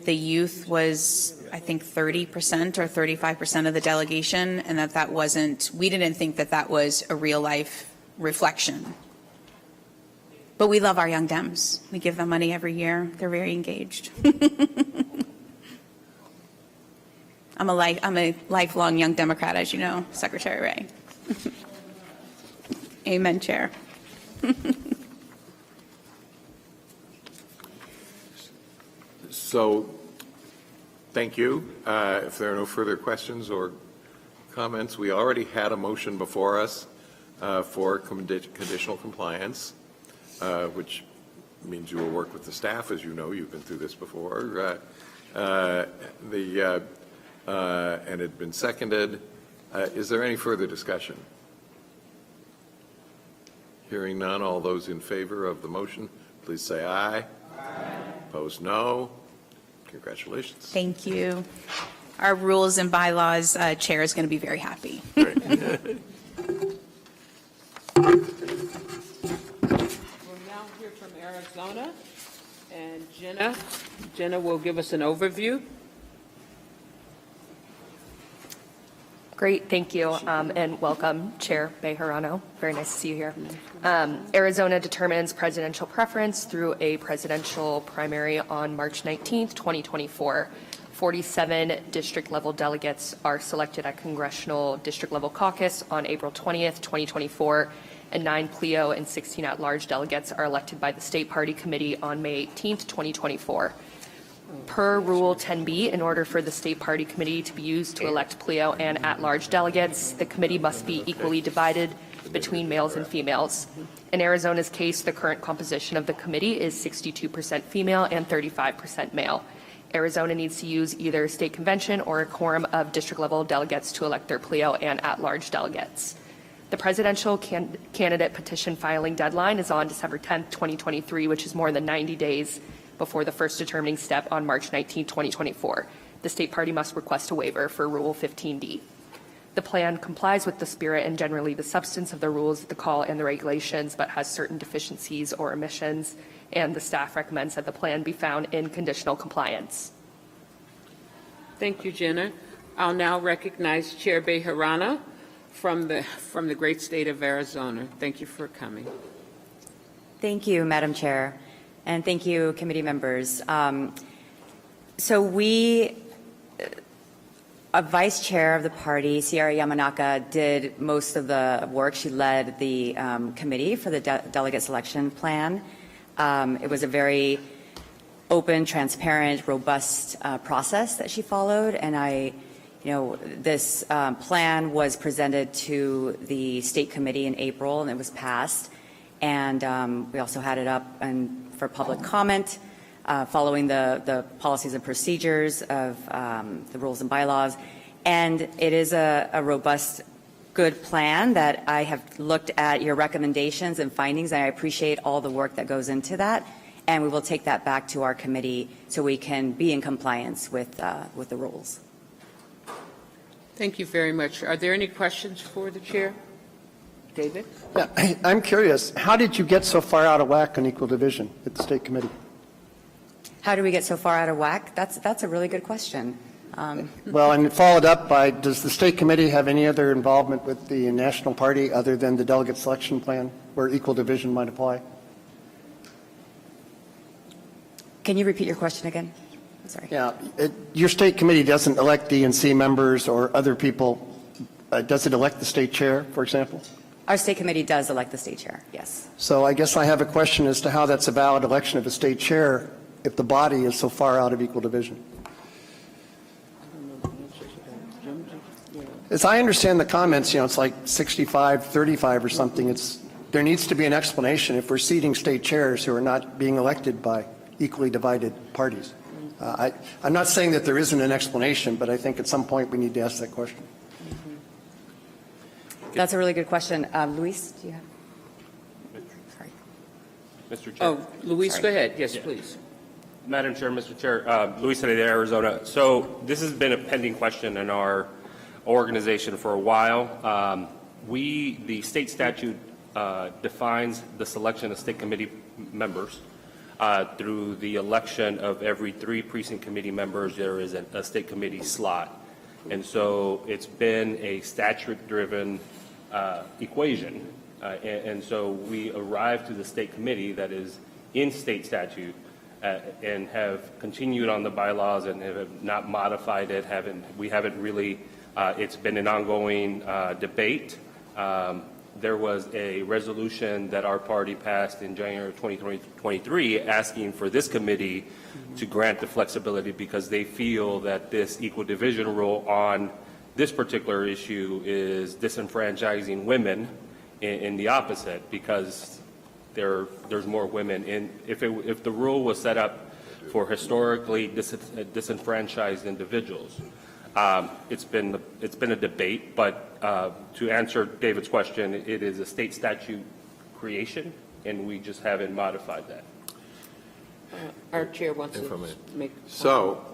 the youth was, 30% or 35% of the delegation, and that wasn't, we didn't think that was a real life reflection. But we love our young Dems. We give them money every year. They're very engaged. I'm a lifelong young Democrat, as you know, Secretary Ray. Amen, Chair. So, thank you. If there are no further questions or comments, we already had a motion before us for conditional compliance, which means you will work with the staff. As you know, you've been through this before. And it had been seconded. Is there any further discussion? Hearing none, all those in favor of the motion, please say aye. Aye. Opposed, no. Congratulations. Thank you. Our rules and bylaws chair is going to be very happy. Great. We'll now hear from Arizona, and Jenna will give us an overview. Great, thank you, and welcome, Chair Bejarano. Very nice to see you here. Arizona determines presidential preference through a presidential primary on March 19th, 2024. 47 district-level delegates are selected at Congressional District-Level Caucus on April 20th, 2024, and 9 Clio and 16 at-large delegates are elected by the State Party Committee on May 18th, 2024. Per Rule 10B, in order for the State Party Committee to be used to elect Clio and at-large delegates, the committee must be equally divided between males and females. In Arizona's case, the current composition of the committee is 62% female and 35% male. Arizona needs to use either a state convention or a quorum of district-level delegates to elect their Clio and at-large delegates. The presidential candidate petition filing deadline is on December 10th, 2023, which is more than 90 days before the first determining step on March 19, 2024. The state party must request a waiver for Rule 15D. The plan complies with the spirit and generally the substance of the rules, the call, and the regulations, but has certain deficiencies or omissions, and the staff recommends that the plan be found in conditional compliance. Thank you, Jenna. I'll now recognize Chair Bejarano from the great state of Arizona. Thank you for coming. Thank you, Madam Chair. And thank you, committee members. A vice chair of the party, Sierra Yamanaka, did most of the work. She led the committee for the delegate selection plan. It was a very open, transparent, robust process that she followed. And this plan was presented to the state committee in April, and it was passed. And we also had it up for public comment following the policies and procedures of the rules and bylaws. And it is a robust, good plan that I have looked at your recommendations and findings, and I appreciate all the work that goes into that. And we will take that back to our committee so we can be in compliance with the rules. Thank you very much. Are there any questions for the chair? David? Yeah, I'm curious, how did you get so far out of whack on equal division at the state committee? How do we get so far out of whack? That's a really good question. Well, and followed up by, does the state committee have any other involvement with the national party other than the delegate selection plan where equal division might apply? Can you repeat your question again? I'm sorry. Yeah, your state committee doesn't elect DNC members or other people. Does it elect the state chair, for example? Our state committee does elect the state chair, yes. So I guess I have a question as to how that's a valid election of a state chair if the body is so far out of equal division. As I understand the comments, it's like 65-35 or something. There needs to be an explanation if we're seating state chairs who are not being elected by equally divided parties. I'm not saying that there isn't an explanation, but I think at some point we need to ask that question. That's a really good question. Luis, do you have? Sorry. Mr. Chair. Oh, Luis, go ahead. Yes, please. Madam Chair, Mr. Chair, Luis Heredia, Arizona. So this has been a pending question in our organization for a while. The state statute defines the selection of state committee members through the election of every 3 precinct committee members. There is a state committee slot. And so it's been a statute-driven equation. And so we arrived to the state committee that is in state statute and have continued on the bylaws and have not modified it. We haven't really, it's been an ongoing debate. There was a resolution that our party passed in January of 2023 asking for this committee to grant the flexibility because they feel that this equal division rule on this particular issue is disenfranchising women in the opposite because there's more women in. If the rule was set up for historically disenfranchised individuals, it's been a debate. But to answer David's question, it is a state statute creation, and we just haven't modified that. Our chair wants to make. So,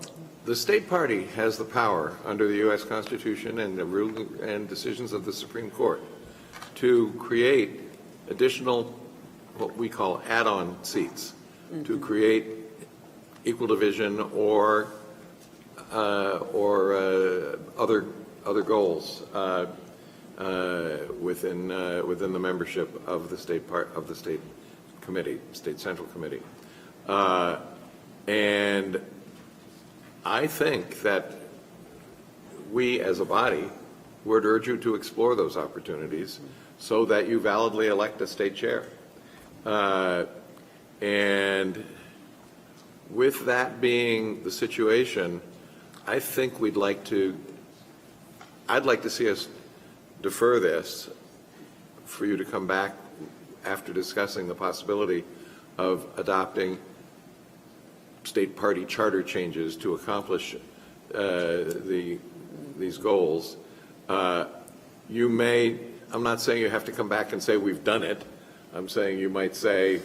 the state party has the power under the U.S. Constitution and the rules and decisions of the Supreme Court to create additional, what we call add-on seats, to create equal division or other goals within the membership of the state committee, state central committee. And I think that we as a body would urge you to explore those opportunities so that you validly elect a state chair. And with that being the situation, I think I'd like to see us defer this for you to come back after discussing the possibility of adopting state party charter changes to accomplish these goals. You may, I'm not saying you have to come back and say we've done it. I'm saying you might say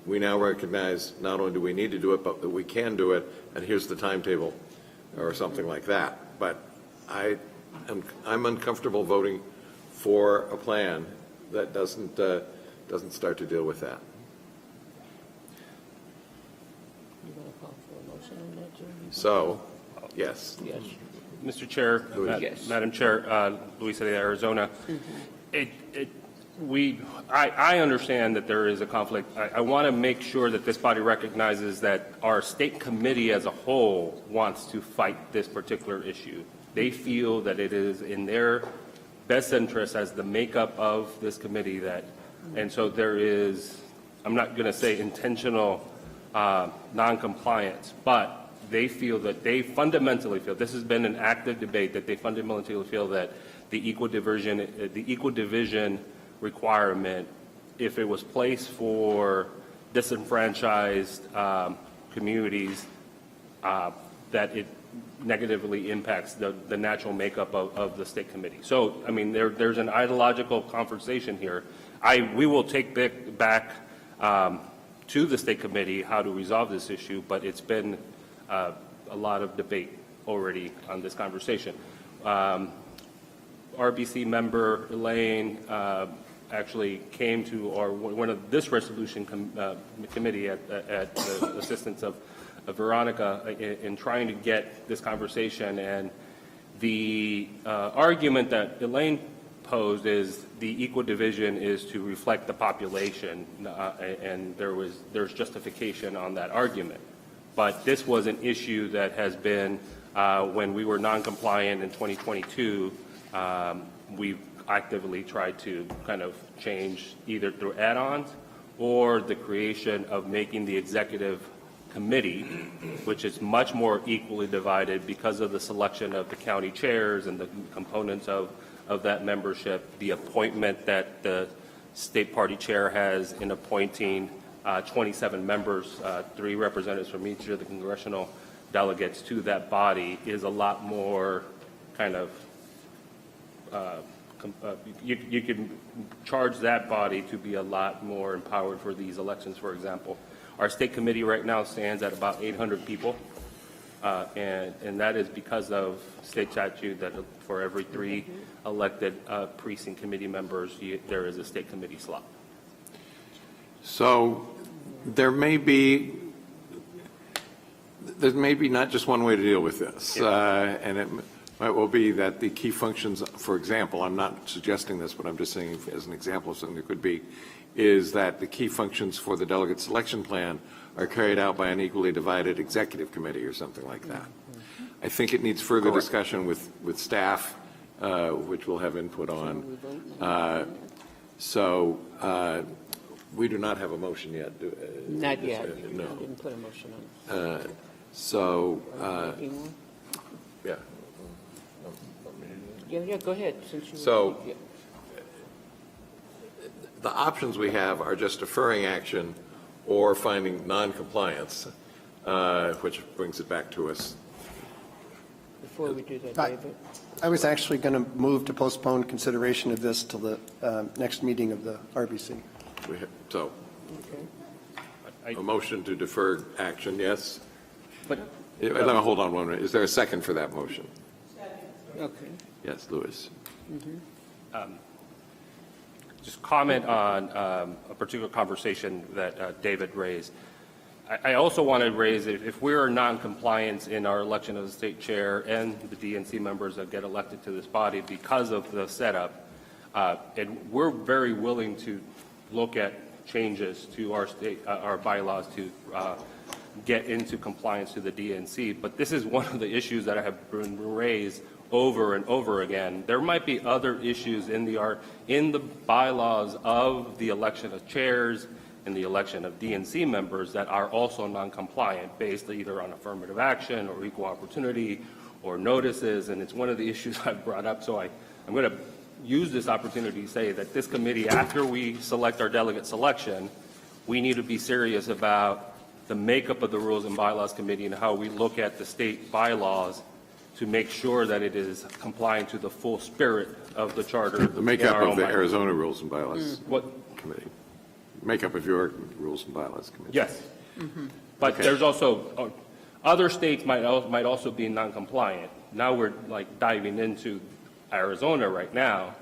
we now recognize not only do we need to do it, but that we can do it, and here's the timetable, or something like that. But I'm uncomfortable voting for a plan that doesn't start to deal with that. So, yes. Yes. Mr. Chair, Yes. Madam Chair, Luis de Arizona, I understand that there is a conflict. I want to make sure that this body recognizes that our state committee as a whole wants to fight this particular issue. They feel that it is in their best interest as the makeup of this committee that, and so there is, I'm not going to say intentional non-compliance, but they feel that they fundamentally feel, this has been an active debate, that they fundamentally feel that the equal division requirement, if it was placed for disenfranchised communities, that it negatively impacts the natural makeup of the state committee. So, I mean, there's an ideological conversation here. We will take back to the state committee how to resolve this issue, but it's been a lot of debate already on this conversation. RBC member Elaine actually came to one of this resolution committee at the assistance of Veronica in trying to get this conversation, and the argument that Elaine posed is the equal division is to reflect the population, and there's justification on that argument. But this was an issue that has been, when we were non-compliant in 2022, we've actively tried to kind of change either through add-ons or the creation of making the executive committee, which is much more equally divided because of the selection of the county chairs and the components of that membership, the appointment that the state party chair has in appointing 27 members, 3 representatives from each of the congressional delegates to that body is a lot more kind of, you can charge that body to be a lot more empowered for these elections, for example. Our state committee right now stands at about 800 people, and that is because of state statute that for every 3 elected precinct committee members, there is a state committee slot. So there may be not just one way to deal with this, and it might well be that the key functions, for example, I'm not suggesting this, but I'm just saying as an example of something that could be, is that the key functions for the delegate selection plan are carried out by an equally divided executive committee or something like that. I think it needs further discussion with staff, which we'll have input on. We do not have a motion yet. Not yet. No. I didn't put a motion on it. Yeah. Yeah, go ahead. The options we have are just deferring action or finding non-compliance, which brings it back to us. Before we do that, David. I was actually going to move to postpone consideration of this till the next meeting of the RBC. A motion to defer action, yes? But hold on 1 minute. Is there a second for that motion? okay. Yes, Louis. Just comment on a particular conversation that David raised. I also want to raise that if we are non-compliant in our election of the state chair and the DNC members that get elected to this body because of the setup, and we're very willing to look at changes to our state, our bylaws to get into compliance to the DNC. But this is one of the issues that have been raised over and over again. There might be other issues in the bylaws of the election of chairs and the election of DNC members that are also non-compliant based either on affirmative action or equal opportunity or notices, and it's one of the issues I've brought up. So I'm going to use this opportunity to say that this committee, after we select our delegate selection, we need to be serious about the makeup of the Rules and Bylaws Committee and how we look at the state bylaws to make sure that it is compliant to the full spirit of the charter. The makeup of the Arizona Rules and Bylaws What? Committee. Makeup of your Rules and Bylaws Committee. Yes. But there's also, other states might also be non-compliant. Now we're like diving into Arizona right now.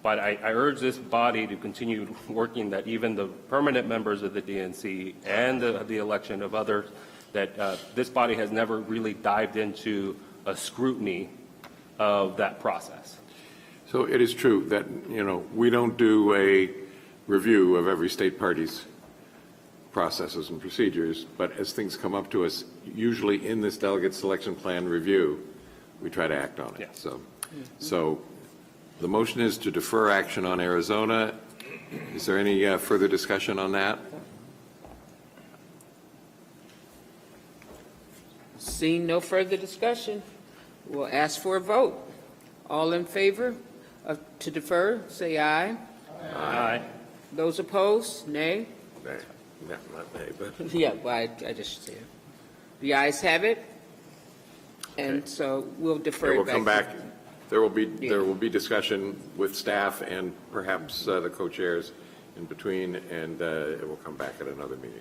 But I urge this body to continue working that even the permanent members of the DNC and the election of others, that this body has never really dived into a scrutiny of that process. So it is true that, we don't do a review of every state party's processes and procedures, but as things come up to us, usually in this delegate selection plan review, we try to act on it. Yeah. So the motion is to defer action on Arizona. Is there any further discussion on that? Seeing no further discussion, we'll ask for a vote. All in favor to defer, say aye. Aye. Those opposed, nay. Nay. No, not nay, but. Yeah, well, I just said. The ayes have it, and so we'll defer We'll it back. come back. There will be discussion with staff and perhaps the co-chairs in between, and it will come back at another meeting.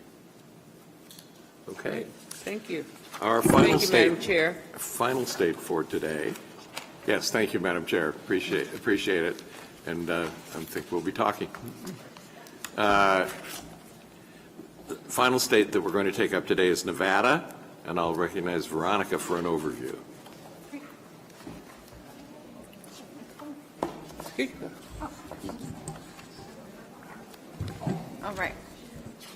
Okay. Thank you. Our final Thank you, state. Madam Chair. Final state for today. Yes, thank you, Madam Chair. Appreciate it, and I think we'll be talking. The final state that we're going to take up today is Nevada, and I'll recognize Veronica for an overview. All right.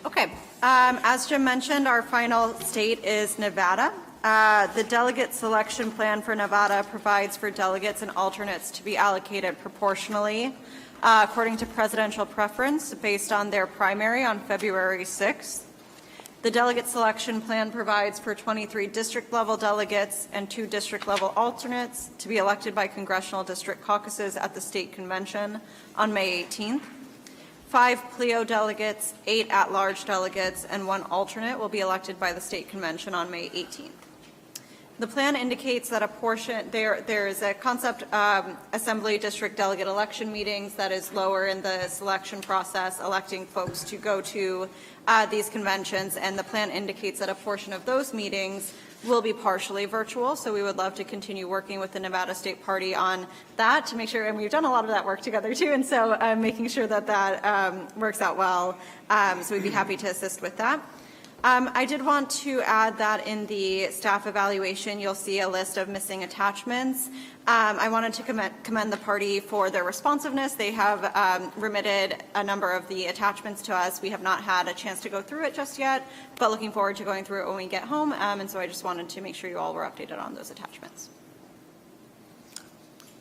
Okay. As Jim mentioned, our final state is Nevada. The delegate selection plan for Nevada provides for delegates and alternates to be allocated proportionally according to presidential preference based on their primary on February 6th. The delegate selection plan provides for 23 district-level delegates and 2 district-level alternates to be elected by congressional district caucuses at the state convention on May 18th. 5 PLEO delegates, 8 at-large delegates, and 1 alternate will be elected by the state convention on May 18th. The plan indicates that there is a concept assembly district delegate election meetings that is lower in the selection process, electing folks to go to these conventions, and the plan indicates that a portion of those meetings will be partially virtual, so we would love to continue working with the Nevada State Party on that to make sure, and we've done a lot of that work together too, and so making sure that that works out well, so we'd be happy to assist with that. I did want to add that in the staff evaluation, you'll see a list of missing attachments. I wanted to commend the party for their responsiveness. They have remitted a number of the attachments to us. We have not had a chance to go through it just yet, but looking forward to going through it when we get home. And so I just wanted to make sure you all were updated on those attachments.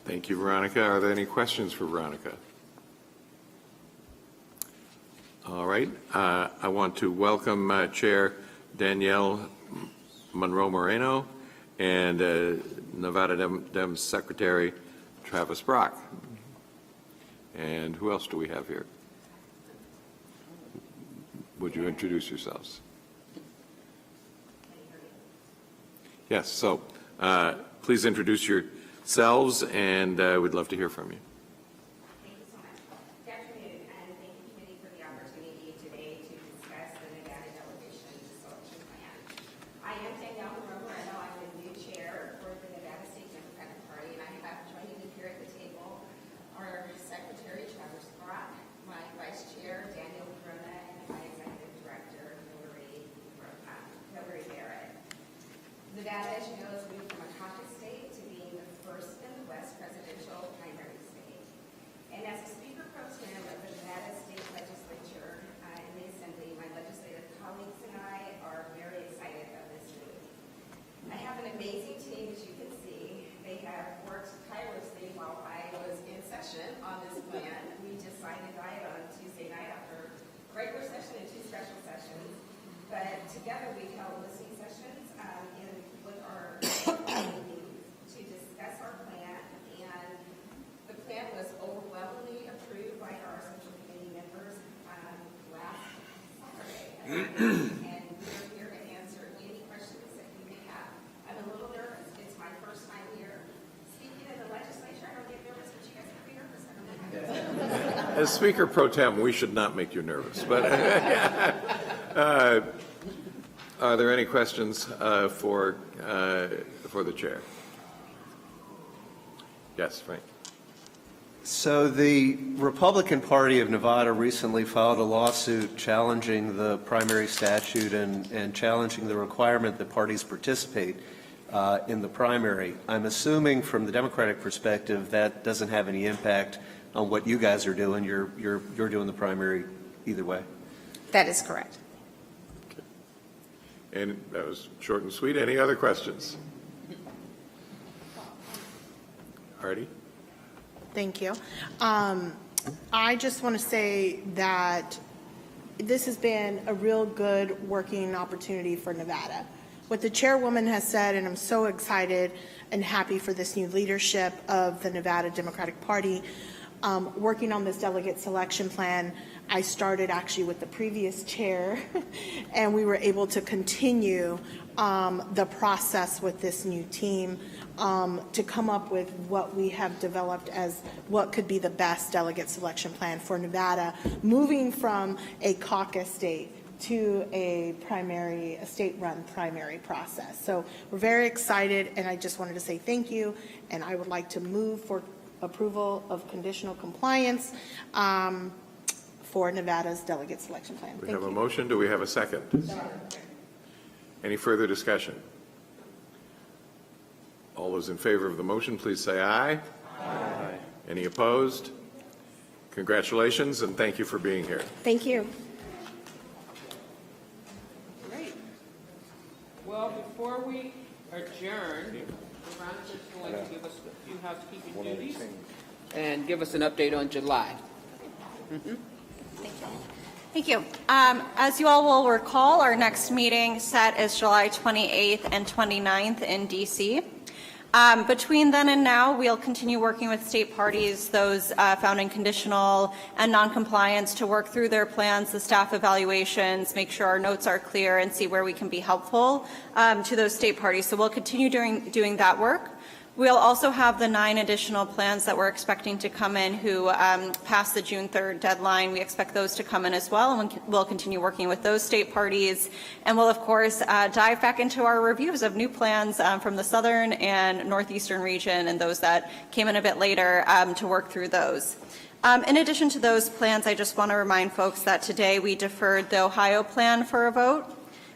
Thank you, Veronica. Are there any questions for Veronica? All right. I want to welcome Chair Danielle Monroe Moreno and Nevada Dems Secretary Travis Brock. And who else do we have here? Would you introduce yourselves? Yes, so please introduce yourselves, and we'd love to hear from you. Nevada, as you know, has moved from a caucus state to being the first in the West presidential primary state. plan. We decided that on Tuesday night after regular session and 2 special sessions. But together we held listening sessions with our to discuss our plan. And the plan was overwhelmingly approved by our Central Committee members last Saturday. And we're here to answer any questions that you may have. I'm a little nervous. It's my first time here speaking in the legislature. I don't get nervous, but you guys can be nervous. I don't know. As Speaker Pro Tem, we should not make you nervous, but are there any questions for the chair? Yes, Frank. So the Republican Party of Nevada recently filed a lawsuit challenging the primary statute and challenging the requirement that parties participate in the primary. I'm assuming from the Democratic perspective that doesn't have any impact on what you guys are doing. You're doing the primary either way. That is correct. And that was short and sweet. Any other questions? Artie? Thank you. I just want to say that this has been a real good working opportunity for Nevada. What the chairwoman has said, and I'm so excited and happy for this new leadership of the Nevada Democratic Party, working on this delegate selection plan. I started actually with the previous chair, and we were able to continue the process with this new team to come up with what we have developed as what could be the best delegate selection plan for Nevada, moving from a caucus state to a state-run primary process. So we're very excited, and I just wanted to say thank you, and I would like to move for approval of conditional compliance for Nevada's delegate selection plan. We have a motion. Do we have a second? Any further discussion? All those in favor of the motion, please say aye. Aye. Any opposed? Congratulations, and thank you for being here. Thank you. Great. Well, before we adjourn, Veronica's going to give us a few housekeeping duties and give us an update on July. Thank you. As you all will recall, our next meeting set is July 28th and 29th in D.C. Between then and now, we'll continue working with state parties, those found in conditional and noncompliance, to work through their plans, the staff evaluations, make sure our notes are clear, and see where we can be helpful to those state parties. So we'll continue doing that work. We'll also have the 9 additional plans that we're expecting to come in who passed the June 3rd deadline. We expect those to come in as well, and we'll continue working with those state parties. And we'll, of course, dive back into our reviews of new plans from the southern and northeastern region and those that came in a bit later to work through those. In addition to those plans, I just want to remind folks that today we deferred the Ohio plan for a vote.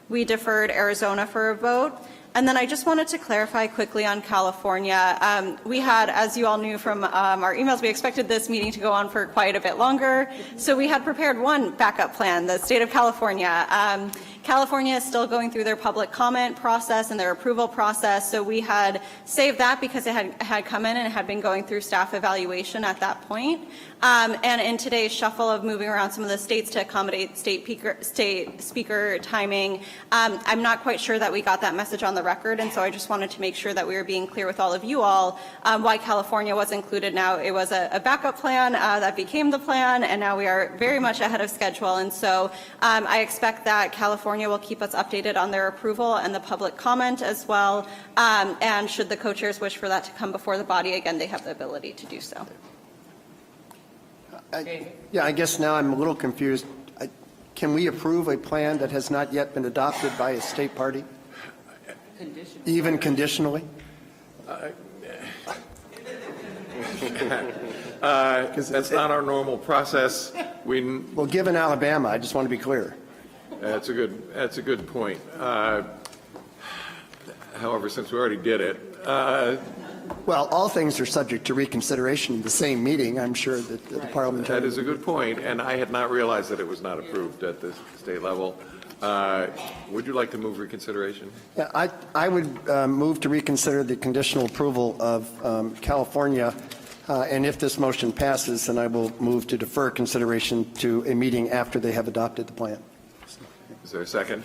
We deferred Arizona for a vote. And then I just wanted to clarify quickly on California. We had, as you all knew from our emails, we expected this meeting to go on for quite a bit longer. So we had prepared one backup plan, the state of California. California is still going through their public comment process and their approval process. So we had saved that because it had come in and it had been going through staff evaluation at that point. And in today's shuffle of moving around some of the states to accommodate state speaker timing, I'm not quite sure that we got that message on the record, and so I just wanted to make sure that we were being clear with all of you all why California was included. Now, it was a backup plan that became the plan, and now we are very much ahead of schedule, and so I expect that California will keep us updated on their approval and the public comment as well, and should the co-chairs wish for that to come before the body, again, they have the ability to do so. Yeah, I guess now I'm a little confused. Can we approve a plan that has not yet been adopted by a state party? Even conditionally? That's not our normal process. Well, given Alabama, I just want to be clear. That's a good point. However, since we already did it. Well, all things are subject to reconsideration in the same meeting. I'm sure that the parliamentarian. That is a good point, and I had not realized that it was not approved at the state level. Would you like to move reconsideration? Yeah, I would move to reconsider the conditional approval of California And if this motion passes, then I will move to defer consideration to a meeting after they have adopted the plan. Is there a second?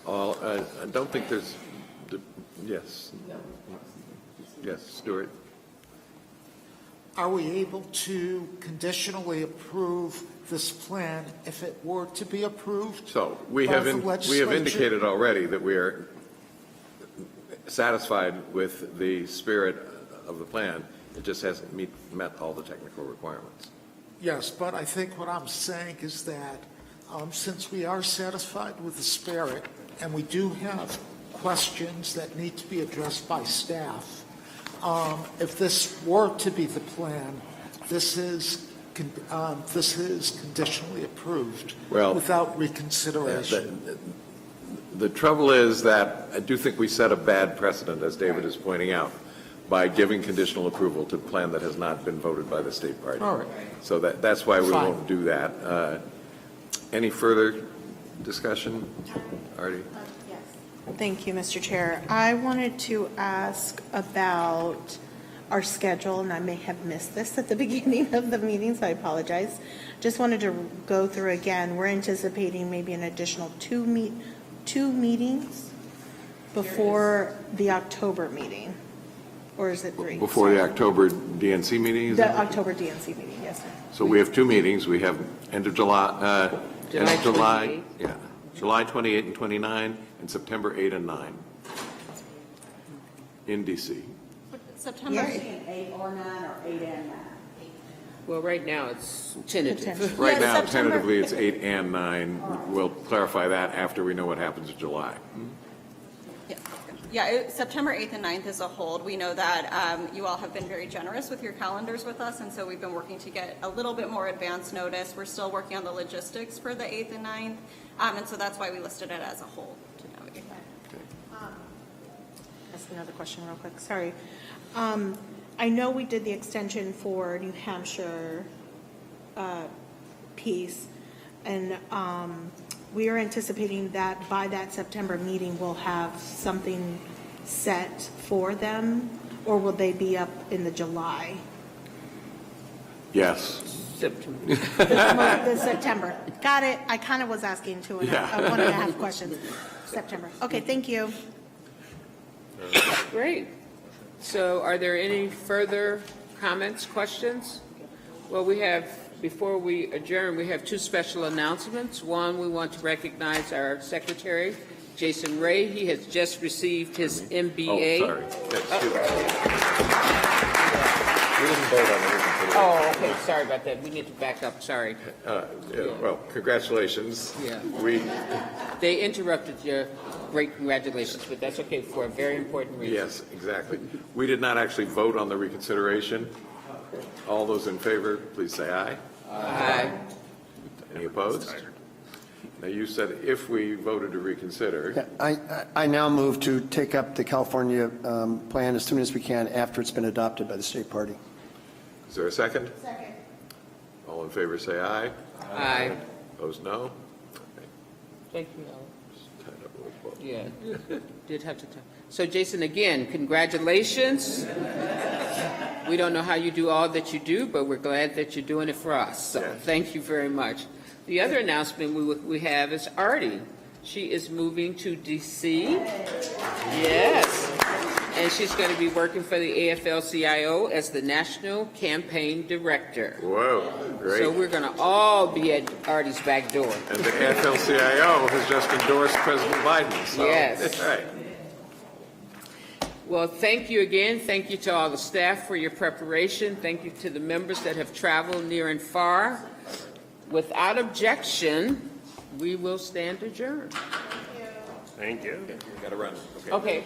All, I don't think there's, yes. Yes, Stuart. Are we able to conditionally approve this plan if it were to be approved? So we by have, the we have legislature? indicated already that we are satisfied with the spirit of the plan. It just hasn't met all the technical requirements. Yes, but I think what I'm saying is that since we are satisfied with the spirit and we do have questions that need to be addressed by staff, if this were to be the plan, this is conditionally approved without reconsideration. The trouble is that I do think we set a bad precedent, as David is pointing out, by giving conditional approval to a plan that has not been voted by the state party. All right. So that's why we Fine. won't do that. Any further discussion? Artie? Thank you, Mr. Chair. I wanted to ask about our schedule, and I may have missed this at the beginning of the meeting, so I apologize. Just wanted to go through again. We're anticipating maybe an additional two meetings before the October meeting, or is it three? Before the October DNC meeting? Is The that- October DNC meeting, yes, sir. So we have two meetings. We have end of July, July 28 and 29, and September 8 and 9 in DC. September 8 or 9 or 8 and 9? Well, right now, it's tentative. Right now, tentatively, it's 8 and 9. We'll clarify that after we know what happens in July. Yeah, September 8th and 9th is a hold. We know that you all have been very generous with your calendars with us, and so we've been working to get a little bit more advance notice. We're still working on the logistics for the 8th and 9th, and so that's why we listed it as a hold to navigate that. Ask another question real quick, sorry. I know we did the extension for New Hampshire piece, and we are anticipating that by that September meeting, we'll have something set for them, or will they be up in the July? Yes. September. The September. Got it. I kind of was asking too, and I wanted to have questions. September. Okay, thank you. Great. So are there any further comments, questions? Well, we have, before we adjourn, we have two special announcements. One, we want to recognize our secretary, Jason Ray. He has just received his MBA. Oh, sorry. We didn't vote on it. Oh, okay, sorry about that. We need to back up, sorry. Well, congratulations. Yeah. They interrupted your great congratulations, but that's okay for a very important reason. Yes, exactly. We did not actually vote on the reconsideration. All those in favor, please say aye. Aye. Any opposed? Now, you said if we voted to reconsider. Yeah, I now move to take up the California plan as soon as we can after it's been adopted by the state party. Is there a second? Second. All in favor, say aye. Aye. Opposed, no? Thank you, Alex. Yeah, did have to tell. So Jason, again, congratulations. We don't know how you do all that you do, but we're glad that you're doing it for us. So thank you very much. The other announcement we have is Artie. She is moving to D.C. Yes. And she's going to be working for the AFL-CIO as the National Campaign Director. Whoa, great. So we're going to all be at Artie's back door. And the AFL-CIO has just endorsed President Biden. So. Yes. Right. Well, thank you again. Thank you to all the staff for your preparation. Thank you to the members that have traveled near and far. Without objection, we will stand adjourned. Thank you. We got to run. Okay.